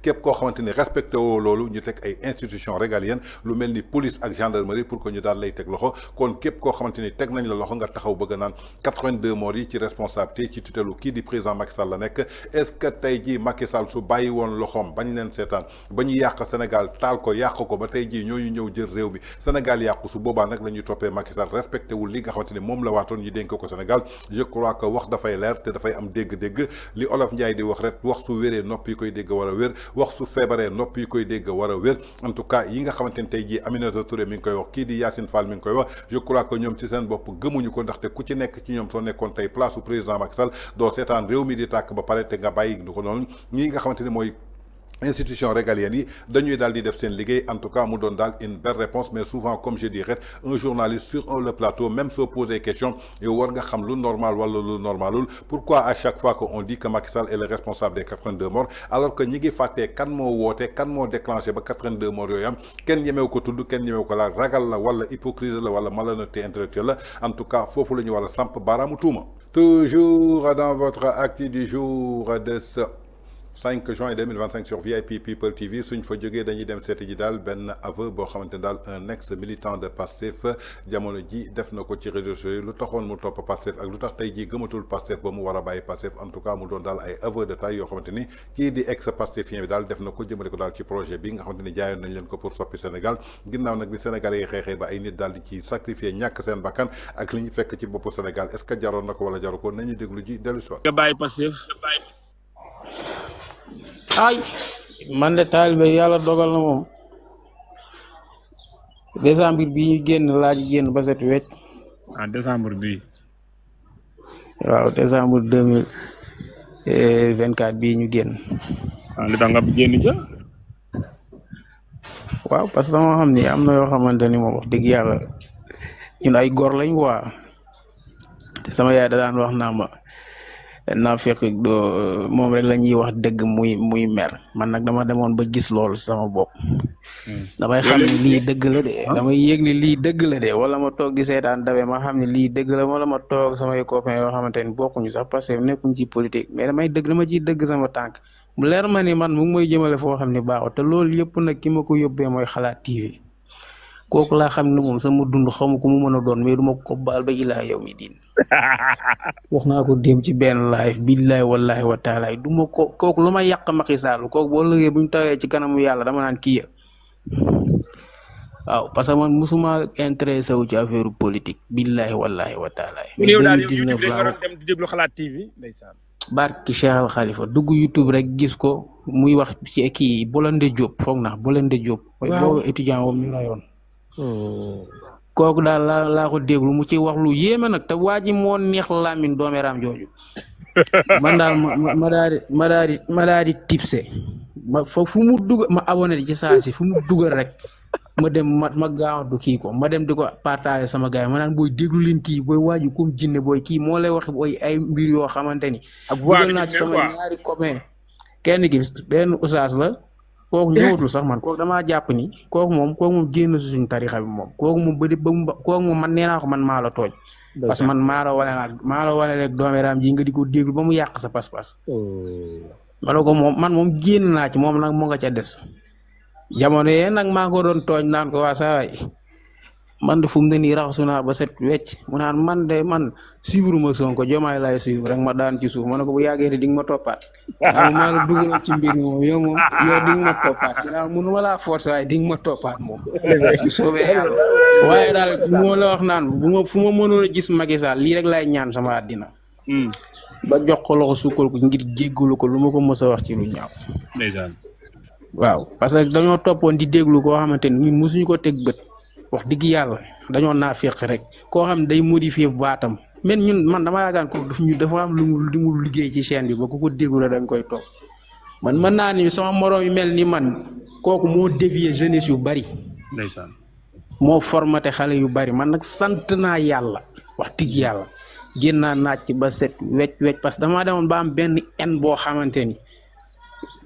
képp koo xamante ni respecté woo loolu ñu teg ay institutions régaliennes lu mel ni police ak gendarmerie pour que ñu daal lay teg loxo kon képp koo xamante ni teg nañ la loxo nga taxaw bëgg naan 82 morts yi ci responsabilité ci tutelu kii di président Macky Sall la nekk est-ce que tey jii Macky Sall su bàyyi woon loxoom bañ leen seetaan ba ñu yàq Sénégal taal ko yàq ko ba tey jii ñooñu ñëw jël réew mi Sénégal yàqu su boobaa nag la ñuy toppee Macky Sall respecté wul li nga xamante ni moom la waatoon ñu dénk ko Sénégal je crois que wax dafay leer te dafay am dégg-dégg li Olof Ndiaye di wax rek wax su wéree nopp yi koy dégg war a wér wax su feebaree nopp yi koy dégg war a wér en tout cas yi nga xamante ni tey jii Aminata Touré mi ngi koy wax kii di Yacine Fall mi ngi koy wax je crois que ñoom ci seen bopp gëmuñu ko ndaxte ku ci nekk ci ñoom soo nekkoon tey place su président Macky Sall doo seetaan réew mi di tàkk ba pare te nga bàyyi du ko noonu ñii nga xamante ni mooy institution régalienne yi dañuy daal di def seen liggéey en tout cas mu doon daal une belle réponse mais souvent comme je dirais un journaliste sur le plateau même soo posé question yow war nga xam lu normal wala lu normalul pourquoi à chaque fois que on dit que Macky Sall est le responsable des 82 morts alors que ñi ngi fàttee kan moo woote kan moo déclenché ba 82 morts yooyu am kenn ñemew ko tudd kenn ñemew ko laal ragal la wala hypocrisie la wala malhonnêteté intellectuelle la en tout cas foofu la ñu war a samp baaraamu tuuma toujours dans votre acte du jour de ce 5 juin 2025 sur VIP People TV suñ fa jógee dañuy dem seeti ji daal benn aveu boo xamante ne daal un ex militant de Pastef jamono ji def na ko ci réseaux sociaux yi lu taxoon mu topp Pastef ak lu tax tey jii gëmatul Pastef ba mu war a bàyyi Pastef en tout cas mu doon daal ay aveu de taille yoo xamante ni kii di ex Pastefien bi daal def na ko jëmale ko daal ci projet bi nga xamante ni jaayoon nañ leen ko pour soppi Sénégal ginnaaw nag bi Sénégalais yi xeexee ba ay nit daal di ci sacrifier ñàkk seen bakkan ak li ñu fekk ci boppu Sénégal est-ce que jaroon na ko wala jaru ko nañu déglu ji dellu si waat. nga bàyyi Pastef ay man de taalibe yàlla dogal na moom décembre bii ñu génn laa ji génn ba set wecc ah décembre bii waaw décembre 2024 bii ñu génn ah li tax nga génn ca waaw parce que dama xam ni am na yoo xamante ni moom wax dëgg yàlla ñun ay góor lañ waa te sama yaay da daan wax naa ma naafeq doo moom rek la ñuy wax dëgg muy mer man nag dama demoon ba gis loolu sama bopp. damay xam ne lii dëgg la de damay yëg ni lii dëgg la de wala ma toog di seetaan dabe ma xam ne lii dëgg la wala ma toog samay copains yoo xamante ni bokkuñu sax parce que nekkuñ ci politique mais dama ciy dëgg sama tànk mu leer ma ni man mu ngi may jëmale foo xam ne baaxul te loolu yëpp nag ki ma ko yóbbee mooy Xalaat TV kooku laa xam ne moom sama dund xamu ko mu mën a doon mais du ma ko baal ba ilaa yow mi diin wax naa ko dem ci benn live billahi wallahi wa taala du ma ko kooku lu ma yàq Macky Sall kooku boo lëgee bu ñu tawee ci kanamu yàlla dama naan kii ya waaw parce que man musuma intéressé wu ci affaire politique billahi wallahi wa taala. yow daal YouTube rek nga doon dem di déglu Xalaat TV ndeysaan. barki Cheikh Al Khalifa dugg YouTube rek gis ko muy wax ci kii Bolande Diop foog naa Bolande Diop. waaw boobu étudiant woom ñu rayoon. kooku daal laa ko déglu mu ci wax lu yéeme nag te waa ji moo neex Lamine doomeeraam jooju man daal ma daal di tipse ma fa fu mu dugg ma abonné ci saa si fu mu dugal rek ma dem ma gaawantu kii ko ma dem di ko partager sama gars yi ma naan booy déglu leen kii booy waa ji comme jinne booy kii moo lay wax booy ay mbir yoo xamante ni. dugal naa ci sama ñaari copain kenn ki benn oustaz la. kooku ñëwatul sax man kooku damaa jàpp ni kooku moom génn si suñu tarixa bi moom kooku moom man nee naa ko man maa la tooñ parce que man maa la wane rek doomeeraam ji nga di ko déglu ba mu yàq sa pas-pas ma ne ko man moom génn naa ci moom nag moo nga ca des jamono yee nag maa ko doon tooñ naan ko waa saa waay man de fu mu ne nii raxasu naa ba set wecc mu naan man suivre ma Sonko Diomaye laay suivre rek ma daan ci suuf ma ne ko bu yàggee di nga ma toppaat waaw maa la dugal ci mbir moom yow di nga ma toppaat ginnaaw mënu ma laa force waaye di nga ma toppaat moom bu soobee yàlla waaye daal moo la wax naan fu ma mënoon a gis Macky Sall lii rek laay ñaan sama àddina ba jox ko loxo sukkal ko ngir jéggalu ko lu ma ko mës a wax ci lu ñaaw waaw parce que dañoo toppoon di déglu koo xamante ni ñun mosuñu ko teg bët wax dëgg yàlla dañoo naafeq rek koo xam ne day modifier baatam mais man dama yaakaar ko dafa am lu mu liggéey ci chaîne bi ba ku ko déglu la dañ koy toog man mën naa ni sama morom yu mel ni man kooku moo dévier jeunesse yu bari ndeysaan moo formaté xale yu bari man nag sant naa yàlla wax dëgg yàlla génn naa naaj ba set wecc parce que damaa demoon ba am benn en boo xamante ni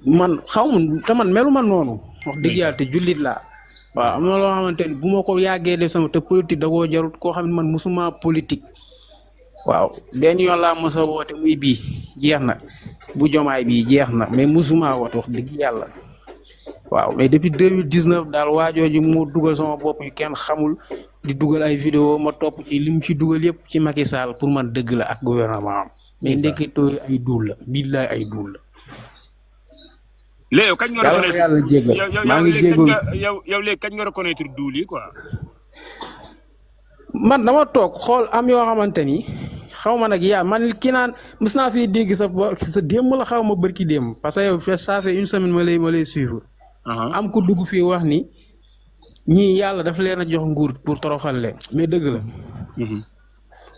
man xaw ma te man melu ma noonu wax dëgg yàlla te jullit laa waaw am na loo xamante ni bu ma ko yàggee def sama te politique da koo jarut koo xam ne man musuma politique waaw benn yoon laa mos a woote muy bii jeex na bu Jomaay bii jeex na mais musuma woote wax dëgg yàlla waaw mais depuis 2019 daal waajooju moo dugal sama bopp yu kenn xamul di dugal ay vidéo ma topp ci li mu ci dugal yëpp ci Macky Sall pour man dëgg la ak gouvernement am mais ndeketoo ay duul la billaay ay duul la. léegi kañ nga reconnaître yàlla jéggal maa ngi jéggal yow léegi kañ nga reconnaître duul yi quoi. man dama toog xool am yoo xamante ni xaw ma nag man ki naan mës naa fi dégg sa démb la xaw ma bërki démb parce que yow ça fait une semaine ma lay suivre. am ko dugg fii wax ni ñii yàlla daf leen a jox nguur pour toroxal leen mais dëgg la.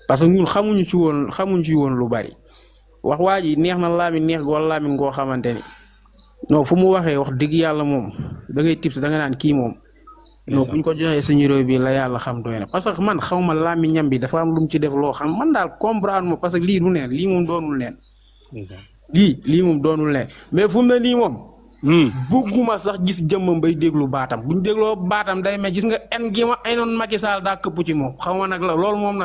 parce que ñun xamuñu ci woon lu bari wax waa ji neex na laamin neex wala laamin ngoo xamante ni. non fu mu waxee wax dëgg yàlla moom da ngay tips da nga naan kii moom non buñ ko joxee suñu réew bi la yàlla xam doy na parce que man xaw ma làmmiñam bi dafa am lu mu ci def loo xam man daal comprendre ma parce que lii du neen lii moom doonul neen lii moom doonul neen mais fu mu ne nii moom bugguma sax gis jëmmam bay déglu baatam buñ dégloo baatam day mel gis nga en gi ma enoon Macky Sall daa këpp ci moom xaw ma nag la loolu moom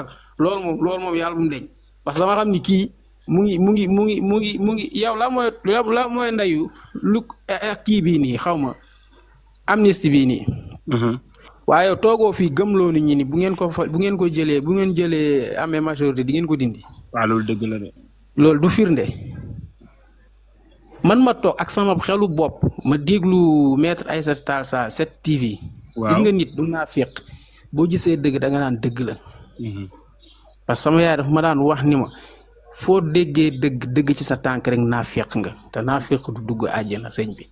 yàlla bu mu deñ parce que dama xam ni kii mu ngi yow la mooy ndeyu lu kii bii nii xaw ma amnistie bii nii. waaye toogoo fii gëmloo nit ñi ni bu ngeen jëlee amee majorité di ngeen ko dindi. waaw loolu dëgg la de. loolu du firnde man ma toog ak sama xelu bopp ma déglu maître Aïssata Tall Sall 7TV. waaw gis nga nit du naa féq boo gisee dëgg da nga naan dëgg la. parce que sama yaay daf ma daan wax ni ma. foo déggee dëgg ci sa tànk rek naafeq nga te naafeq du dugg àjjana sëñ bi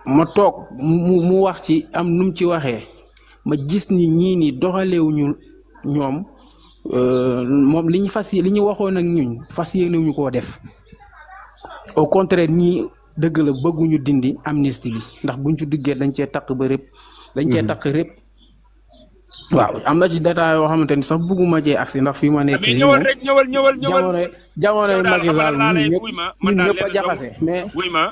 ma toog mu wax ci am nu mu ci waxee ma gis ni ñii ni doxalewuñu ñoom moom li ñu waxoon ak ñun fas yéenewuñu koo def au contraire ñii dëgg la bëgguñu dindi amnistie bi ndax buñ ci duggee dañ cee takk ba rëpp dañ cee takk rëpp waaw am na ci détail yoo xamante ni sax bëgguma cee agsi ndax fii ma nekk mais nii ñëwal moom rek ñëwal. jamonoy Macky Sall man ñun ñëpp a jaxase mais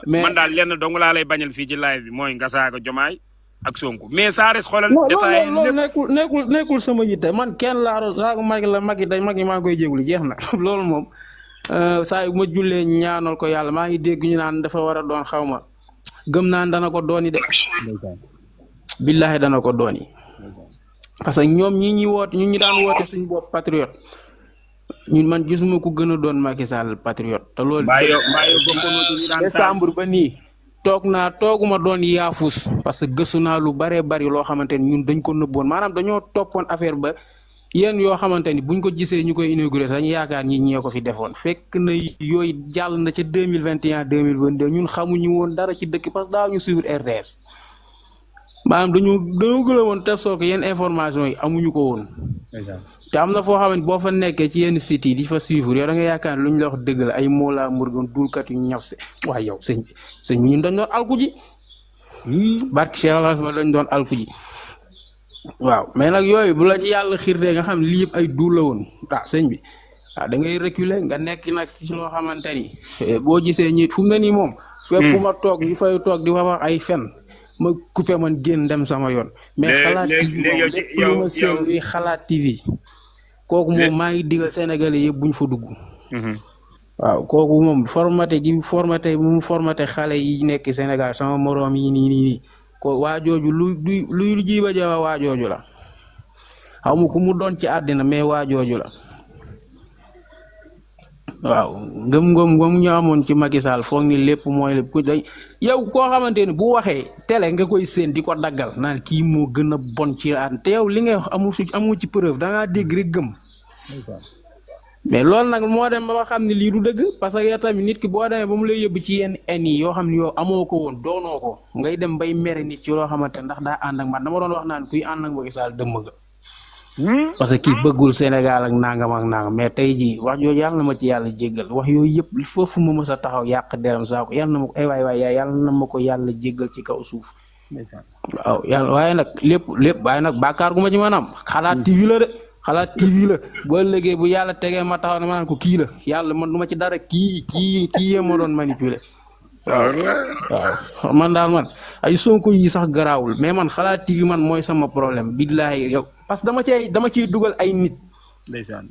man daal lenn dong laa lay bañal fii ci live bi mooy nga saaga Jomaay ak Sonko mais saa res xoolal détail loolu nekkul sama yitte man kenn laa saaga Macky maa ngi koy jéglu jeex na loolu moom saa yu ma jullee ñaanal ko yàlla maa ngi dégg ñu naan dafa war a doon xaw ma gëm naan dana ko dooni de billaahi dana ko dooni parce que ñoom ñi woote ñun ñi daan woote suñu bopp patriote ñun man gisuma ko gën a doon Macky Sall patriote te loolu décembre ba nii tooguma doon yaafus parce que gëstu naa lu baree bari loo xamante ni ñun dañ ko nëbboon maanaam dañoo toppoon affaire ba yéen yoo xamante ni buñ ko gisee ñu koy inauguré sax ñu yaakaar ñi ñee ko fi defoon fekk na yooyu jàll na ca 2021 2022 ñun xamuñu woon dara ci dëkk parce que daaw ñu suivre RTS maanaam dañoo gën a woon te soo ko yenn information yi amuñu ko woon. te am na foo xam ne boo fa nekkee ci yenn sites yi di fa suivre yow da nga yaakaar ne lu ñu la wax dëgg la ay Mollah Morgun dulkat yu ñaf se waaye yow sëñ bi ñun dañ doon alku ji. barke Cheikh Alhaji dañ doon alku ji. waaw mais nag yooyu bu la ci yàlla xiirtee nga xam lii yëpp ay duul la woon sëñ bi da ngay reculer nga nekk nag ci loo xamante ni boo gisee ñi fu mu ne nii moom. fépp fu ma toog ñu fay toog di wax ay fen ma coupé man génn dem sama yoon. mais xalaat TV moom lépp lu ma seen luy xalaat TV. kooku moom maa ngi digal Sénégalais yëpp buñ fa dugg. waaw kooku moom formaté bu mu formaté xale yi nekk Sénégal sama moroom yi nii ko waa jooju luy jiiba jawa waa jooju la xaw ma ku mu doon ci àddina mais waa jooju la. waaw ngëm ñu amoon ci Macky Sall foog ni lépp mooy lépp ku day yow koo xamante ni bu waxee télé nga koy séen di ko daggal naan kii moo gën a bon ci àddina te yow li ngay wax amu ci preuve da ngaa dégg rek gëm. mais loolu nag moo dem ba xam ne lii du dëgg parce que yow tamit nit ki boo demee ba mu lay yóbbu ci yenn yi yoo xam ne yow amoo ko woon doonoo ko ngay dem bay mere nit ci loo xamante ndax daa ànd ak man dama doon wax naan kuy ànd ak Macky Sall dëmm nga. parce que kii bëggul Sénégal ak nangam mais tey jii wax jooju yàlla na ma ci yàlla jéggal wax yooyu yëpp foofu ma mës a taxaw yàq deram saako yàlla na ma ko ay waay yàlla na ma ko yàlla jéggal ci kaw suuf. waaw yàlla waaye nag lépp waaye nag bàkkaar gu ma ci mën a am xalaat TV la de. xalaat TV la boo léegi bu yàlla tegee ma taxaw ne ma naan ko kii la yàlla man du ma ci dara kii yee ma doon manipuler. waaw man daal man ay Sonko yi sax garaawul mais man xalaat TV man mooy sama problème billaahi yow parce que dama ciy dugal ay nit.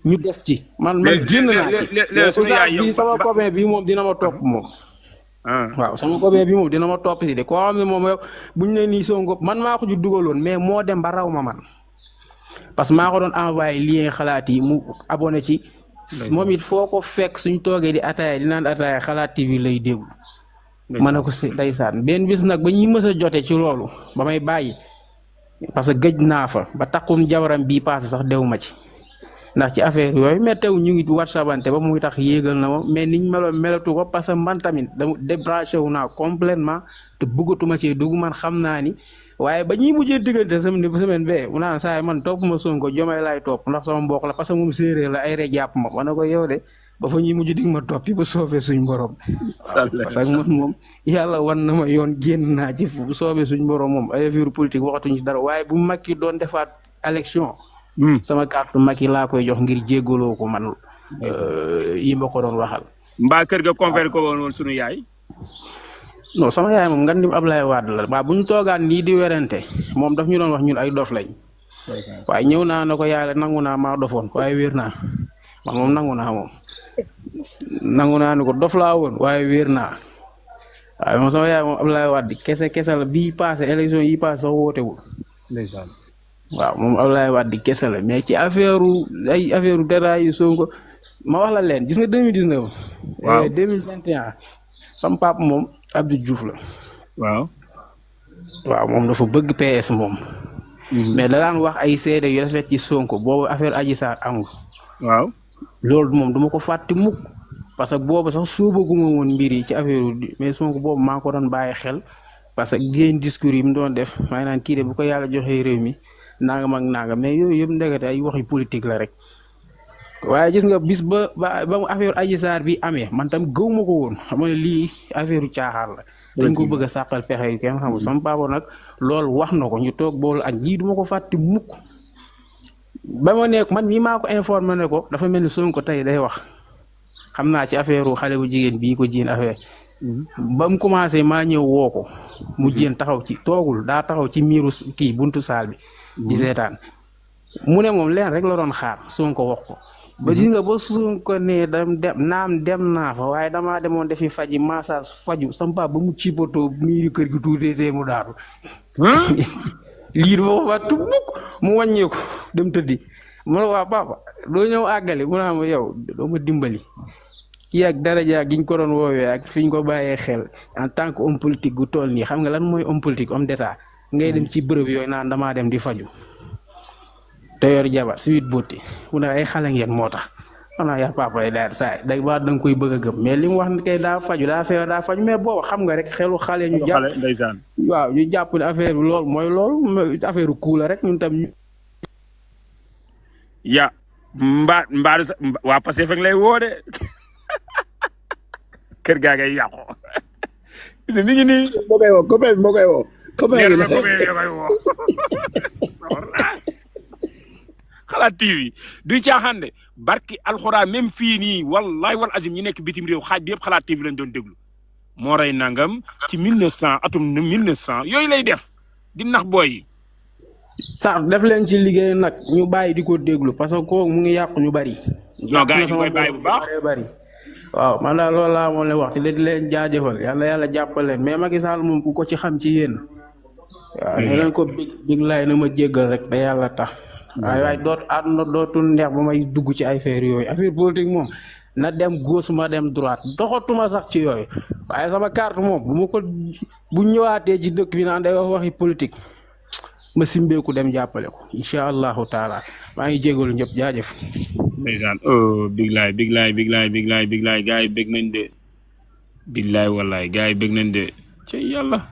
ñu des ci man génn naa ci. bi sama copain bi moom dina ma topp moom. waaw sama copain bi moom dina ma topp si de koo xam ne moom yow buñ ne nii Sonko man maa ko ci dugaloon mais moo dem ba raw ma man. parce que maa ko doon envoyé lien xalaat yi mu abonné ci moom it foo ko fekk suñ toogee di ataaya di naan ataaya xalaat TV lay déglu ma ne ko si ndeysaan benn bis nag ba ñuy mës a jote ci loolu ba may bàyyi parce que gëj naa fa ba taxum jabaram bii passé sax dew ma ci ndax ci affaire yooyu mais tew ñu ngi WhatsAppante ba muy tax yéegal na ma mais niñ melatu ko parce que man tamit dama débranché wu naa complètement te bëggatuma ci dugg man xam naa ni waaye ba ñuy mujjee diggante semaine bee mu naan saa man topp ma Sonko Diomaye laay topp ndax sama mbokk la parce que moom séeréer la ay rek jàpp ma ne ko yow de ba fa ñuy mujj dig ma toppi ba soobee suñ borom. parce que man moom yàlla wan na ma yoon génn naa ci bu soobee suñ borom moom ay affaire politique waxatuñ ci dara waaye bu Macky doon defaat élection. sama carte Macky laa koy jox ngir jéggaloo ko man yi ma ko doon waxal. mbaa kër ga convaincre ko woon sunu yaay. non sama yaay moom ngan dim Ablaye Wade la waaw bu ñu toogaan nii di werante moom daf ñu doon wax ñun ay dof lañ waaye ñëw naa na ko yàlla nangu naa maa dofoon waaye wér naa man moom nangu naa ni ko dof laa woon waaye wér naa waaye moom sama yaay moom Ablaye Wade kese la bii passé élection yi passé sax wootewul ndeysaan waaw moom Ablaye Wade kese la mais ci affaire dara yu Sonko ma wax la leen gis nga 2019 waaw 2021 sam pap moom Abdou Diouf la. waaw moom dafa bëgg PS moom. mais da daan wax ay seede yu rafet ci Sonko boobu affaire Adji Sarr amul. waaw loolu moom duma ko fàtte mukk parce que boobu sax sóobaguma woon mbir yi ci affaire mais Sonko boobu maa ko doon bàyyi xel parce que génn discours yi mu doon def maa ngi naan kii de bu ko yàlla joxee réew mi nangam ak nangam mais yooyu yëpp ndekete ay waxi politique la rek. waaye gis nga bis ba mu affaire Adji Sarr bi amee man tam gëw ma ko woon xam nga lii affaire caaxaar la dañ ko bëgg a sàqal pexe yu kenn xamul sama papa nag loolu wax na ko ñu toog boolu ak ñii duma ko fàtte mukk ba ma nekk man mii maa ko informé ne ko dafa mel ni Sonko tey day wax xam naa ci affaire xale bu jigéen bii ko jiin affaire ba mu commencé maa ñëw woo ko mu jéen taxaw ci toogul daa taxaw ci miiru kii buntu saal bi di seetaan mu ne moom leen rek la doon xaar Sonko wax ko ba gis nga ba Sonko ne dem naa fa waaye damaa demoon defi faji massage faju sampa ba mu ciipatoo miiri kër gi tuutee mu daanu lii dafa fa tubbuk mu wàññeeku dem tëddi mu ne waa papa doo ñëw àggali mu naa ma yow doo ma dimbali kii ak daraja giñ ko doon woowee ak fi ñu ko bàyyee xel en tant que homme politique gu toll nii xam nga lan mooy homme politique homme d'état ngay dem ci bërëb yooyu naan damaa dem di faju te yor jabar si wit botti mu ne ay xale ngeen moo tax xanaa yaa papa yi daal saa day baax da nga koy bëgg a gëm mais li mu wax kay daa faju daa feebar daa faju mais booba xam nga rek xelu xale ñu jàpp ndeysaan waaw ñu jàpp ne affaire bi loolu mooy loolu affaire ku la rek ñun tam ya mbaa waa passé fek lay woo de kër gaa ngay yàqu gis mi ngi nii moo koy woo copain bi moo koy woo copain bi koy woo xalaat TV duy caaxaan de barki alxuraan même fii nii wallahi wal azim ñi nekk bitim réew xaaj bi yëpp xalaat TV lañ doon déglu moo rey nangam ci 1900 atum 1900 yooyu lay def di nax booy yi sax def leen ci liggéey nag ñu bàyyi di ko déglu parce que kooku mu ngi yàqu ñu bari non gars yi ñu koy bàyyi bu baax bari waaw man daal loolu laa moom la wax te di leen jaajëfal yàlla jàppal leen mais Macky Sall moom ku ko ci xam ci yéen waaw ne leen ko big laay na ma jéggal rek da yàlla tax waaye doot àdduna dootul neex ba may dugg ci ay affaire yooyu affaire politique moom na dem gauche ma dem droite doxatuma sax ci yooyu waaye sama carte moom bu ñëwaatee ci dëkk bi naan day wax waxi politique ma simbeeku dem jàppale ko incha allahu taala maa ngi jégalu ñëpp jaajëf. ndeysaan big laay gars yi bég nañ de billaay wallaay gars yi bég nañ de ci yàlla.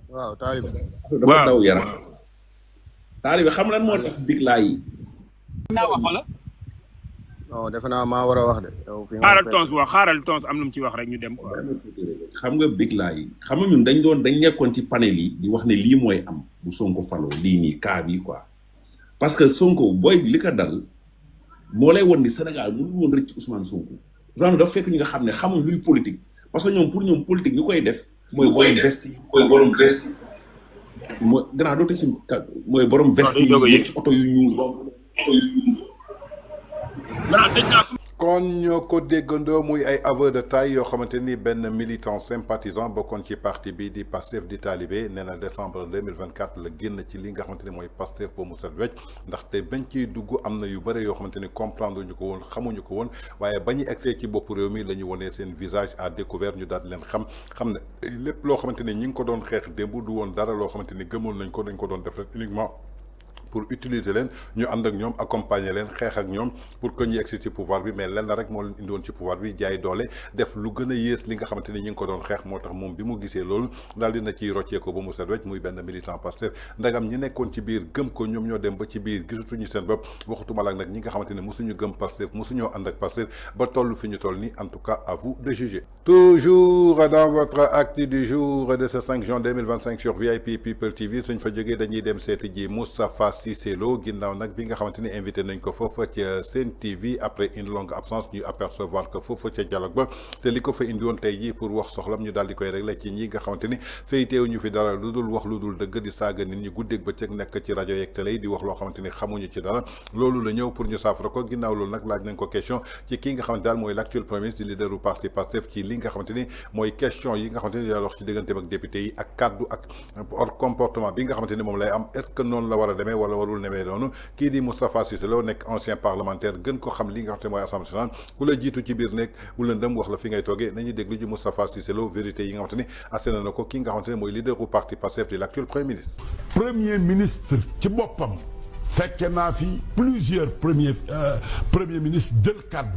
waaw taalibe dafa daw yaram taalibe xam lan moo tax big laay yi. naa wax wala. non defe naa maa war a wax de. xaaral tons am lu mu ci wax rek ñu dem quoi. xam nga big laay yi xam nga ñun dañ nekkoon ci panel yi di wax ne lii mooy am bu Sonko faloo lii nii cas bi quoi parce que Sonko booy li ko dal moo lay won ni Sénégal mënul woon rëcc Ousmane Sonko vraiment dafa fekk ñi nga xam ne xamul luy politique parce que ñoom pour ñoom politique ñu koy def. mooy borom veste yi mooy gannaaw doo si mooy borom veste yi yëg ci oto yu ñuul kon ñoo ko déggandoo muy ay aveu de taille yoo xamante ni benn militant sympathisant bokkoon ci parti bi di Pastef di Talibé nee na décembre 2024 la génn ci li nga xamante ni mooy Pastef ba mu set wecc ndaxte bañ ciy dugg am na yu bëri yoo xamante ni comprendre ñu ko woon xamuñu ko woon waaye ba ñu egsee ci bopp réew mi la ñu wonee seen visage à découvert ñu daal leen xam ne lépp loo xamante ni ñi ngi ko doon xeex démb du woon dara loo xamante ni gëmoon nañ ko dañ ko doon def rek uniquement pour utiliser leen ñu ànd ak ñoom accompagner leen xeex ak ñoom pour que ñu egsi ci pouvoir bi mais lenn rek moo leen indiwoon ci pouvoir bi jaay doole def lu gën a yées li nga xamante ni ñi ngi ko doon xeex moo tax moom bi mu gisee loolu daal dina ciy roccee ko ba mu set wecc muy benn militant Pastef ndagam ñi nekkoon ci biir gëm ko ñoom ñoo dem ba ci biir gisatuñu seen bopp waxutuma la nag ñi nga xamante ni mosuñu gëm Pastef mosuñoo ànd ak Pastef ba toll fi ñu toll nii en tout cas à vous de juger. Toujours dans votre acte du jour de ce 5 juin 2025 sur VIP People TV suñ fa jógee dañuy dem seeti ji Moustapha Cissé Lo ginnaaw nag bi nga xamante ni invité nañ ko foofa ca Sen TV après une longue absence ñu apercevoir que foofa ca dialogue ba te li ko fa indi woon tey jii pour wax soxlam ñu daal di koy régler ci ñi nga xamante ni féyteewu ñu fi dara lu dul wax lu dul dëgg di saaga nit ñi guddeeg bëccëg nekk ci rajo yeeg télé yi di wax loo xamante ni xamuñu ci dara loolu la ñëw pour ñu saafara ko ginnaaw loolu nag laaj nañ ko question ci kii nga xamante daal mooy l'actuel premier ministre di leader du parti Pastef ci li nga xamante ni mooy question yi nga xamante ni daal wax ci diggante ak député yi ak kaddu ak comportement bi nga xamante ni moom lay am est-ce que noonu la war a demee wala warul demee noonu kii di Moustapha Cissé Lo nekk ancien parlementaire gën ko xam li nga xamante ni mooy assemblée nationale ku la jiitu ci biir nekk bu lëndëm wax la fi ngay toogee nañuy déglu ji Moustapha Cissé Lo vérité yi nga xamante ni asséné na ko ki nga xamante ni mooy leader du parti Pastef di l'actuel premier ministre. premier ministre ci boppam fekke naa fi plusieurs premier ministre jël kàddu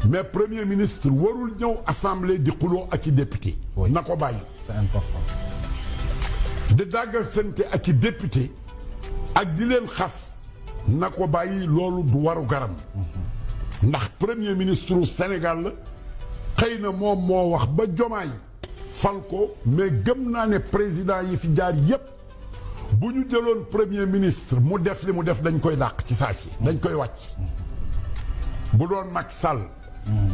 mais premier ministre warul ñëw assemblée di xuloo ak i député na ko bàyyi. c'est important. di dàggasante ak i député ak di leen xas na ko bàyyi loolu du waru garam ndax premier ministre u Sénégal la xëy na moom moo wax ba Jomaay fal ko mais gëm naa ne président yi fi jaar yépp bu ñu jëloon premier ministre mu def li mu def dañ koy dàq ci saa si dañ koy wàcc bu doon Macky Sall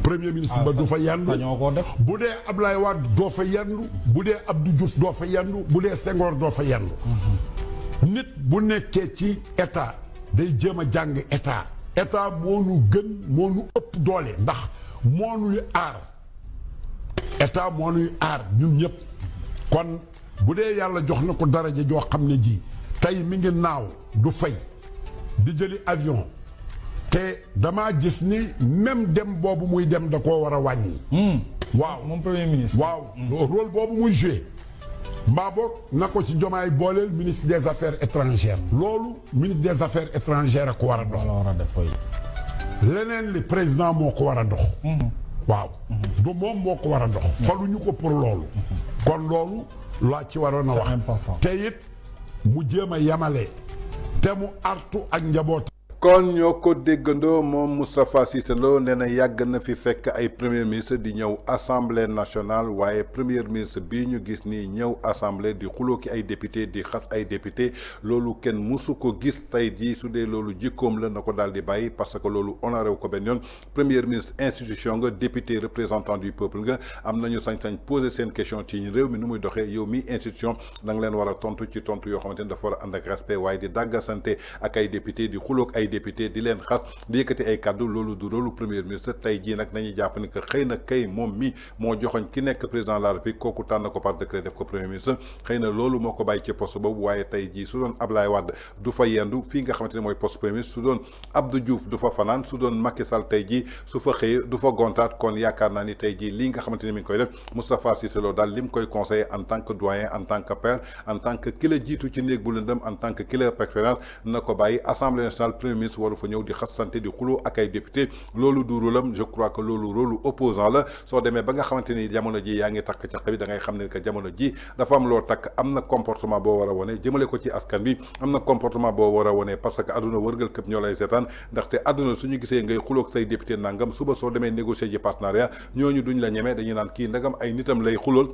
premier ministre ba du fa yendu bu dee Ablaye Wade doo fa yendu bu dee Abdou Diouf doo fa yendu bu dee Senghor doo fa yendu nit bu nekkee ci état day jéem a jàng état moo nu gën moo nu ëpp doole ndax moo nuy aar état moo nuy aar ñun ñëpp kon bu dee yàlla jox na ko daraja joo xam ne ji tey mi ngi naaw du fay di jëli avion te damaa gis ni même dem boobu muy dem da koo war a wàññi. waaw moom premier ministre. waaw rôle boobu muy joué mbaa boog na ko ci Diomaye booleel ministre des affaires étrangères. loolu ministre des affaires étrangères a ko war a dox. leneen li président moo ko war a dox. waaw du moom moo ko war a dox. faluñu ko pour loolu. kon loolu laa ci waroon a wax. te it mu jéem a yamale te mu artu ak njaboot. kon ñoo ko déggandoo moom Moustapha Cissé Lo nee na yàgg na fi fekk ay premier ministre di ñëw assemblée nationale waaye premier ministre bii ñu gis nii ñëw assemblée di xuloo ki ay député di xas ay député loolu kenn musu ko gis tey jii su dee loolu jikkoom la na ko daal di bàyyi parce que loolu honoré wu ko benn yoon premier ministre institution nga député représentant du peuple nga am nañu sañ-sañ poser seen question ci réew mi nu muy doxee yow mi institution da nga leen war a tontu ci tontu yoo xamante ni dafa war a ànd ak respect waaye di dàggasante ak ay député di xuloo ak ay député di leen xas di yëkkati ay kàddu loolu du rôle premier ministre tey jii nag nañuy jàpp ni que xëy na kay moom mi moo joxoñ ki nekk président de la république kooku tànn ko par décret def ko premier ministre xëy na loolu moo ko bàyyi ci poste boobu waaye tey jii su doon Ablaye Wade du fa yendu fii nga xamante ne mooy poste premier ministre su doon Abdou Diouf du fa fanaan su doon Macky Sall tey jii su fa xëyee du fa gontaat kon yaakaar naa ni tey jii lii nga xamante ni mi ngi koy def Moustapha Cissé Lo daal li mu koy conseillé en tant que doyen en tant que père en tant que ki la jiitu ci néeg bu lëndëm en tant que ki la expérience na ko bàyyi assemblée nationale premier ministre waru fa ñëw di xasante di xuloo ak ay député loolu du rôlam je crois que loolu rôlu opposant la soo demee ba nga xamante ni jamono ji yaa ngi takk caq bi da ngay xam ne que jamono ji dafa am loo takk am na comportement boo war a wone jëmale ko ci askan bi am na comportement boo war a wone parce que àdduna wërgal këpp ñoo lay seetaan ndaxte àdduna suñu gisee ngay xuloog say député nangam suba soo demee négocier ji partenariat ñooñu duñ la ñemee dañuy naan kii ndagam ay nitam lay xulool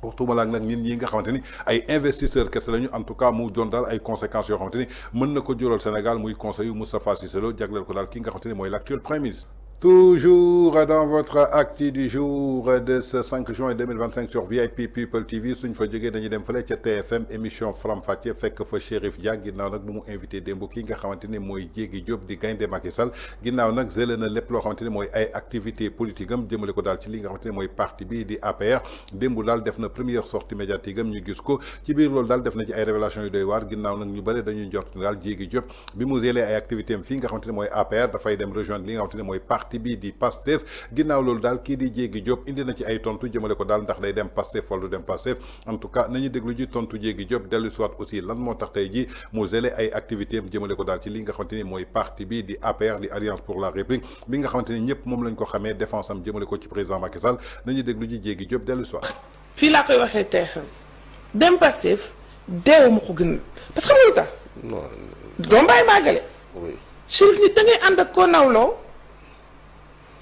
waxtuma laak nag ñin ñi nga xamante ni ay investisseurs kese lañu en tout cas mu doon daal ay conséquences yoo xamante ni mën na ko jural Sénégal muy conseil yu Moustapha Cissé Lo jagleel ko daal ki nga xamante ni mooy l'actuel premier ministre. Toujours dans votre actu du jour de ce 5 juin 2025 sur VIP People TV suñ fa jógee dañuy dem fële ca TFM émission Faram Facce fekk fa Chérif Dia ginnaaw nag bu mu invité démb ki nga xamante ni mooy Diégui Diop di gaynde Macky Sall ginnaaw nag zële na lépp loo xamante ni mooy ay activité politique am jëmale ko daal ci li nga xamante ni mooy parti bi di APR démb daal def na première sortie médiatique am ñu gis ko ci biir loolu daal def na ci ay révélations yu doy waar ginnaaw nag ñu bëri dañuy njort daal Diégui Diop bi mu zëlee ay activité am fii nga xamante ni mooy APR dafay dem rejoindre li nga xamante ni mooy parti bi di Pastef ginnaaw loolu daal kii di Diégui Diop indi na ci ay tontu jëmale ko daal ndax day dem Pastef wala du dem Pastef en tout cas nañu déglu ji tontu Diégui Diop dellu soit aussi lan moo tax tey ji mu zélé ay activité am jëmale ko daal ci li nga xamante ni mooy parti bi di APR di Alliance pour la République bi nga xamante ni ñëpp moom lañ ko xamee défense am jëmale ko ci président Macky Sall nañu déglu ji Diégui Diop dellu soit fii laa koy waxee TFM dem Pastef deewu ma ko gën parce que xam nga lu tax doo bàyyi màggale Chérif nit da ngay ànd ak koo nawloo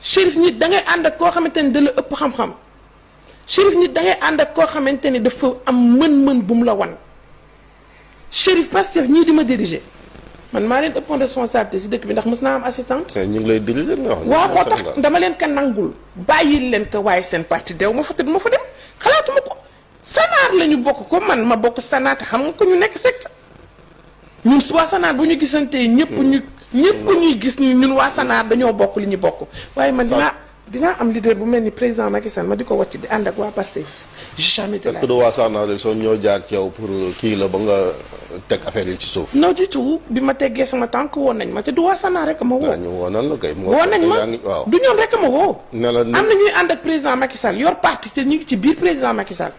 Chérif nit da ngay ànd ak koo xamante ni da la ëpp xam-xam Chérif nit da ngay ànd ak koo xamante ni dafa am mën-mën bu mu la wan Chérif Pastef ñii di ma diriger man maa leen ëppoon responsabilité si dëkk bi ndax mës naa am assistante. ñu ngi lay diriger nga wax. waaw moo tax dama leen ko nangul bàyyil leen ko waaye seen parti dew ma fa te du ma fa dem xalaatuma ko Sanaar la ñu bokk ko man ma bokk Sanaar te xam nga ko ñu nekk secte ñun waa Sanaar bu ñu gisantee ñëpp ñuy gis ni ñun waa Sanaar dañoo bokk li ñu bokk waaye man dinaa am leader bu mel ni président Macky Sall ma di ko wàcc di ànd ak waa Pastef jamais de la. est-ce que du waa Sanaar rek soo ñoo jaar ci yow pour kii la ba nga teg affaire yi ci suuf. non du tout bi ma teggee sama tànk woon nañ ma te du waa Sanaar rek ma woo. ñu woonan la kay. woo nañ ma du ñoom rek ma woo. ne la am na ñuy ànd ak président Macky Sall yor parti te ñu ngi ci biir président Macky Sall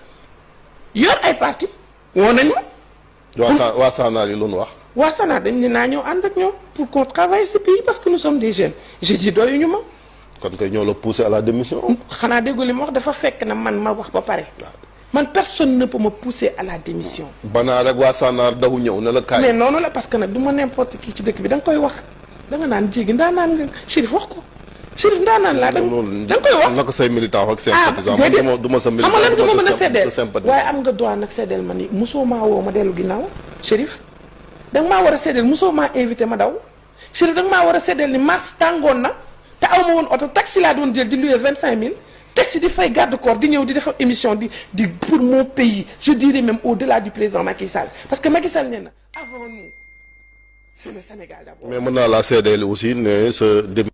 yor ay parti woo nañ ma. waa Sanaar yi lu nu wax. waa Sanaar dañ ne naa ñëw ànd ak ñoom pour qu'on travaille ce pays parce que nous sommes des jeunes j'ai dit doyuñu ma. kon kay ñoo la poussé à la démission. xanaa déggu li ma wax dafa fekk na man ma wax ba pare. man personne ne peut me pousser à la démission. banaa rek waa Sanaar daw ñëw ne la kaay. mais noonu la parce que nag du ma n'importe qui ci dëkk bi da nga koy wax da nga naan Diégui ndaa naan nga Chérif wax ko Chérif ndaa naan laa da nga koy wax. naka say militant ak sympathisant man du ma sa militant xam nga lan du ma mën a seddeel waaye am nga droit nag seddeel ma ni mosoo maa woo ma dellu ginnaaw Chérif da nga maa war a seddeel mosoo maa invité ma daw Chérif da nga maa war a seddeel ni mars tàngoon na te aw ma woon oto taxi laa doon jël di louer 25000 taxi di fay garde corps di ñëw di def émission di pour mon pays je dirais même au-delà du président Macky Sall parce que Macky Sall nee na avant nous c'est le Sénégal d'abord. mais mën naa laa seedeel aussi ne sa dem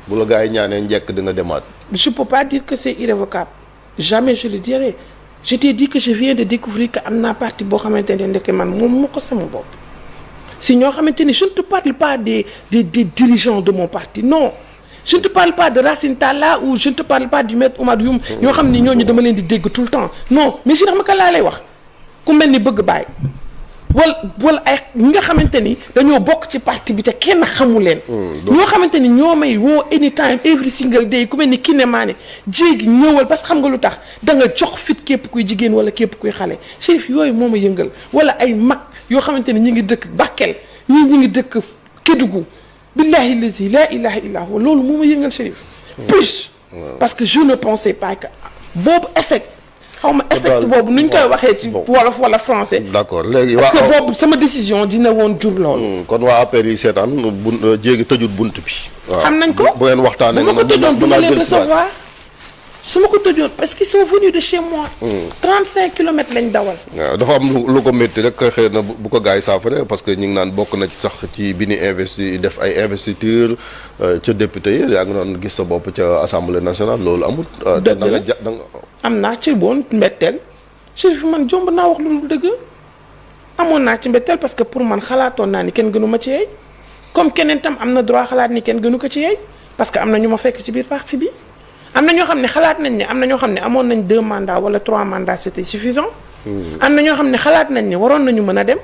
bu la gars yi ñaanee njëkk di nga demaat. Je peux pas dire que c'est irrévocable jamais je le dirai je t'ai dit que je viens de découvrir que am naa parti boo xamante ne ndeke man moom moo ko sama bopp si ñoo xamante ni je ne te parle pas des dirigeants de mon parti non je ne te parle pas de Racine Talla ou je ne te parle pas du maître Oumar Youm ñoo xam ni ñooñu dama leen di dégg tout le temps non mais Cheikh Maka laa lay wax ku mel ni bëgg bàyyi wala ay ñi nga xamante ni dañoo bokk ci parti bi te kenn xamu leen. ñoo xamante ni ñoo may woo anytime every single day ku mel ni Kiné Mané jéegi ñëwal parce que xam nga lu tax da nga jox fit képp kuy jigéen wala képp kuy xale Chérif yooyu moo ma yëngal wala ay mag yoo xamante ni ñi ngi dëkk Bakel ñi ngi dëkk Kédougou billahi lazi la ilaha illa huwa loolu moo ma yëngal Chérif plus parce que je ne pensais pas que boobu effet xaw ma effect boobu nuñ koy waxee ci wolof wala français. d'accord léegi parce que boobu sama décision dina woon jur loolu. kon waa APR yi seetaan jéegi tëjut bunt bi. waaw xam nañ ko bu ngeen waxtaanee bu ma ko tëjoon du ma leen recevoir su ma ko tëjoon parce qu'ils sont venus de chez moi. 35 kilomètres lañ dawal. waaw dafa am lu ko métti rek xëy na bu ko gars yi saafara parce que ñu ngi naan bokk na ci sax ci bi ni investi def ay investiture ca député yi yaa ngi doon gis sa bopp ca assemblée nationale loolu amul. dëgg la da nga am naa ci boon mbetteel Chérif man jomb naa wax lu dul dëgg amoon naa ci mbetteel parce que pour man xalaatoon naa ni kenn gënu ma ci yeey comme keneen tam am na droit xalaat ni kenn gënu ko ci yeey parce que am na ñu ma fekk ci biir parti bi am na ñoo xam ne xalaat nañ ne am na ñoo xam ne amoon nañ 2 mandats wala 3 mandats c'était suffisant. am na ñoo xam ne xalaat nañ ne waroon nañu mën a dem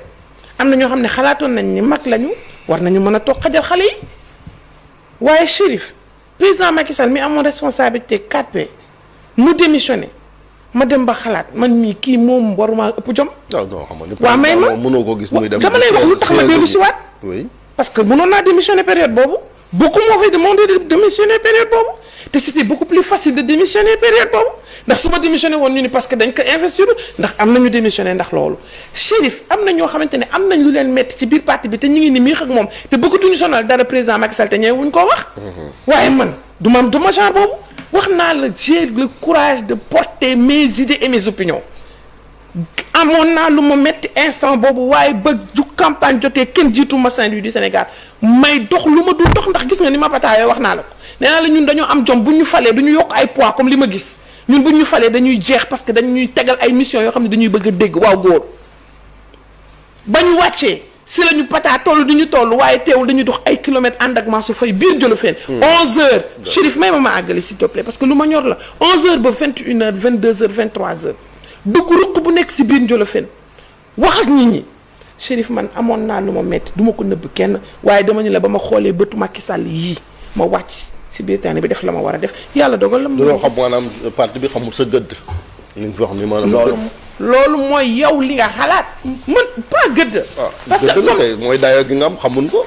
am na ñoo xam ne xalaatoon nañ ni mag lañu war nañu mën a toog xajal xale yi waaye Chérif président Macky Sall mi amoon responsabilité 4P mu démissionné ma dem ba xalaat man mii kii moom waruma ëpp jom. non non xam nga waaw may ma mënoo ko gis muy dem. dama lay wax lu tax ma dellu si waat. oui parce que mënoon naa démissionner période boobu beaucoup m'ont fait demander de démissionner période boobu te c'était beaucoup plus facile de démissionner période boobu ndax su ma démissionné woon ñu ni parce que dañ ko investir ndax am nañu démissionné ndax loolu. Chérif am na ñoo xamante ne am nañ lu leen metti ci biir parti bi te ñu ngi ni miix ak moom te bëggatuñu sonal dara président Macky Sall te ñëwuñ koo wax. waaye man du ma genre boobu. wax naa la j'ai le courage de porter mes idées et mes opinions amoon naa lu ma metti instant boobu waaye ba ju campagne jotee kenn jiitu ma Saint-Louis du Sénégal may dox lu ma dul dox ndax gis nga ni ma bataayoo wax naa la ko nee naa la ñun dañoo am jom bu ñu falee du ñu yokk ay poids comme li ma gis ñun bu ñu falee dañuy jeex parce que dañuy tegal ay mission yoo xam ne dañuy bëgg a dégg waaw góor ba ñu wàccee si la ñu pataa toll du ñu toll waaye teewul dañuy dox ay kilomètres ànd ak Mansour Faye biir Jolofène 11h Chérif may ma àggali s'il te plaît parce que lu ma ñor la 11h ba 21h 22h 23h dugg ruq bu nekk si biir Jolofène wax ak nit ñi Chérif man amoon naa lu ma metti du ma ko nëbb kenn waaye dama ñu la ba ma xoolee bëtu Macky Sall yii ma wàcc si biir terrain bi def la ma war a def yàlla dogal la ma. loolu xam maanaam parti bi xamul sa gëdd. li nga fi wax ni maanaam loolu mooy yow li nga xalaat man pas gëdd. parce que comme mooy daayoo gi nga am xamuñ ko.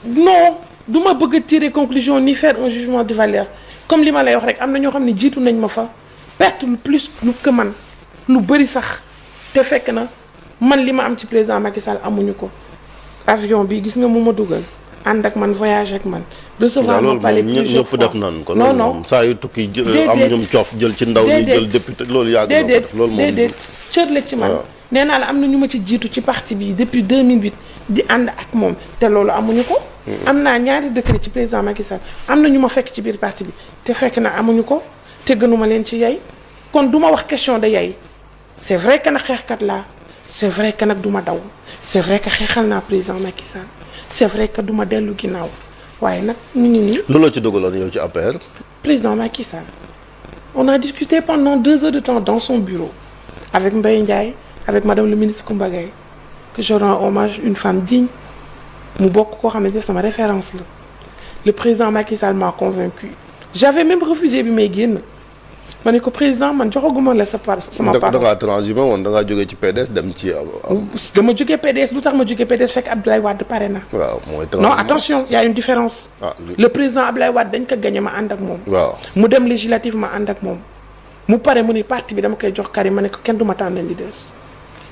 non du ma bëgg a tirer conclusion ni faire un jugement de valeur comme li ma lay wax rek am na ñoo xam ne jiitu nañ ma fa perte lu plus lu que man lu bëri sax te fekk na man li ma am ci président Macky Sall amuñu ko avion bi gis nga mu ma dugal ànd ak man voyage ak man. recevoir ma palais plusieurs fois ñëpp def nañ ko. non non saa yu tukki am ñum coof jël ci ndaw ñi jël député loolu yàgg na ko def loolu moom déedéet cër la ci man nee naa la am na ñu ma ci jiitu ci parti bi depuis 2008 di ànd ak moom te loolu amuñu ko. am naa ñaari décret ci président Macky Sall am na ñu ma fekk ci biir parti bi te fekk na amuñu ko te gënuma leen ci yay kon du ma wax question de yay c'est vrai que nag xeexkat laa c'est vrai que nag du ma daw c'est vrai que xeexal naa président Macky Sall c'est vrai que du ma dellu ginnaaw waaye nag ñu ngi nii. looloo ci dogaloon yow ci APR. président Macky Sall on a discuté pendant 2 heures de temps dans son bureau avec Mbaye Ndiaye avec madame le ministre Coumba Gaye que je rends hommage une femme digne mu bokk koo xamante ne sama référence la le président Macky Sall m'a convaincu j'avais même refusé bi may génn ma ne ko président man joxaguma la sa part sama part. da ngaa transhumé woon da ngaa jógee ci PDS dem ci. dama jógee PDS lu tax ma jógee PDS fekk Abdoulaye Wade pare na. waaw mooy non attention y a une différence. le président Abdoulaye Wade dañ ko gagné ma ànd ak moom. waaw mu dem législative ma ànd ak moom mu pare mu ni parti bi dama koy jox Karim ma ne ko kenn du ma tànn leader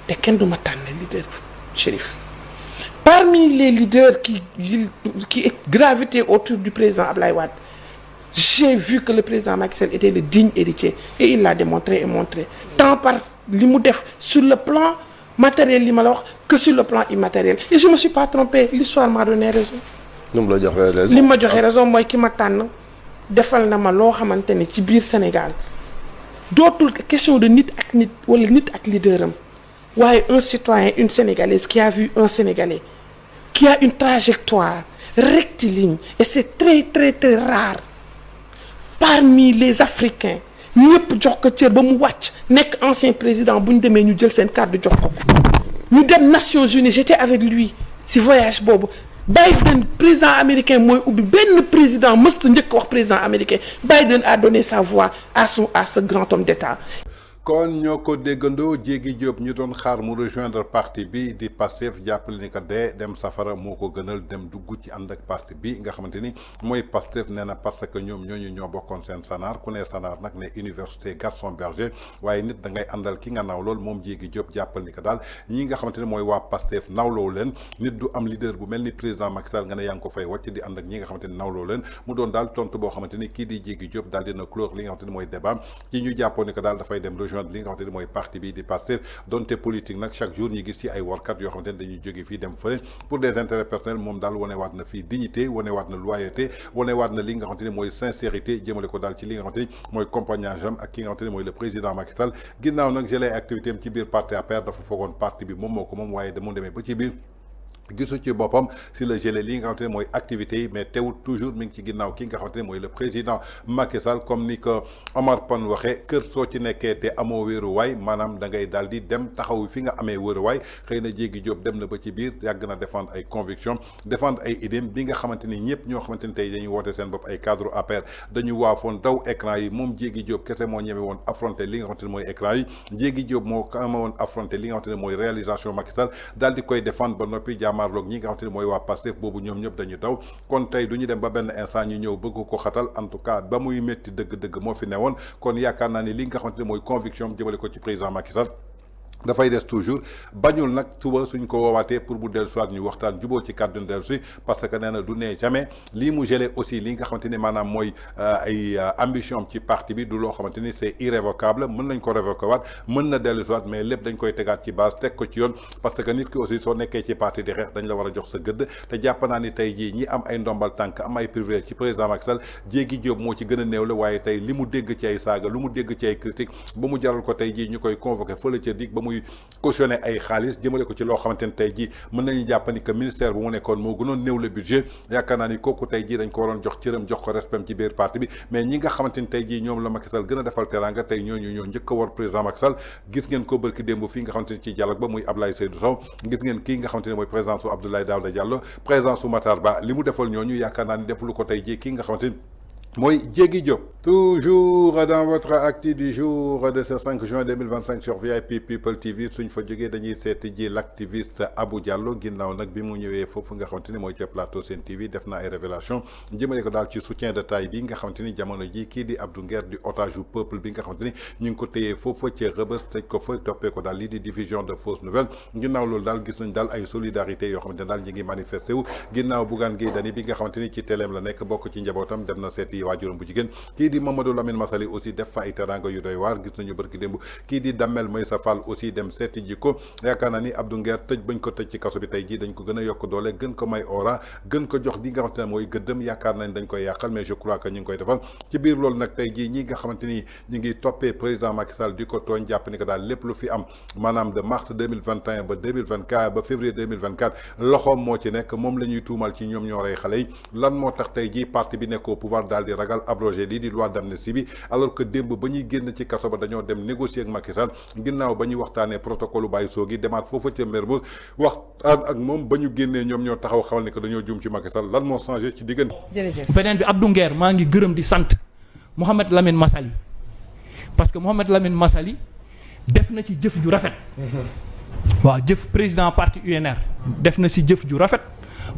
te kenn du ma tànn leader Chérif. Parmi les leaders qui gravitaient autour du président Ablaye Wade, j'ai vu que le président Macky Sall était le digne héritier et il l'a démontré et montré tant par li mu def sur le plan matériel li ma la wax que sur le plan immatériel et je me suis pas trompé, l'histoire m'a donné raison. nu mu la joxee raison li ma joxe raison mooy ki ma tànn defal na ma loo xamante ne ci biir Sénégal dootul question de nit ak nit wala nit ak leader am waaye un citoyen, une Sénégalaise qui a vu un Sénégalais qui a une trajectoire rectiligne et c'est très très très rare parmi les Africains ñëpp jox ko cër ba mu wàcc nekk ancien président bu ñu demee ñu jël seen carte jox ko ñu dem Nations Unies j'étais avec lui si voyage boobu Biden président américain mooy ubbi benn président mësta njëkk wax président américain Biden a donné sa voix à ce grand homme d'État. kon ñoo ko déggandoo Diégui Diop ñu doon xaar mu rejoindre parti bi di Pastef jàppale ni que dee dem safara moo ko gënal dem dugg ci ànd ak parti bi nga xamante ni mooy Pastef nee na parce que ñoom ñooñu ñoo bokkoon seen sanaar ku ne sanaar nag ne université Gaston Berger waaye nit da ngay àndal ki nga naw lool moom Diégui Diop jàppal ni que daal ñi nga xamante ni mooy waa Pastef nawloo leen nit du am leader bu mel ni président Macky Sall nga ne yaa ngi ko fay wàcc di ànd ak ñi nga xamante ni nawloo leen mu doon daal tontu boo xamante ni kii di Diégui Diop daal dina clore li nga xamante ni mooy débat ci ñu jàppoon ni que daal dafay dem rejoindre li nga xamante ni mooy parti bi di Pastef donte politique nag chaque jour ñu gis ci ay warkat yoo xamante ni dañuy jóge fii dem fële pour des intérêts personnels moom daal wane waat na fii dignité wane waat na loyauté wane waat na li nga xamante ni mooy sincérité jëmale ko daal ci li nga xamante ni mooy compagnage am ak ki nga xamante ni mooy le président Macky Sall ginnaaw nag jëlee activité am ci biir parti APR dafa foogoon parti bi moom moo ko moom waaye damu demee ba ci biir gisu ci boppam si le gelé li nga xamante ne mooy activités yi mais teewul toujours mi ngi ci ginnaaw ki nga xamante ne mooy le président Macky Sall comme ni ko Omar Pone waxee kër soo ci nekkee te amoo wéeruwaay maanaam da ngay daal di dem taxaw fi nga amee wéeruwaay xëy na Diégui Diop dem na ba ci biir yàgg na défendre ay convictions défendre ay idées bi nga xamante ni ñëpp ñoo xamante ni tey dañuy woote seen bopp ay cadre APR dañu waafoon daw écran yi moom Diégui Diop kese moo ñeme woon affronter li nga xamante ne mooy écran yi Diégui Diop moo xame woon affronter li nga xamante ne mooy réalisation Macky Sall daal di koy défendre ba noppi jàmmaarloog ñi nga xamante ni mooy waa Pastef boobu ñoom ñëpp dañu daw kon tey du ñu dem ba benn instant ñu ñëw bëgg ko xatal en tout cas ba muy métti dëgg-dëgg moo fi newoon kon yaakaar naa ni li nga xamante ni mooy conviction jëmale ko ci président Macky Sall dafay des toujours bañul nag suba suñ ko woowaatee pour bu dellu soit ñu waxtaan juboo ci kàddu dellu si parce que nee na du ne jamais lii mu gelé aussi li nga xamante ni maanaam mooy ay ambition ci parti bi du loo xamante ni c'est irrévocable mën nañ ko révoquer waat mën na dellu soit mais lépp dañ koy tegaat ci base teg ko ci yoon parce que nit ki aussi soo nekkee ci parti di xeex dañ la war a jox sa gëdd te jàpp naa ni tey jii ñi am ay ndombal tànk am ay privilège ci président Macky Sall Diégui Diop moo ci gën a néew la waaye tey li mu dégg ci ay saaga lu mu dégg ci ay critique ba mu jaral ko tey jii ñu koy convoqué fële ca dig ba muy cautionné ay xaalis jëmale ko ci loo xamante ni tey jii mën nañu jàpp ni que ministère bu mu nekkoon moo gënoon néew le budget yaakaar naa ni kooku tey jii dañ ko waroon jox cëram jox ko respect ci biir parti bi mais ñi nga xamante ni tey jii ñoom la Macky Sall gën a defal teranga tey ñooñu ñoo njëkk a war président Macky Sall gis ngeen ko bërki démb fii nga xamante ni ci dialogue ba muy Abdoulaye Seydou Sow gis ngeen kii nga xamante ni mooy présence su Abdoulaye Daouda Diallo présence su Matar Ba li mu defal ñooñu yaakaar naa ni defulu ko tey jii kii nga xamante ni mooy Diégui Diop. Toujours dans votre actu du jour de ce 5 juin 2025 sur VIP People TV suñ fa jógee dañuy seeti ji l'activiste Abou Diallo ginnaaw nag bi mu ñëwee foofu nga xamante ni mooy ca plateau Sen TV def na ay révélation jëmale ko daal ci soutien de taille bi nga xamante ni jamono ji kii di Abdou Nguer di otage yu peuple bi nga xamante ni ñu ngi ko téyee foofu ca Rebeuss tëj ko fa toppee ko daal lii di diffusion de fausses nouvelles ginnaaw loolu daal gis nañ daal ay solidarité yoo xamante ne daal ñi ngi manifesté wu ginnaaw Bougane Gueye Dany bi nga xamante ni ci téléem la nekk bokk ci njabootam dem na seeti waajuram bu jigéen kii di Mamadou Lamine Massaly aussi def fa ay teranga yu doy waar gis nañu barki démb kii di Damel Meissa Fall aussi dem seeti ji ko yaakaar naa ni Abdou Nguer tëj bañ ko tëj ci kaso bi tey jii dañ ko gën a yokk doole gën ko may aura gën ko jox li nga xamante ne mooy gëddëm yaakaar nañ dañ koy yàqal mais je crois que ñu ngi koy defal ci biir loolu nag tey jii ñi nga xamante ni ñi ngi toppee président Macky Sall di ko tooñ jàpp ni que daal lépp lu fi am maanaam de mars 2021 ba 2024 ba février 2024 loxoom moo ci nekk moom la ñuy tuumal ci ñoom ñoo rey xale yi lan moo tax tey jii parti bi nekk au pouvoir daal di ragal abrogé lii di loi d'amnistie bi alors que démb ba ñuy génn ci kaso ba dañoo dem négocier ak Macky Sall ginnaaw ba ñuy waxtaanee protocole Baye Sogui demaat foofu ca Mermoz waxtaan ak moom ba ñu génnee ñoom ñoo taxaw xamal ni que dañoo juum ci Macky Sall lan moo changé ci diggante. jërëjëf beneen bi Abdou Nguer maa ngi gërëm di sant Mouhamed Lamine Massaly parce que Mouhamed Lamine Massaly def na ci jëf ju rafet. waaw jëf président parti UNR def na si jëf ju rafet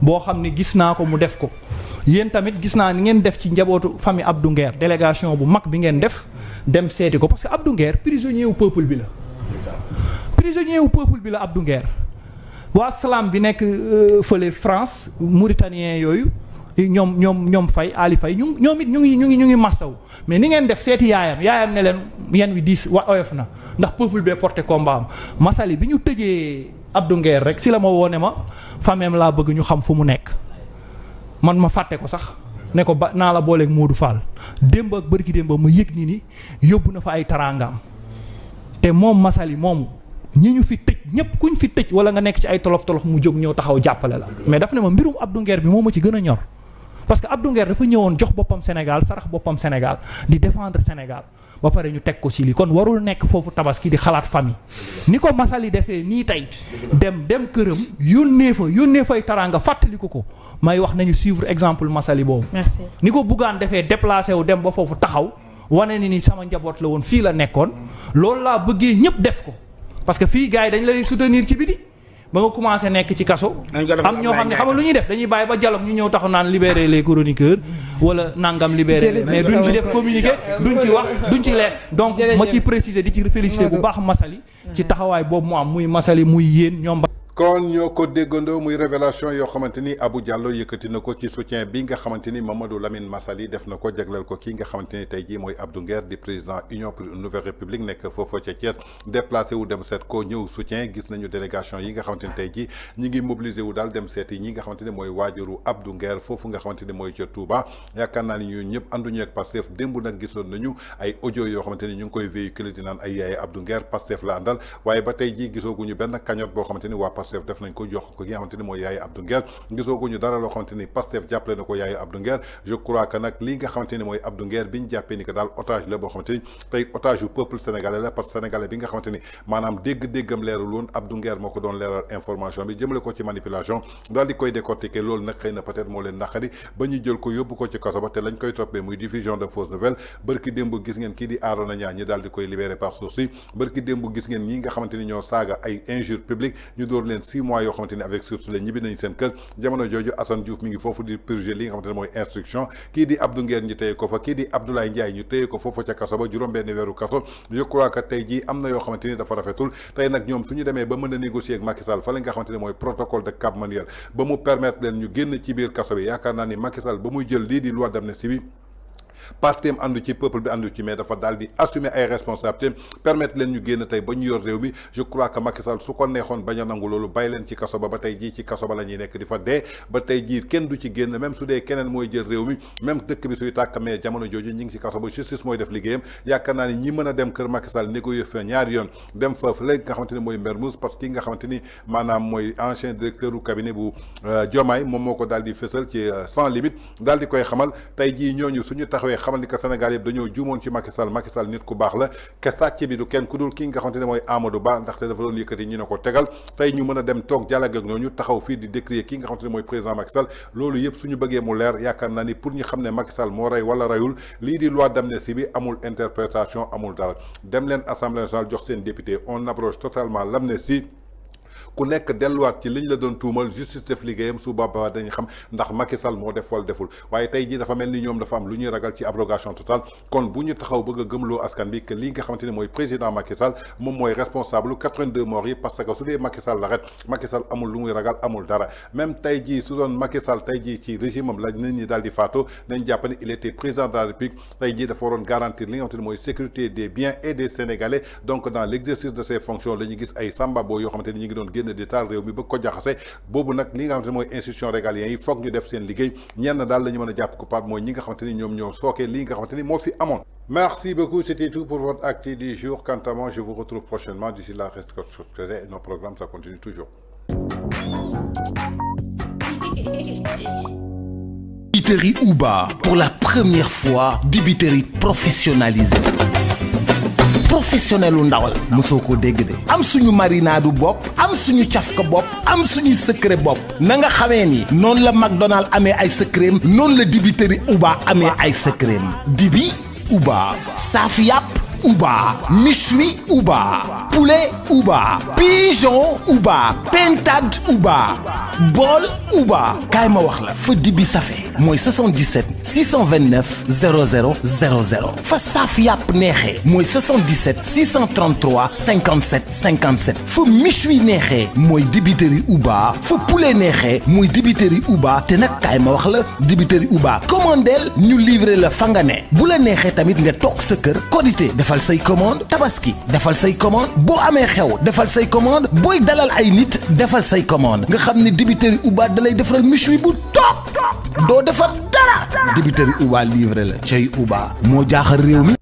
boo xam ne gis naa ko mu def ko yéen tamit gis naa ni ngeen def ci njabootu famille Abdou Nguer délégation bu mag bi ngeen def dem seeti ko parce que Abdou Nguer prisonnier wu peuple bi la. prisonnier wu peuple bi la Abdou Nguer waa Salam bi nekk fële France mauritanien yooyu ñoom Faye Ali Faye ñoom it ñu ngi massaw mais ni ngeen def seeti yaayam ne leen yen wi diis oyof na ndax peuple bee porté combat am Massaly bi ñu tëjee Abdou Nguer rek si la ma woone ma famem laa bëgg ñu xam fu mu nekk man ma fàtte ko sax ne ko ba naa la booleeg Modou Fall démb ak bërki démb ma yëg ni yóbbu na fa ay taraangaam te moom Massaly moomu ñi ñu fi tëj ñëpp kuñ fi tëj wala nga nekk ci ay tolof mu jóg ñëw taxaw jàppale la mais daf ne ma mbirum Abdou Nguer bi moo ma ci gën a ñor parce que Abdou Nguer dafa ñëwoon jox boppam Sénégal sarax boppam Sénégal di défendre Sénégal ba pare ñu teg ko si lii kon warul nekk foofu tabaski di xalaat famille ni ko Massaly defee nii tey dem këram yónnee fay taraanga fàttali ko may wax nañu suivre exemple Massaly boobu. merci ni ko Bougane defee déplacé wu dem ba foofu taxaw wane ni sama njaboot la woon fii la nekkoon loolu laa bëggee ñëpp def ko parce que fii gars yi dañ lay soutenir ci biti ba nga commencé nekk ci kaso. am ñoo xam ne xam lu ñuy def dañuy bàyyi ba dialogue ñu ñëw taxaw naan libérer les chroniqueurs wala nangam libérer mais duñ ci def communiqué duñ ci wax duñ ci leer donc ma ci préciser di ci féliciter bu baax Massaly ci taxawaay boobu mu am muy Massaly muy yéen ñoom. kon ñoo ko déggandoo muy révélation yoo xamante ni Abou Diallo yëkkati na ko ci soutien bi nga xamante ni Mamadou Lamine Massaly def na ko jagleel ko kii nga xamante ni tey jii mooy Abdou Nguer di président Union pour une nouvelle république nekk foofu ca Thiès déplacé wu dem seet ko ñëw soutien gis nañu délégation yi nga xamante ni tey jii ñi ngi mobilisé wu daal dem seet yi ñi nga xamante ni mooy waajuru Abdou Nguer foofu nga xamante ni mooy ca Touba yaakaar naa ni ñun ñëpp ànduñu ak Pastef démb nag gisoon nañu ay audio yoo xamante ni ñu ngi koy véhiculer di naan ay yaaye Abdou Nguer Pastef la àndal waaye ba tey jii gisooguñu benn cagnotte boo xamante ni waa Pastef def nañ ko jox ko ki nga xamante ni mooy yaayu Abdou Nguer gisooguñu dara loo xamante ni Pastef jàppale na ko yaayu Abdou Nguer je crois que nag lii nga xamante ni mooy Abdou Nguer bi ñu jàppee ni que daal otage la boo xamante ni tey otage yu peuple sénégalais la parce que sénégalais bi nga xamante ni maanaam dégg-déggam leerul woon Abdou Nguer moo ko doon leeral information bi jëmale ko ci manipulation daal di koy décortiquer loolu nag xëy na peut-être moo leen naqari ba ñu jël ko yóbbu ko ci kaso ba te lañ koy toppee muy diffusion de fausses nouvelles bërki démb gis ngeen kii di Arona Niang ñi daal di koy libéré par sursis bërki démb gis ngeen ñi nga xamante ni ñoo saaga ay injures publiques ñu door leen 6 mois yoo xamante ni avec sursis la ñibbi nañ seen kër jamono jooju Assane Diouf mi ngi foofu di purger li nga xamante ne mooy instruction kii di Abdou Nguer ñu téye ko fa kii di Abdoulaye Ndiaye ñu téye ko foofu ca kaso ba juróom-benn weeru kaso je crois que tey jii am na yoo xamante ni dafa rafetul tey nag ñoom suñu demee ba mën a négocier ak Macky Sall fa la nga xamante ne mooy protocole de Cap Manuel ba mu permettre leen ñu génn ci biir kaso bi yaakaar naa ni Macky Sall ba muy jël lii di loi d'amnistie bi parti am àndu ci peuple bi àndu ci mais dafa daal di assumer ay responsabilités permettre leen ñu génn tey ba ñu yor réew mi je crois que Macky Sall su ko neexoon bañ a nangu loolu bàyyi leen ci kaso ba tey jii ci kaso ba la ñuy nekk di fa dee ba tey jii kenn du ci génn même su dee keneen mooy jël réew mi même dëkk bi suy tàkk mais jamono jooju ñi ngi ci kaso ba justice mooy def liggéeyam yaakaar naa ni ñi mën a dem kër Macky Sall négocier fa ñaari yoon dem foofu léegi nga xamante ni mooy Mermoz parce que ki nga xamante ni maanaam mooy ancien directeur du cabinet bu Diomaye moom moo ko daal di fësal ci sans limite daal di koy xamal tey jii ñooñu suñu taxawee xamal ni que Sénégal yëpp dañoo juumoon ci Macky Sall nit ku baax la ke sàcc bi du kenn ku dul ki nga xamante ne mooy Amadou Ba ndaxte dafa doon yëkkati ñu ne ko tegal tey ñu mën a dem toog dialogue ak ñooñu taxaw fii di décrier ki nga xamante ne mooy président Macky Sall loolu yëpp suñu bëggee mu leer yaakaar naa ni pour ñu xam ne Macky Sall moo rey wala reyul lii di loi d'amnistie bi amul interprétation amul dara dem leen assemblée nationale jox seen député on abroge totalement l'amnistie ku nekk delluwaat ci liñ la doon tuumal justice def liggéeyam su boobaa dañuy xam ndax Macky Sall moo def wala deful waaye tey jii dafa mel ni ñoom dafa am lu ñuy ragal ci abrogation totale kon bu ñu taxaw bëgg a gëmloo askan bi que li nga xamante ni mooy président Macky Sall moom mooy responsable 82 morts yi parce que su dee Macky Sall la ret Macky Sall amul lu muy ragal amul dara même tey jii su doon Macky Sall tey jii ci régime am la nit ñi daal di faatu nañ jàpp ni il était président de la République tey jii dafa waroon garantir li nga xamante ni mooy sécurité des biens et des Sénégalais donc dans l'exercice de ses fonctions la ñu gis ay sambabo yoo xamante ni ñu ngi doon génn di taal réew mi bëgg ko jaxase boobu nag li nga xamante ne mooy institution régaliens yi foog ñu def seen liggéey ñenn daal la ñu mën a jàpp coupable mooy ñi nga xamante ni ñoom ñoo sookee li nga xamante ni moo fi amoon. Merci beaucoup, c'était tout pour votre acte du jour. Quant à moi, je vous retrouve prochainement. D'ici là, reste connectés et nos programmes, ça continue toujours. Dibiterie Uba, pour la première fois, dibiterie professionnalisée. Professionnel u ndawal mosoo ko dégg de am suñu marinadu bopp am suñu cafka bopp am suñu secret bopp na nga xamee ni noonu la McDonald amee ay secret noonu la dibiterie Uba amee ay secret dibi Uba saaf yàpp Uba méchoui Uba poulet Uba pigeon Uba pintade Uba bool Uba kaay ma wax la fa dibi safe mooy 77 629 00 00 fa saaf yàpp neexee mooy 77 633 57 57 fa méchoui neexee mooy dibiteri Uba fa poulet neexee mooy dibiteri Uba te nag kaay ma wax la dibiteri Uba commandeel ñu livrer la fa nga ne bu la neexee tamit nga toog sa kër Korité defal say commande Tabaski defal say commande boo amee xew defal say commande booy dalal ay nit defal say commande nga xam ne dibiteri Uba dalay defaral méchoui bu toog doo defar dara dibiteri Uba livré la cay Uba moo jaaxal réew mi